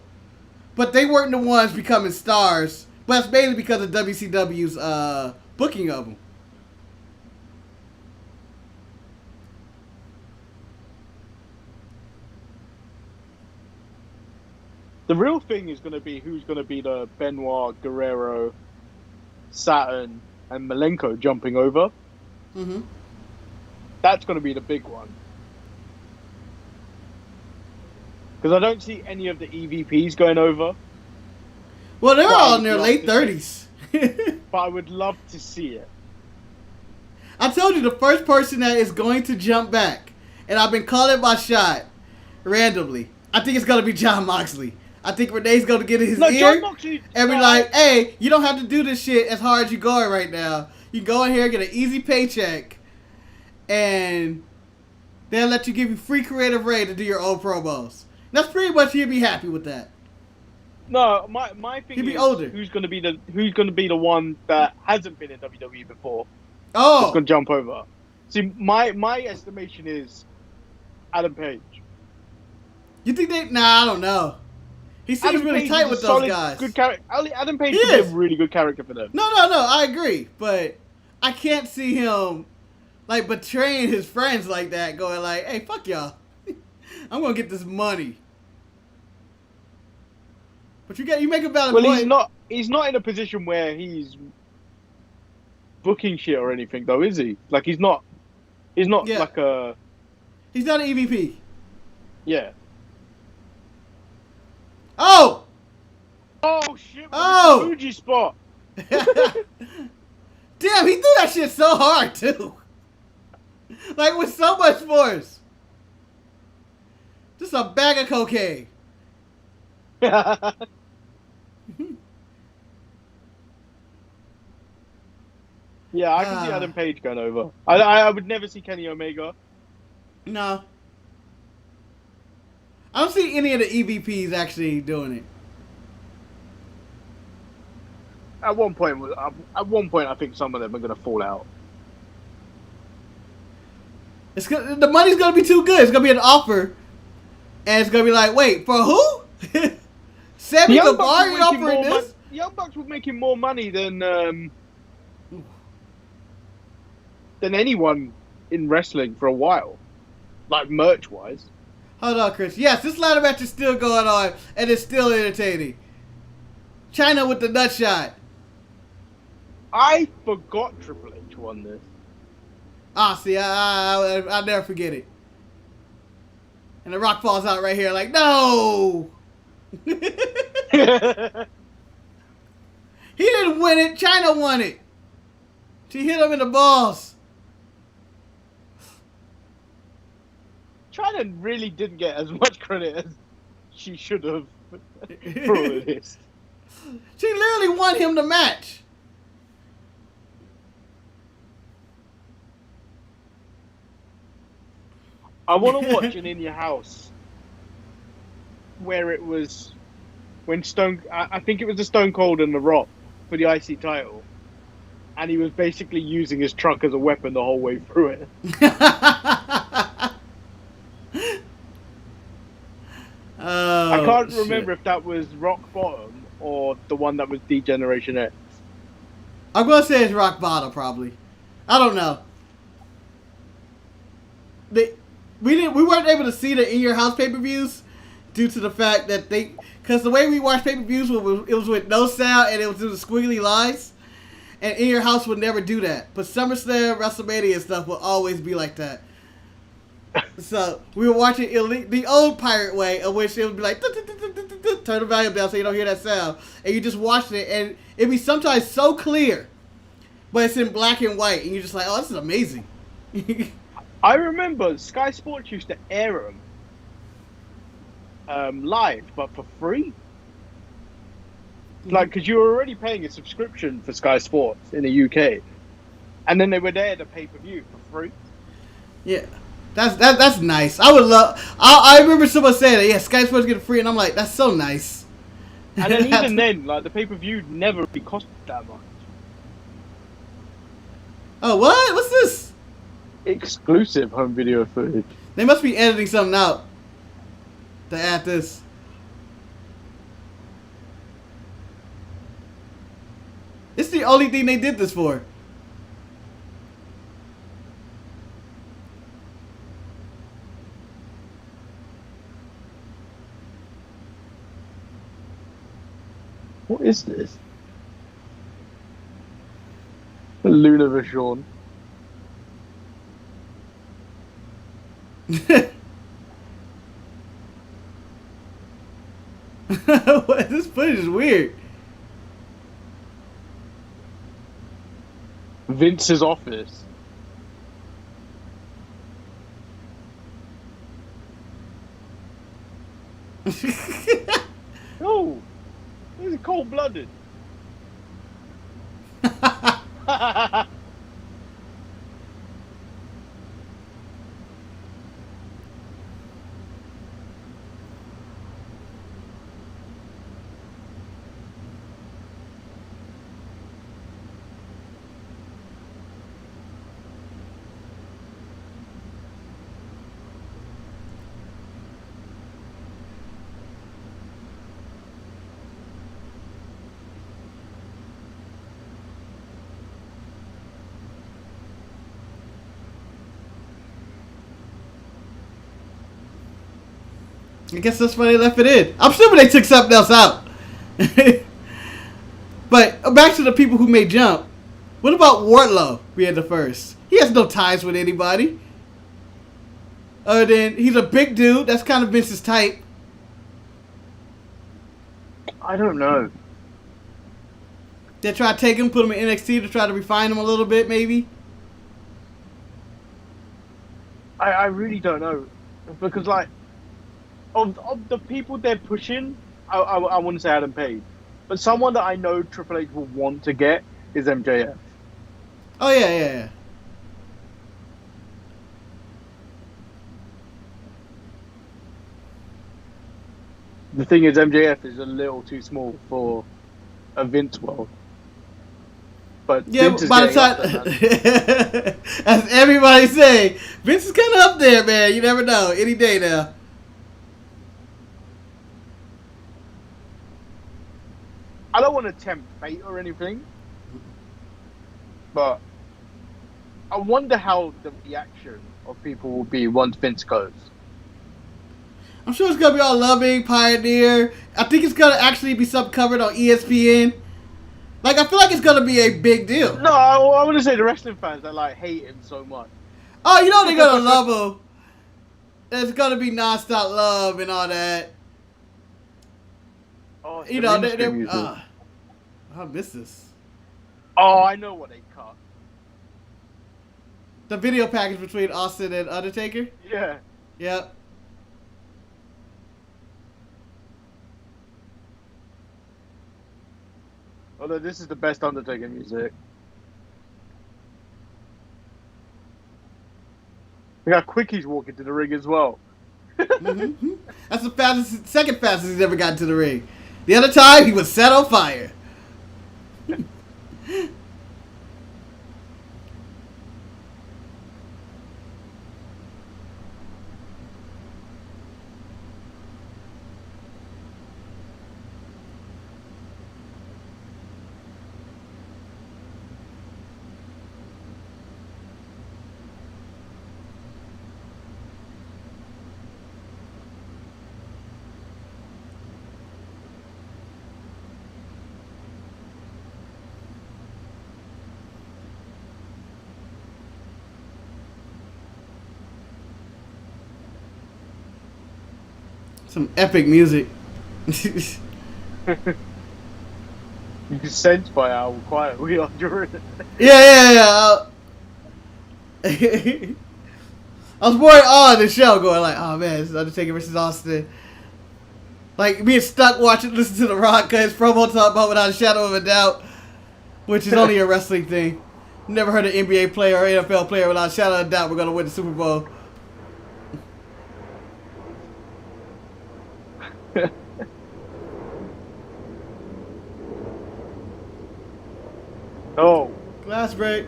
But they weren't the ones becoming stars. But it's mainly because of WCW's booking of them. The real thing is going to be who's going to be the Benoit, Guerrero, Saturn, and Malenko jumping over. Mm-hmm. That's going to be the big one. Because I don't see any of the EVPs going over. Well, they're Well, all I in their would late love to 30s. But I would love to see it. I told you the first person that is going to jump back, and I've been calling my shot randomly. I think it's going to be Jon Moxley. I think Renee's going to get in his ear Jon Moxley, and be like, hey, you don't have to do this shit as hard as you're going right now. You can go in here, get an easy paycheck, and they'll let you give you free creative reign to do your own promos. That's pretty much, he'll be happy with that. No, my thing He'd be is older. who's going to be the one that hasn't been in WWE before. Oh, That's going to jump over. See, my estimation is Adam Page. you think they? Nah, I don't know. He seems Adam really Page tight is with a those solid, guys. Good character. Adam Page He is a is. really good character for them. No, I agree. But I can't see him, like, betraying his friends like that, going like, hey, fuck y'all. I'm going to get this money. But you make a valid Well, point. he's not in a position where he's booking shit or anything, though, is he? Like, he's not Yeah. like a... He's not an EVP. Yeah. Oh! Oh shit! Oh! The Fuji spot. Damn, he threw that shit so hard too. Like with so much force. Just a bag of cocaine. Yeah, I can see Adam Page going over. I would never see Kenny Omega. No. I don't see any of the EVPs actually doing it. At one point, I think some of them are going to fall out. The money's gonna be too good. It's gonna be an offer, and it's gonna be like, wait, for who? Sammy Guevara offering this? Young Bucks were making more money than anyone in wrestling for a while, like merch wise. Hold on, Chris. Yes, this ladder match is still going on, and it's still entertaining. China with the nut shot. I forgot Triple H won this. Ah, see, I'll never forget it. And the Rock falls out right here, like, no! He didn't win it. China won it. She hit him in the balls. China really didn't get as much credit as she should have for all of this. She literally won him the match. I want to watch an In Your House where it was when I think it was the Stone Cold and The Rock for the IC title, and he was basically using his truck as a weapon the whole way through it. I can't remember if that was Rock Bottom or the one that was D-Generation X. I'm gonna say it's Rock Bottom, probably. I don't know. We weren't able to see the In Your House pay-per-views due to the fact that because the way we watch pay-per-views it was with no sound and it was through the squiggly lines, and In Your House would never do that. But SummerSlam, WrestleMania and stuff will always be like that. So we were watching the old pirate way, of which it would be like turn the volume down so you don't hear that sound, and you just watching it, and it'd be sometimes so clear, but it's in black and white, and you're just like, oh, this is amazing. I remember Sky Sports used to air them live, but for free. Like, because you were already paying a subscription for Sky Sports in the UK, and then they were there to pay-per-view for free. Yeah, that's nice. I would love. I remember someone saying that. Yeah, Sky Sports get free, and I'm like, that's so nice. And then even then, like the pay-per-view never really cost that much. Oh, what? What's this? Exclusive home video footage. They must be editing something out to add this. It's the only thing they did this for. What is this? A Luna Vachon. This footage is weird. Vince's office. Oh, this is cold-blooded. I guess that's why they left it in. I'm assuming they took something else out. But back to the people who may jump. What about Wardlow being the first? He has no ties with anybody. Other than he's a big dude. That's kind of Vince's type. I don't know. They try to take him, put him in NXT to try to refine him a little bit, maybe. I really don't know because like of the people they're pushing, I wouldn't say Adam Page, but someone that I know Triple H will want to get is MJF. Oh yeah. The thing is, MJF is a little too small for a Vince world. But Yeah, Vince is by the getting up there, time, as everybody say, Vince is kind of up there, man. You never know. Any day now. I don't want to tempt fate or anything, but I wonder how the reaction of people will be once Vince goes. I'm sure it's gonna be all loving, Pioneer. I think it's gonna actually be something covered on ESPN. Like, I feel like it's gonna be a big deal. No, I want to say the wrestling fans that like hate him so much. Oh, you know they're gonna love him. There's gonna be nonstop love and all that. Oh, it's You the know, ministry music. I miss this. Oh, I know what they cut. The video package between Austin and Undertaker. Yeah. Yep. Although this is the best Undertaker music. We got Quickies walking to the ring as well. Mm-hmm. That's the second fastest he's ever gotten to the ring. The other time he was set on fire. Some epic music. You can sense by how quiet we are during it. Yeah. I was more on the show going like, oh man, it's Undertaker versus Austin. Like, being stuck watching, listen to The Rock, because promo talk about without a shadow of a doubt, which is only a wrestling thing. Never heard an NBA player or NFL player without a shadow of a doubt we're going to win the Super Bowl. Oh. Glass break.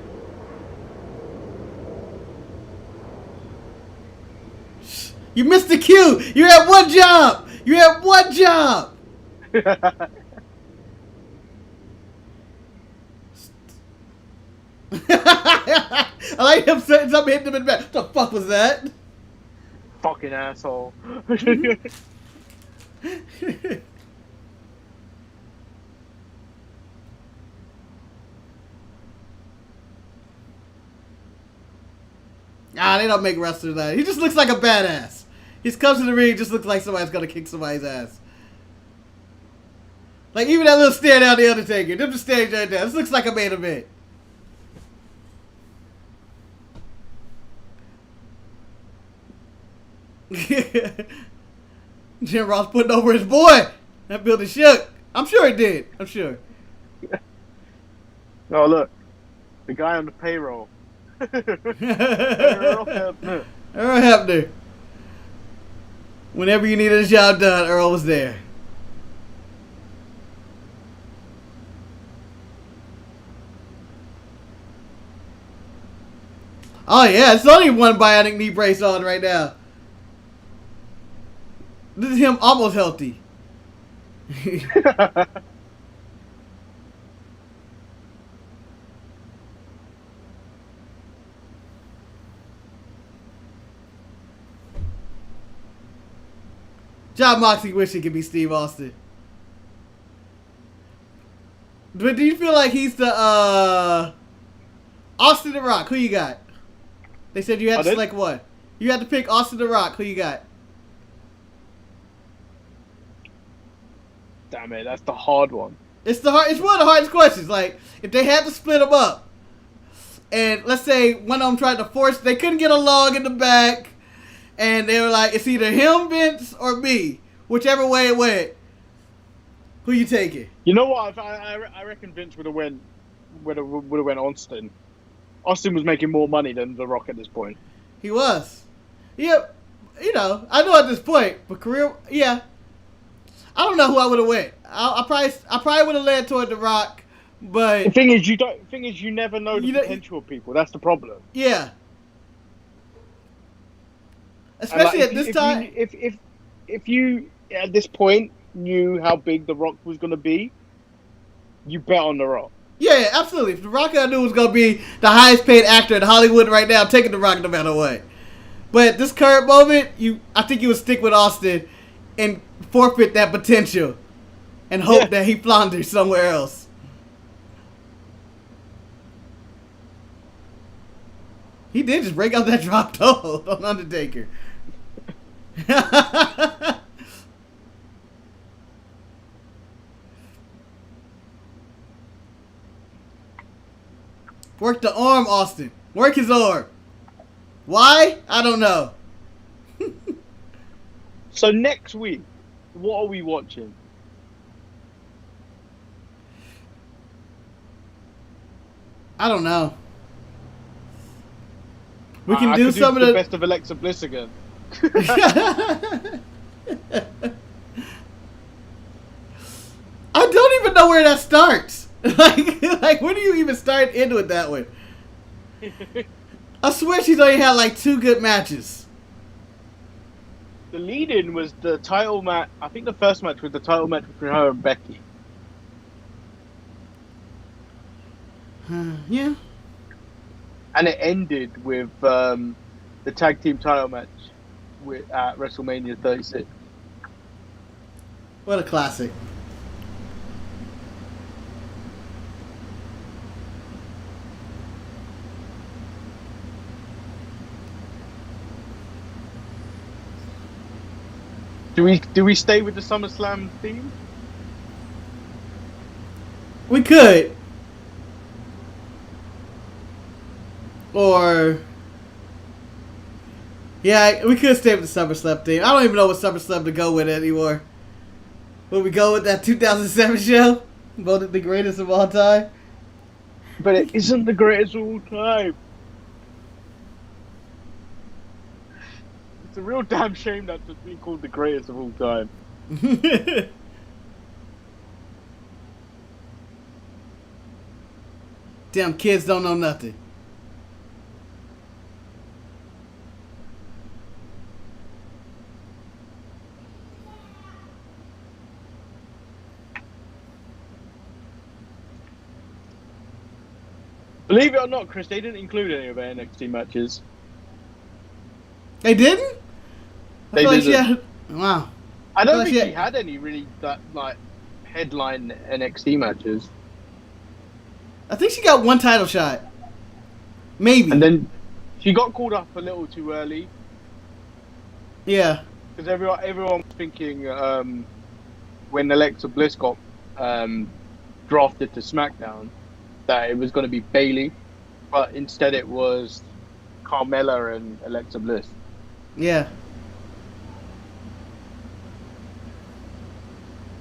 You missed the cue. You had one job. You had one job. I like him saying something, hitting him in the back. What the fuck was that? Fucking asshole. They don't make wrestlers that. He just looks like a badass. He comes to the ring, just looks like somebody's gonna kick somebody's ass. Like, even that little stare down the Undertaker. Them just staring right there. This looks like a main event. Jim Ross putting over his boy. That building shook. I'm sure it did. I'm sure. Oh, look. The guy on the payroll. Earl Hebner. Earl Hebner. Whenever you needed a job done, Earl was there. Oh yeah, it's only one bionic knee brace on right now. This is him almost healthy. John Moxley wish he could be Steve Austin. But do you feel like he's the Austin the Rock? Who you got? They said you had to select one. You had to pick Austin the Rock. Who you got? damn it, that's the hard one. It's one of the hardest questions. Like, if they had to split them up, and let's say one of them tried to force, they couldn't get along in the back, and they were like, it's either him, Vince, or me. Whichever way it went, who you taking? You know what? I reckon Vince would have went Austin. Austin was making more money than The Rock at this point. He was. Yeah, you know, I know at this point, but career, yeah. I don't know who I would have went. I probably would have led toward The Rock, but The thing is, you never know the potential of people. That's the problem. Yeah. Especially like, at this time. If you at this point knew how big The Rock was going to be, you bet on The Rock. Yeah, absolutely. If The Rock I knew was going to be the highest paid actor in Hollywood right now, I'm taking The Rock no matter what. But at this current moment, I think you would stick with Austin and forfeit that potential and hope that he flounders somewhere else. He did just break out that drop toe on Undertaker. Work the arm, Austin. Work his arm. Why? I don't know. So next week, what are we watching? I don't know. We I can do could some of the the best of Alexa Bliss again. I don't even know where that starts. like where do you even start into it that way? I swear she's only had like 2 good matches. The lead-in was the title match. I think the first match was the title match between her and Becky. Yeah. And it ended with the tag team title match at WrestleMania 36. What a classic. Do we stay with the SummerSlam theme? We could. Or yeah, we could stay with the SummerSlam theme. I don't even know what SummerSlam to go with anymore. Will we go with that 2007 show? Voted the greatest of all time? But it isn't the greatest of all time. It's a real damn shame that it's been called the greatest of all time. Damn kids don't know nothing. Believe it or not, Chris, they didn't include any of our NXT matches. They didn't? I They feel like didn't. she had, wow. I don't Well, think she she had any really that like headline NXT matches. I think she got 1 title shot. Maybe. And then she got called up a little too early Yeah. because everyone was thinking when Alexa Bliss got drafted to SmackDown that it was going to be Bayley, but instead it was Carmella and Alexa Bliss. Yeah.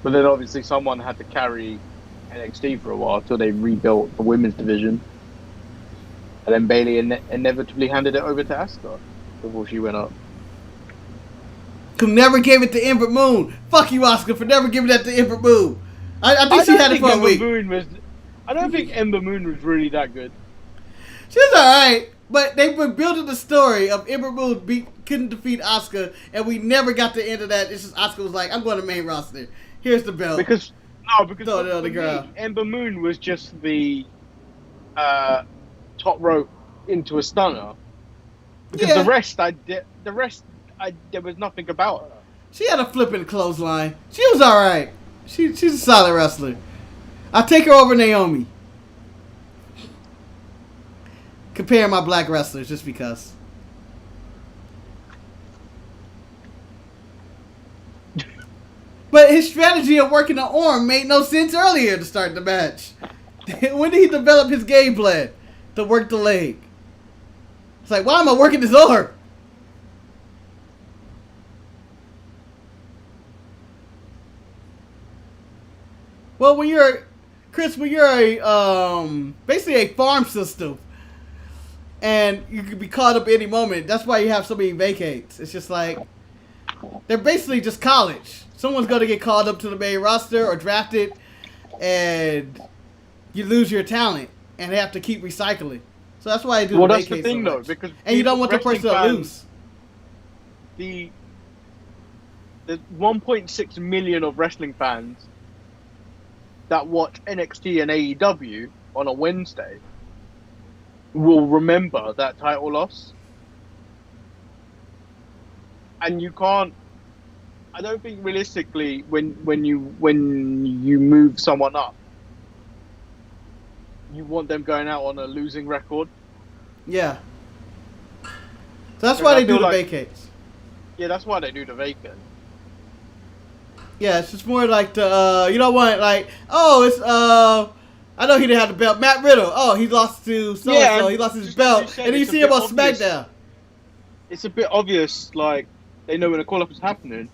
But then obviously someone had to carry NXT for a while till they rebuilt the women's division. And then Bayley inevitably handed it over to Asuka before she went up. Who never gave it to Ember Moon. Fuck you, Oscar, for never giving that to Ember Moon. I think she had it for a week. I don't think Ember Moon was really that good. She was alright, but they've been building the story of Ember Moon couldn't defeat Asuka, and we never got the end of that. It's just Asuka was like, I'm going to main roster. Here's the belt. Because Throw it on for the ground. me, Ember Moon was just the top rope into a stunner. Because Yeah. the rest, there was nothing about her. She had a flipping clothesline. She was alright. She's a solid wrestler. I'll take her over Naomi. Comparing my black wrestlers just because. But his strategy of working the arm made no sense earlier to start the match. When did he develop his game plan to work the leg? It's like, why am I working this arm? Well, when you're a basically a farm system, and you could be caught up any moment. That's why you have so many vacates. It's just like they're basically just college. Someone's going to get called up to the main roster or drafted, and you lose your talent, and they have to keep recycling. So that's why I do. Well, the that's the thing, though, because and you don't want the person to lose. There's 1.6 million of wrestling fans that watch NXT and AEW on a Wednesday will remember that title loss, and you can't. I don't think realistically, when you move someone up, you want them going out on a losing record. Yeah. So that's why they do the vacates. Yeah, that's why they do the vacant. Yeah, it's just more like the you don't want like, oh, it's I know he didn't have the belt. Matt Riddle, oh, he lost to so and so, he lost his belt, and then you see him on SmackDown. It's a bit obvious, like they know when a call-up is happening,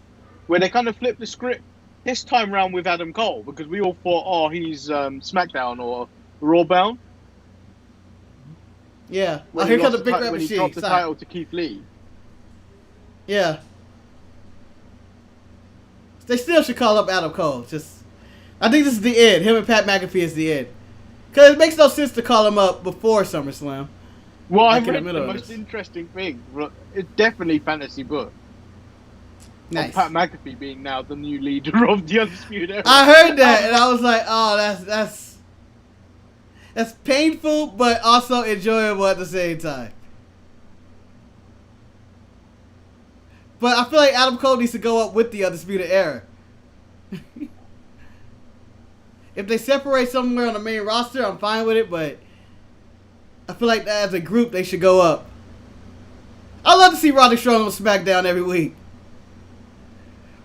where they kind of flip the script this time round with Adam Cole, because we all thought, oh, he's SmackDown or Raw bound. Yeah. Oh, here comes the big red when machine. He dropped the title to Keith Lee. Yeah. They still should call up Adam Cole. I think this is the end. Him and Pat McAfee is the end. Because it makes no sense to call him up before SummerSlam. Well, I read the most interesting thing. It's definitely fantasy book. Nice. Pat McAfee being now the new leader of the Undisputed Era. I heard that, and I was like, oh, that's painful, but also enjoyable at the same time. But I feel like Adam Cole needs to go up with the Undisputed Era. If they separate somewhere on the main roster, I'm fine with it, but I feel like as a group, they should go up. I'd love to see Roderick Strong on SmackDown every week.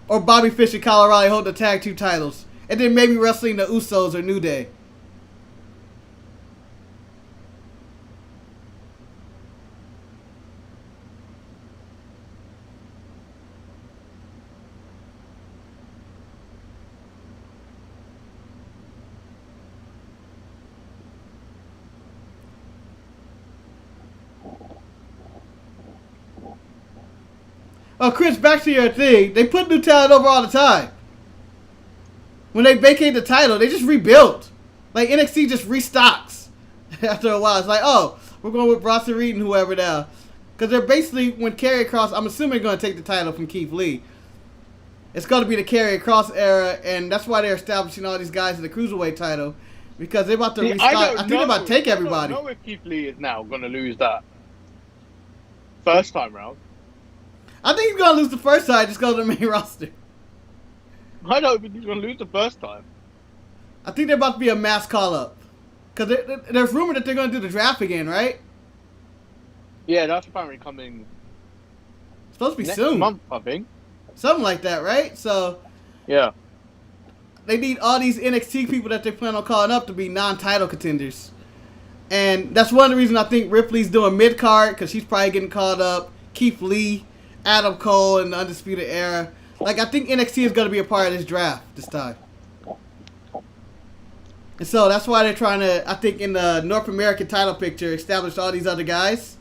Or Bobby Fish and Kyle O'Reilly hold the tag team titles. And then maybe wrestling the Usos or New Day. Oh, Chris, back to your thing. They put new talent over all the time. When they vacate the title, they just rebuild. Like, NXT just restocks after a while. It's like, oh, we're going with Bronson Reed and whoever now. Because they're basically, when Karrion Kross, I'm assuming going to take the title from Keith Lee. It's going to be the Karrion Kross era, and that's why they're establishing all these guys in the Cruiserweight title. Because they're about to restock. I think they're about to take everybody. I don't know if Keith Lee is now going to lose that first time round. I think he's going to lose the first time, just go to the main roster. I don't think he's going to lose the first time. I think they're about to be a mass call-up. Because there's rumor that they're going to do the draft again, right? Yeah, that's apparently coming. It's supposed to be next soon. month, I think. Something like that, right? So, yeah. They need all these NXT people that they plan on calling up to be non-title contenders. And that's one of the reasons I think Ripley's doing mid-card, because she's probably getting called up. Keith Lee, Adam Cole, and the Undisputed Era. Like, I think NXT is going to be a part of this draft this time. And so that's why they're trying to, I think, in the North American title picture, establish all these other guys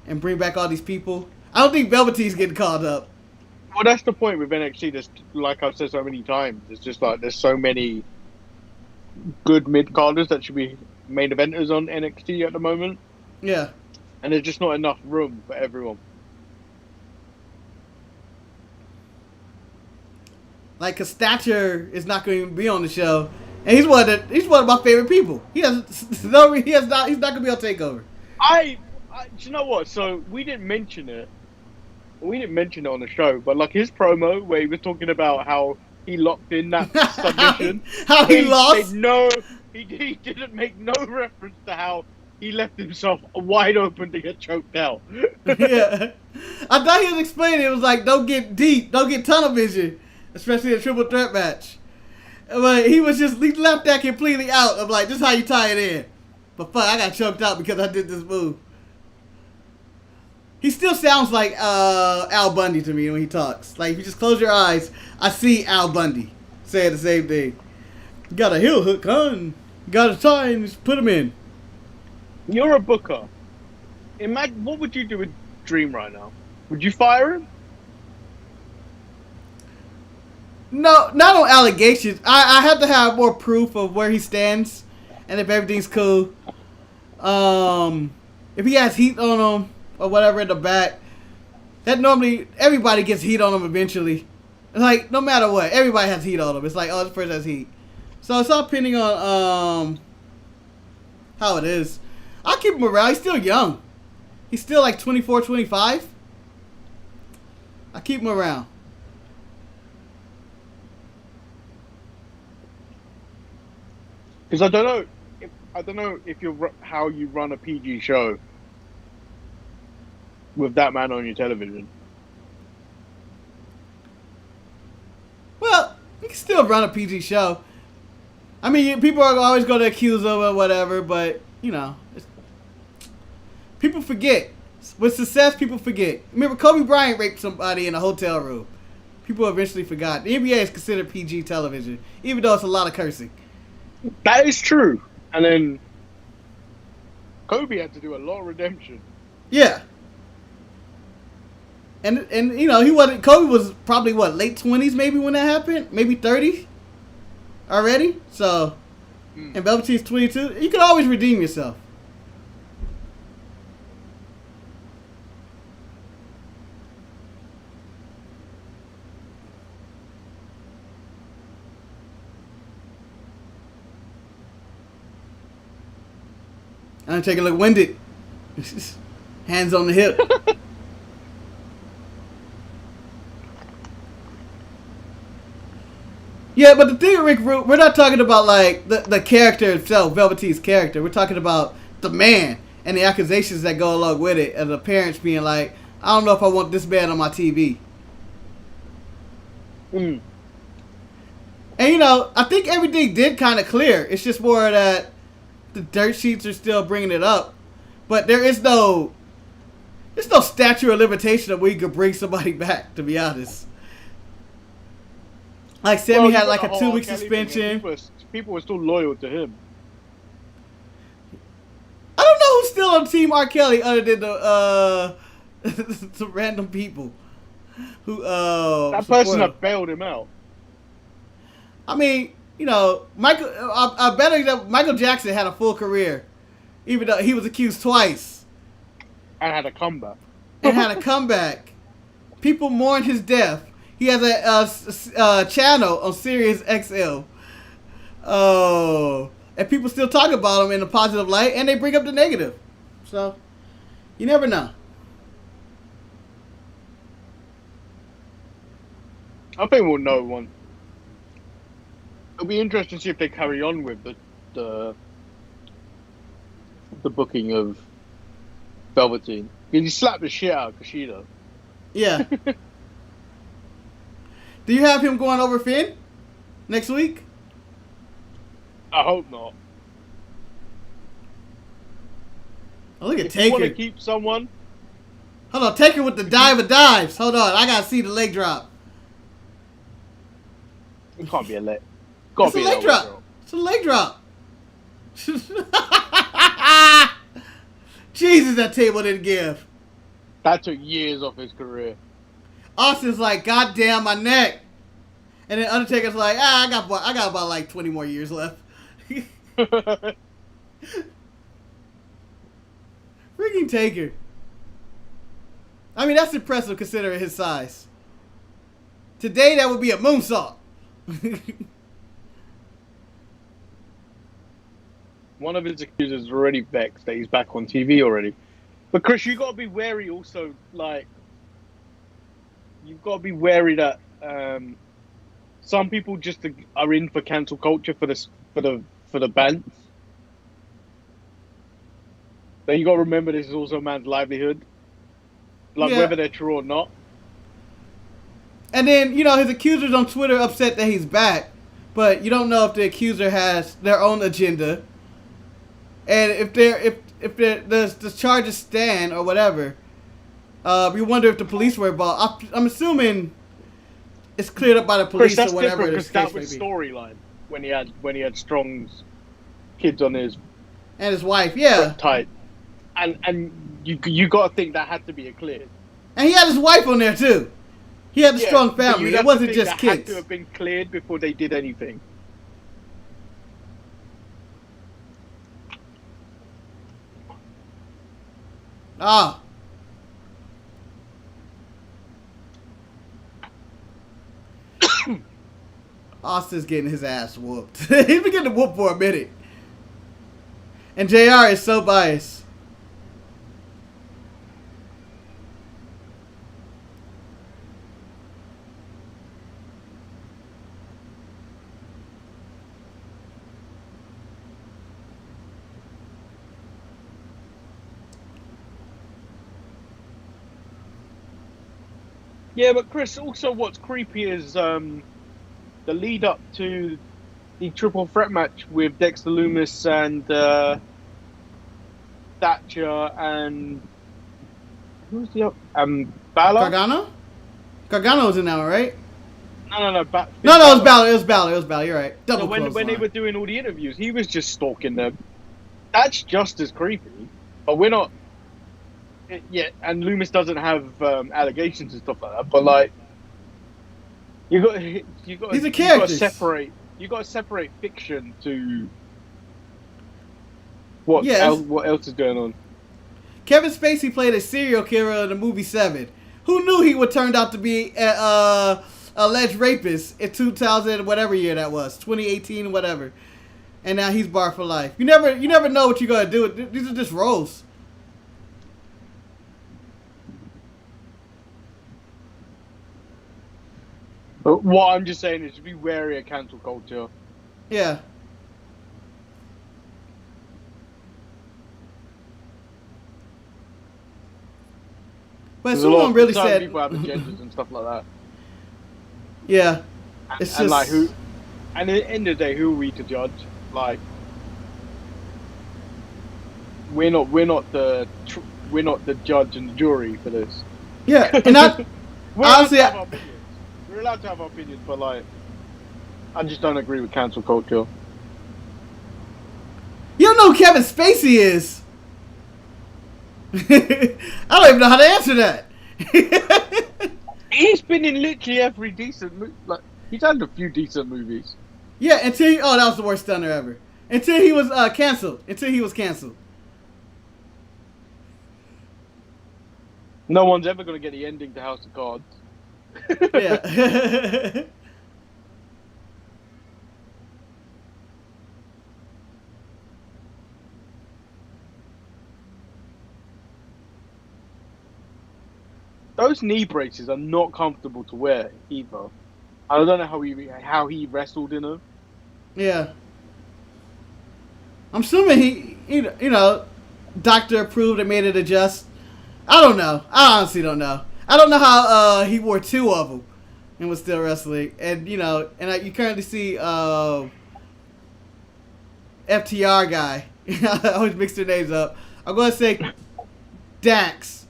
and bring back all these people. I don't think Velveteen's getting called up. Well, that's the point with NXT. There's, like I've said so many times, it's just like there's so many good mid-carders that should be main eventers on NXT at the moment. Yeah. And there's just not enough room for everyone. Like, cause Thatcher is not going to be on the show, and he's one of my favorite people. He's not going to be on Takeover. Do you know what? So we didn't mention it. We didn't mention it on the show, but like his promo where he was talking about how he locked in that submission. how he lost? He didn't make no reference to how he left himself wide open to get choked out. Yeah. I thought he was explaining it was like, don't get deep, don't get tunnel vision. especially a triple threat match. But he left that completely out of like, this is how you tie it in. But fuck, I got choked out because I did this move. He still sounds like Al Bundy to me when he talks. Like, if you just close your eyes, I see Al Bundy saying the same thing. You got a heel hook, huh? And you got a tie and just put him in. You're a booker. Imagine, what would you do with Dream right now? Would you fire him? No, not on allegations. I have to have more proof of where he stands and if everything's cool. If he has heat on him or whatever in the back, that normally everybody gets heat on him eventually. It's like, no matter what, everybody has heat on him. It's like, oh, this person has heat. So it's all depending on how it is. I'll keep him around. He's still young. He's still like 24, 25. I'll keep him around. Because I don't know if you're how you run a PG show with that man on your television. Well, you can still run a PG show. I mean, people are always going to accuse him or whatever, but, you know, people forget. With success, people forget. Remember, Kobe Bryant raped somebody in a hotel room. People eventually forgot. The NBA is considered PG television, even though it's a lot of cursing. That is true. And then Kobe had to do a lot of redemption. Yeah. And you know, Kobe was probably late 20s maybe when that happened? Maybe 30 already? So, and Velveteen's 22. You can always redeem yourself. I'm taking a look winded. Hands on the hip. Yeah, but the thing with Rick Rude, we're not talking about like the character itself, Velveteen's character. We're talking about the man and the accusations that go along with it, and the parents being like, I don't know if I want this man on my TV. And you know, I think everything did kind of clear. It's just more that the dirt sheets are still bringing it up, but there's no statute of limitation of when you could bring somebody back. To be honest, like Sammy had like a 2-week suspension. People were still loyal to him. I don't know who's still on Team R. Kelly other than the some random people who that person that bailed him out. I mean, you know, I bet that Michael Jackson had a full career, even though he was accused twice. And had a comeback. People mourn his death. He has a channel on Sirius XM. Oh, and people still talk about him in a positive light, and they bring up the negative. So, you never know. I think we'll know one. It'll be interesting to see if they carry on with the booking of Velveteen. Because he slapped the shit out of Kushida. Yeah. Do you have him going over Finn next week? I hope not. Oh, look at if Taker. You want to keep someone? Hold on, Taker with the dive of dives. Hold on, I gotta see the leg drop. It can't be a leg. It's a leg drop. It's a leg drop. Jesus, that table didn't give. That took years off his career. Austin's like, God damn my neck. And then Undertaker's like, I got about like 20 more years left. Freaking Taker. I mean, that's impressive considering his size. Today, that would be a moonsault. One of his accusers is already vexed that he's back on TV already. But Chris, you got to be wary also, like, you've got to be wary that some people just are in for cancel culture for the bands. Then you got to remember this is also a man's livelihood, like whether they're true or not. And then, his accusers on Twitter upset that he's back, but you don't know if the accuser has their own agenda, and if the charges stand or whatever. You wonder if the police were involved. I'm assuming it's cleared up by the police Chris, or whatever. Because that was storyline when he had Strong's kids on his and his wife, yeah, tight, and you got to think that had to be a clear. And he had his wife on there too. He had a strong family. It wasn't just that kids. Had to have been cleared before they did anything. Ah. Austin's getting his ass whooped. He's been getting whooped for a minute. And JR is so biased. Yeah, but Chris, also what's creepy is the lead up to the triple threat match with Dexter Lumis and Thatcher and who's the other? Balor? Gargano? Gargano was in that one, right? No. No, it was Balor. It was Balor. You're right. Double so when they were doing all the interviews, he was just stalking them. That's just as creepy. But we're not. Yeah, and Loomis doesn't have allegations and stuff like that. But like, you got. He's a character. You got to separate fiction to what else is going on. Kevin Spacey played a serial killer in the movie Seven. Who knew he would turn out to be a alleged rapist in 2000 whatever year that was, 2018 whatever, and now he's barred for life. You never know what you're gonna do. These are just roles. But what I'm just saying is, be wary of cancel culture. Yeah. But someone really said people have agendas and stuff like that. Yeah, it's and just like who. And at the end of the day, who are we to judge? Like, we're not the judge and the jury for this. Yeah, and honestly, we're allowed to have our opinions, but like, I just don't agree with cancel culture. You don't know who Kevin Spacey is. I don't even know how to answer that. He's been in literally every decent movie. Like, he's had a few decent movies. Yeah, that was the worst stunner ever. Until he was canceled. No one's ever going to get the ending to House of Cards. Yeah. Those knee braces are not comfortable to wear either. I don't know how he wrestled in them. Yeah. I'm assuming he doctor approved and made it adjust. I don't know. I honestly don't know. I don't know how he wore two of them and was still wrestling. And you currently see FTR guy. I always mix their names up. I'm gonna say Dax.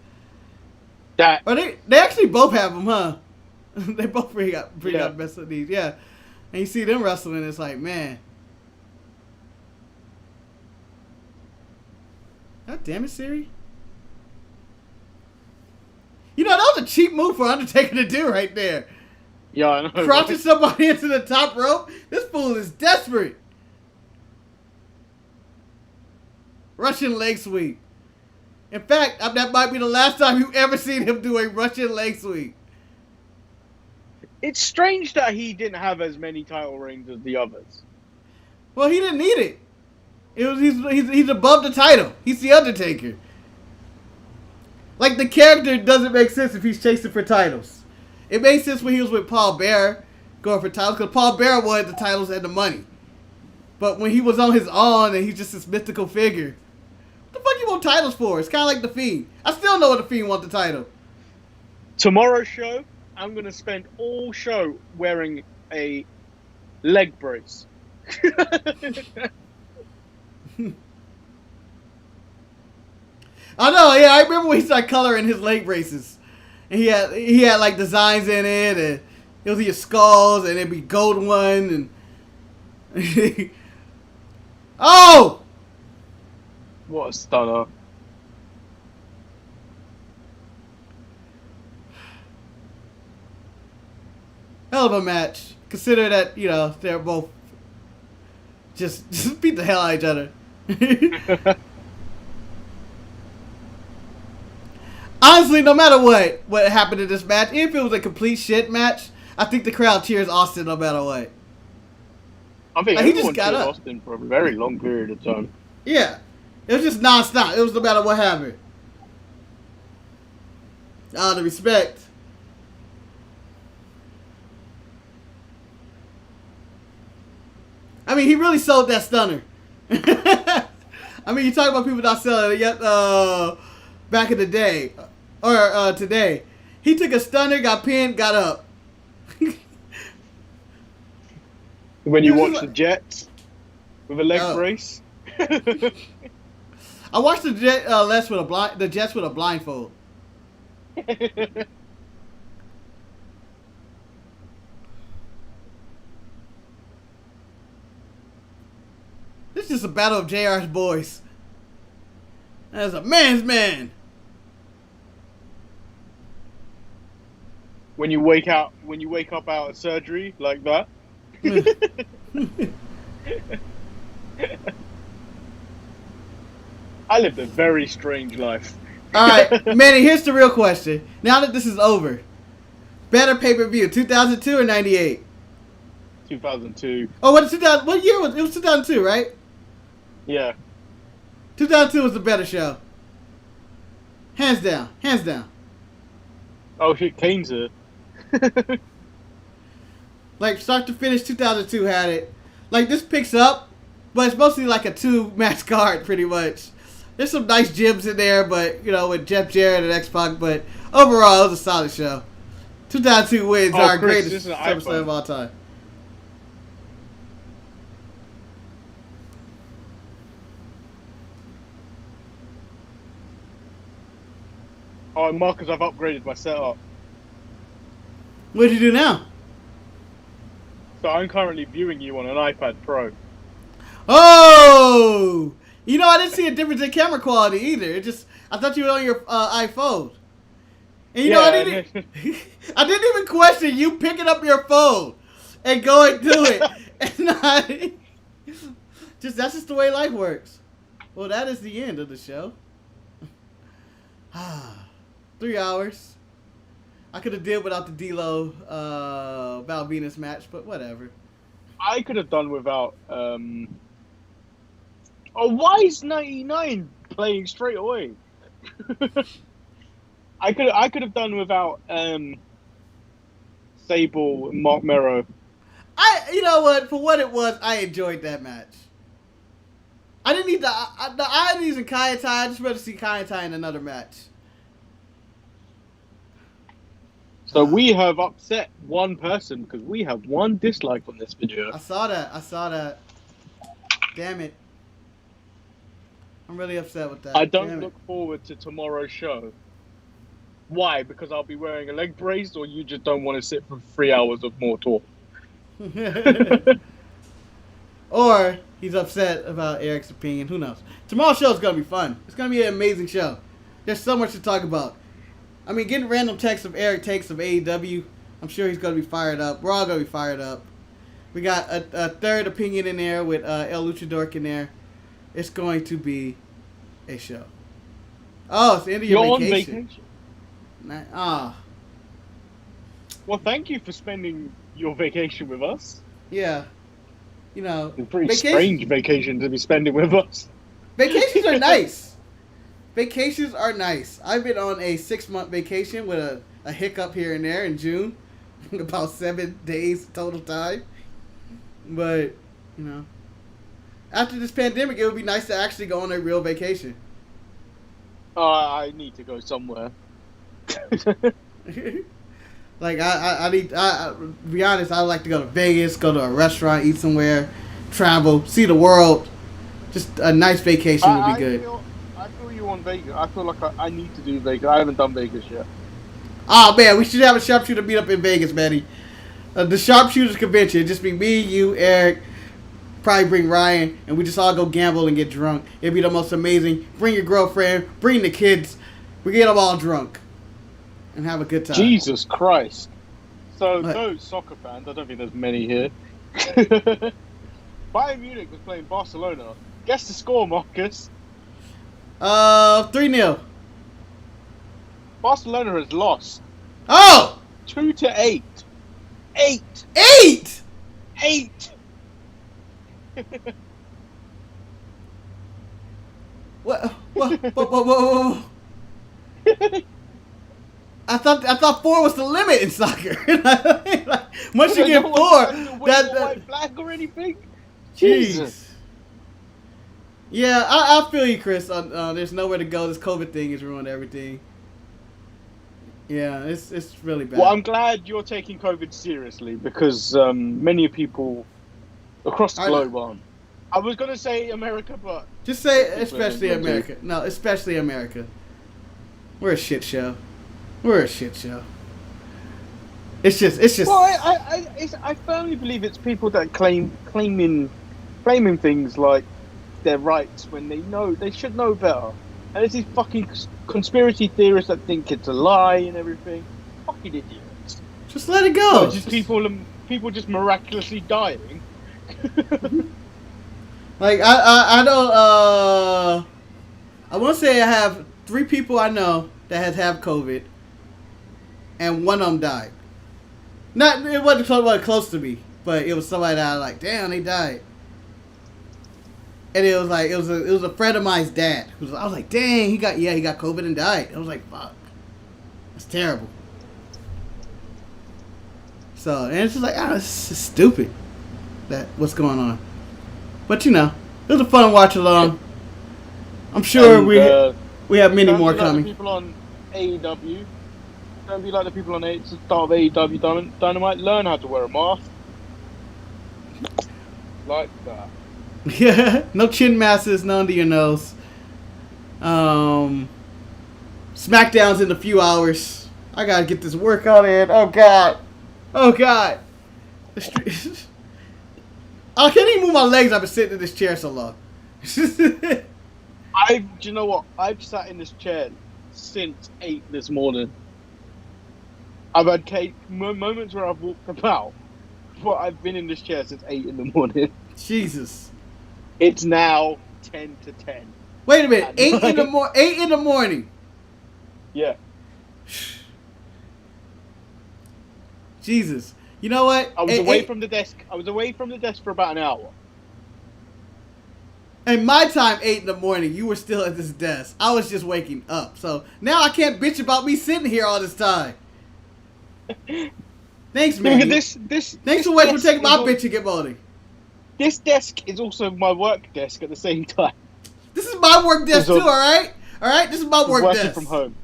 Or they actually both have them, huh? They both bring up best of these, yeah. And you see them wrestling, it's like, man. God damn it, Siri. That was a cheap move for Undertaker to do right there. Yeah, I know. Crouching somebody into the top rope. This fool is desperate. Russian leg sweep. In fact, that might be the last time you ever seen him do a Russian leg sweep. It's strange that he didn't have as many title reigns as the others. Well, he didn't need it. He's above the title. He's the Undertaker. Like, the character doesn't make sense if he's chasing for titles. It made sense when he was with Paul Bearer going for titles, because Paul Bearer wanted the titles and the money. But when he was on his own and he's just this mystical figure, what the fuck you want titles for? It's kind of like The Fiend. I still know what The Fiend want the title. Tomorrow's show, I'm gonna spend all show wearing a leg brace. I know, yeah, I remember when he started coloring his leg braces. And he had like designs in it, and it was your skulls, and it'd be gold one, and oh, What a stunner! hell of a match. Consider that they're both just beat the hell out of each other. Honestly, no matter what happened in this match, even if it was a complete shit match, I think the crowd cheers Austin no matter what. I think Like, he everyone just got cheered up. Austin for a very long period of time. Yeah. It was just nonstop. It was no matter what happened. The respect. I mean, he really sold that stunner. I mean, you talk about people not selling it yet back in the day. Or today. He took a stunner, got pinned, got up. When you watch the Jets with a leg brace. I watched the Jets with a blindfold. This is just a battle of JR's boys. As a man's man. When you wake up out of surgery like that. I lived a very strange life. Alright, Manny, here's the real question. Now that this is over, better pay-per-view, 2002 or 98? 2002. Oh, what year was it? It was 2002, right? Yeah. 2002 was the better show. Hands down. Hands down. Oh shit, Kane's here. Like, start to finish, 2002 had it. Like, this picks up, but it's mostly like a 2-match card, pretty much. There's some nice gems in there, but, with Jeff Jarrett and X-Pac, but overall, it was a solid show. 2002 wins our Chris, greatest SummerSlam of all time. Oh, Marcus, I've upgraded my setup. What did you do now? So I'm currently viewing you on an iPad Pro. Oh! I didn't see a difference in camera quality either. I thought you were on your iPhone. And I didn't even question you picking up your phone and going to it. And that's just the way life works. Well, that is the end of the show. 3 hours. I could have did without the D-Lo Val Venus match, but whatever. I could have done without. Oh, why is 99 playing straight away? I could have done without Sable and Mark Mero. You know what? For what it was, I enjoyed that match. I didn't need the Ionis and Kayatai. I just rather see Kayatai in another match. So we have upset one person because we have one dislike on this video. I saw that. Damn it. I'm really upset with that. I don't look forward to tomorrow's show. Why? Because I'll be wearing a leg brace, or you just don't want to sit for 3 hours of more talk? Or he's upset about Eric's opinion. Who knows? Tomorrow's show is going to be fun. It's going to be an amazing show. There's so much to talk about. I mean, getting random texts of Eric takes of AEW, I'm sure he's going to be fired up. We're all going to be fired up. We got a third opinion in there with El Luchador in there. It's going to be a show. Oh, it's the end of your vacation. On vacation. Well, thank you for spending your vacation with us. Yeah. It's a pretty strange vacation to be spending with us. Vacations are nice. Vacations are nice. I've been on a 6-month vacation with a hiccup here and there in June. About 7 days total time. But, after this pandemic, it would be nice to actually go on a real vacation. I need to go somewhere. Like I need. To be honest, I like to go to Vegas, go to a restaurant, eat somewhere, travel, see the world. Just a nice vacation would be good. I feel you on Vegas. I feel like I need to do Vegas. I haven't done Vegas yet. Oh man, we should have a sharpshooter meet up in Vegas, Manny. The Sharpshooters convention. It'd just be me, you, Eric. Probably bring Ryan, and we just all go gamble and get drunk. It'd be the most amazing. Bring your girlfriend, bring the kids. We get them all drunk and have a good time. Jesus Christ! So What? those soccer fans, I don't think there's many here. Bayern Munich was playing Barcelona. Guess the score, Marcus. 3-0. Barcelona has lost Oh! 2-8. 8. 8! 8. What? I thought 4 was the limit in soccer. Like, once you get 4, that white flag or anything. Jeez. Yeah, I feel you, Chris. There's nowhere to go. This COVID thing has ruined everything. Yeah, it's really bad. Well, I'm glad you're taking COVID seriously because many people across the globe aren't. I was going to say America, but... Just say especially America. No, especially America. We're a shit show. We're a shit show. It's just... Well, I firmly believe it's people that claiming things like their rights when they should know better. And it's these fucking conspiracy theorists that think it's a lie and everything. Fucking idiots. Just let it go. So just people just miraculously dying. Like I don't I want to say I have 3 people I know that have COVID, and one of them died. It wasn't close to me, but it was somebody that I was like, damn, they died. And it was like it was a friend of mine's dad. I was like, dang, he got COVID and died. I was like, fuck, that's terrible. So and it's just like, this is stupid. That what's going on. But it was a fun watch along. I'm sure we have many more coming. Don't be like the people on AEW. Don't be like the people on the start of AEW Dynamite. Learn how to wear a mask. Like that. Yeah, no chin masses, no under your nose. SmackDown's in a few hours. I gotta get this workout in. Oh God. I can't even move my legs. I've been sitting in this chair so long. Do you know what? I've sat in this chair since 8 this morning. I've had moments where I've walked about, but I've been in this chair since 8 in the morning. Jesus. It's now 10 to 10. Wait a minute. 8 in the morning. Yeah. Jesus. You know what? I was away from the desk. I was away from the desk for about an hour. And my time, 8 in the morning, you were still at this desk. I was just waking up. So now I can't bitch about me sitting here all this time. Thanks, man. Thanks for waiting for taking my bitching and moaning. This desk is also my work desk at the same time. This is my work desk too, alright? Alright? This is my work working desk. From home.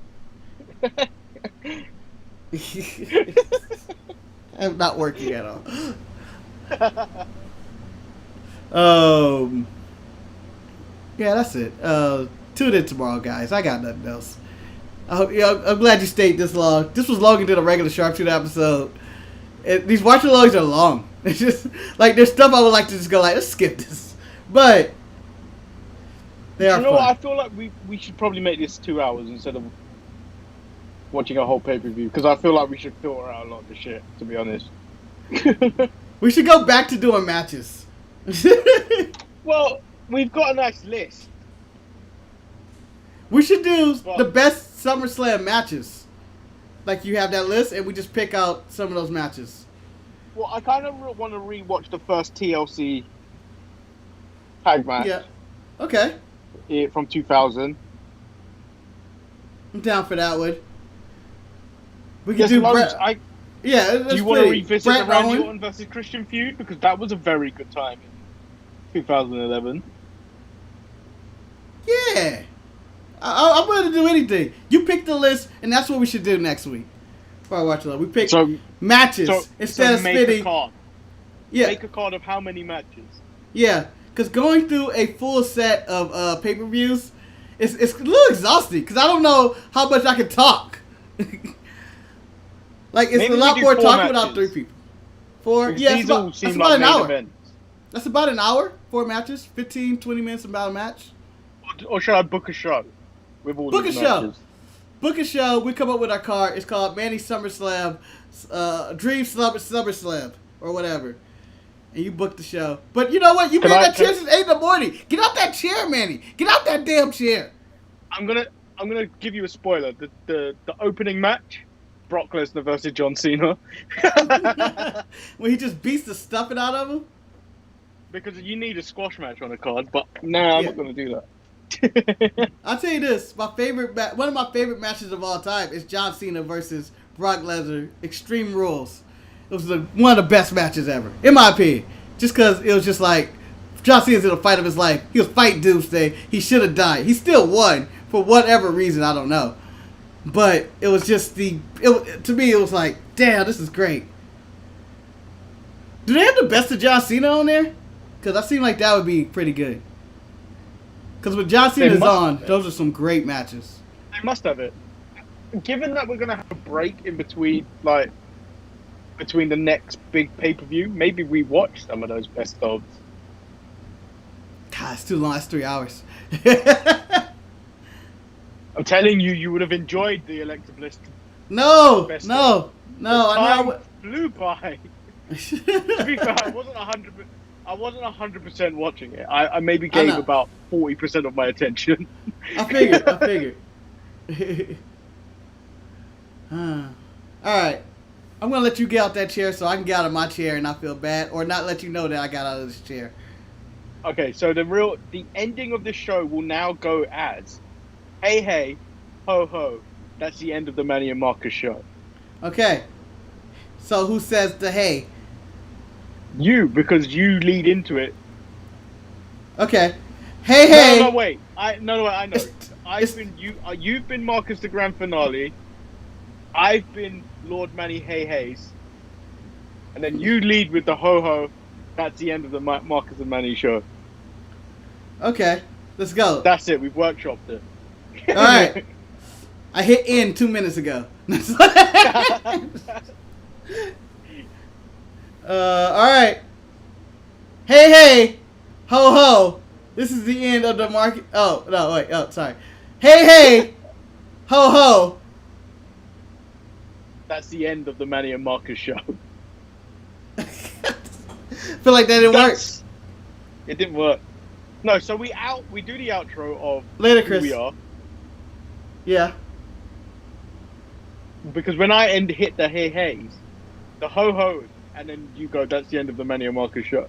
I'm not working at all. Yeah, that's it. Tune in tomorrow, guys. I got nothing else. I'm glad you stayed this long. This was longer than a regular Sharpshooter episode. These watch-alongs are long. It's just like there's stuff I would like to just go like, let's skip this, but they are. You know fun. what? I feel like we should probably make this 2 hours instead of watching a whole pay-per-view because I feel like we should filter out a lot of the shit. To be honest. We should go back to doing matches. Well, we've got a nice list. We should do the best SummerSlam matches. Like you have that list, and we just pick out some of those matches. Well, I kind of want to rewatch the first TLC tag match. Yeah. Okay. From 2000. I'm down for that one. We can There's do loads. Do you want to revisit the Randy Orton versus Christian feud? Because that was a very good time in 2011. Yeah. I'm willing to do anything. You pick the list, and that's what we should do next week. For our watch along. We pick So matches instead of make spinning. a card. Yeah. Make a card of how many matches. Yeah. Because going through a full set of pay-per-views, it's a little exhausting. Because I don't know how much I can talk. Like, it's Maybe a lot we do more 4 talking matches. without 3 people. 4? Because Yeah, these all seem that's about like an main hour. events. That's about an hour. 4 matches. 15, 20 minutes about a match. Or should I book a show with all Book these a show. matches? Book a show. We come up with our card. It's called Manny Summerslam, Dream Summerslam, or whatever. And you book the show. But you know what? You made that chair since 8 in the morning. Get out that chair, Manny. Get out that damn chair. I'm gonna give you a spoiler. The opening match, Brock Lesnar versus John Cena. When he just beats the stuffing out of him. Because you need a squash match on a card, but nah, I'm not gonna do that. I'll tell you this: one of my favorite matches of all time is John Cena versus Brock Lesnar, Extreme Rules. It was one of the best matches ever, in my opinion. Just because it was just like John Cena's in a fight of his life. He was fighting Doomsday. He should have died. He still won for whatever reason. I don't know, but it was just to me it was like, damn, this is great. Do they have the best of John Cena on there? Because I seem like that would be pretty good. Because when John Cena's on, those are some great matches. They must have it. Given that we're gonna have a break in between, between the next big pay-per-view, maybe we watch some of those best ofs. God, it's too long. It's 3 hours. I'm telling you, you would have enjoyed the Alexa Bliss. No. Best I know. Flew by. To be fair, I wasn't 100% watching it. I maybe gave about 40% of my attention. I figured. All right. I'm going to let you get out that chair so I can get out of my chair and not feel bad, or not let you know that I got out of this chair. Okay, so the ending of this show will now go as, hey, hey, ho, ho. That's the end of the Manny and Marcus show. Okay. So who says the hey? You, because you lead into it. Okay. Hey. No, wait. I know. You've been Marcus the Grand Finale. I've been Lord Manny Hey Hayes. And then you lead with the ho ho. That's the end of the Marcus and Manny show. Okay. Let's go. That's it. We've workshopped it. All right. I hit end 2 minutes ago. All right. Hey, ho, ho. This is the end of the market. Oh, no, wait. Oh, sorry. Hey, ho, ho. That's the end of the Manny and Marcus show. Feel like that didn't work. It didn't work. No, so we do the outro of Later, who Chris. we are. Yeah. Because when I hit the hey heys, the ho ho, and then you go, that's the end of the Manny and Marcus show.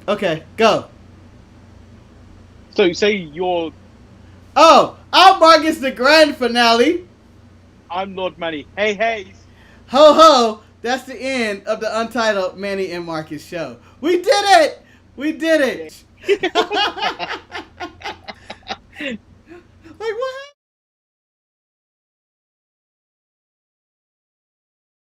Okay, go. So you say you're... Oh, I'm Marcus the Grand Finale. I'm Lord Manny. Hey, hey. Ho, ho. That's the end of the Untitled Manny and Marcus show. We did it.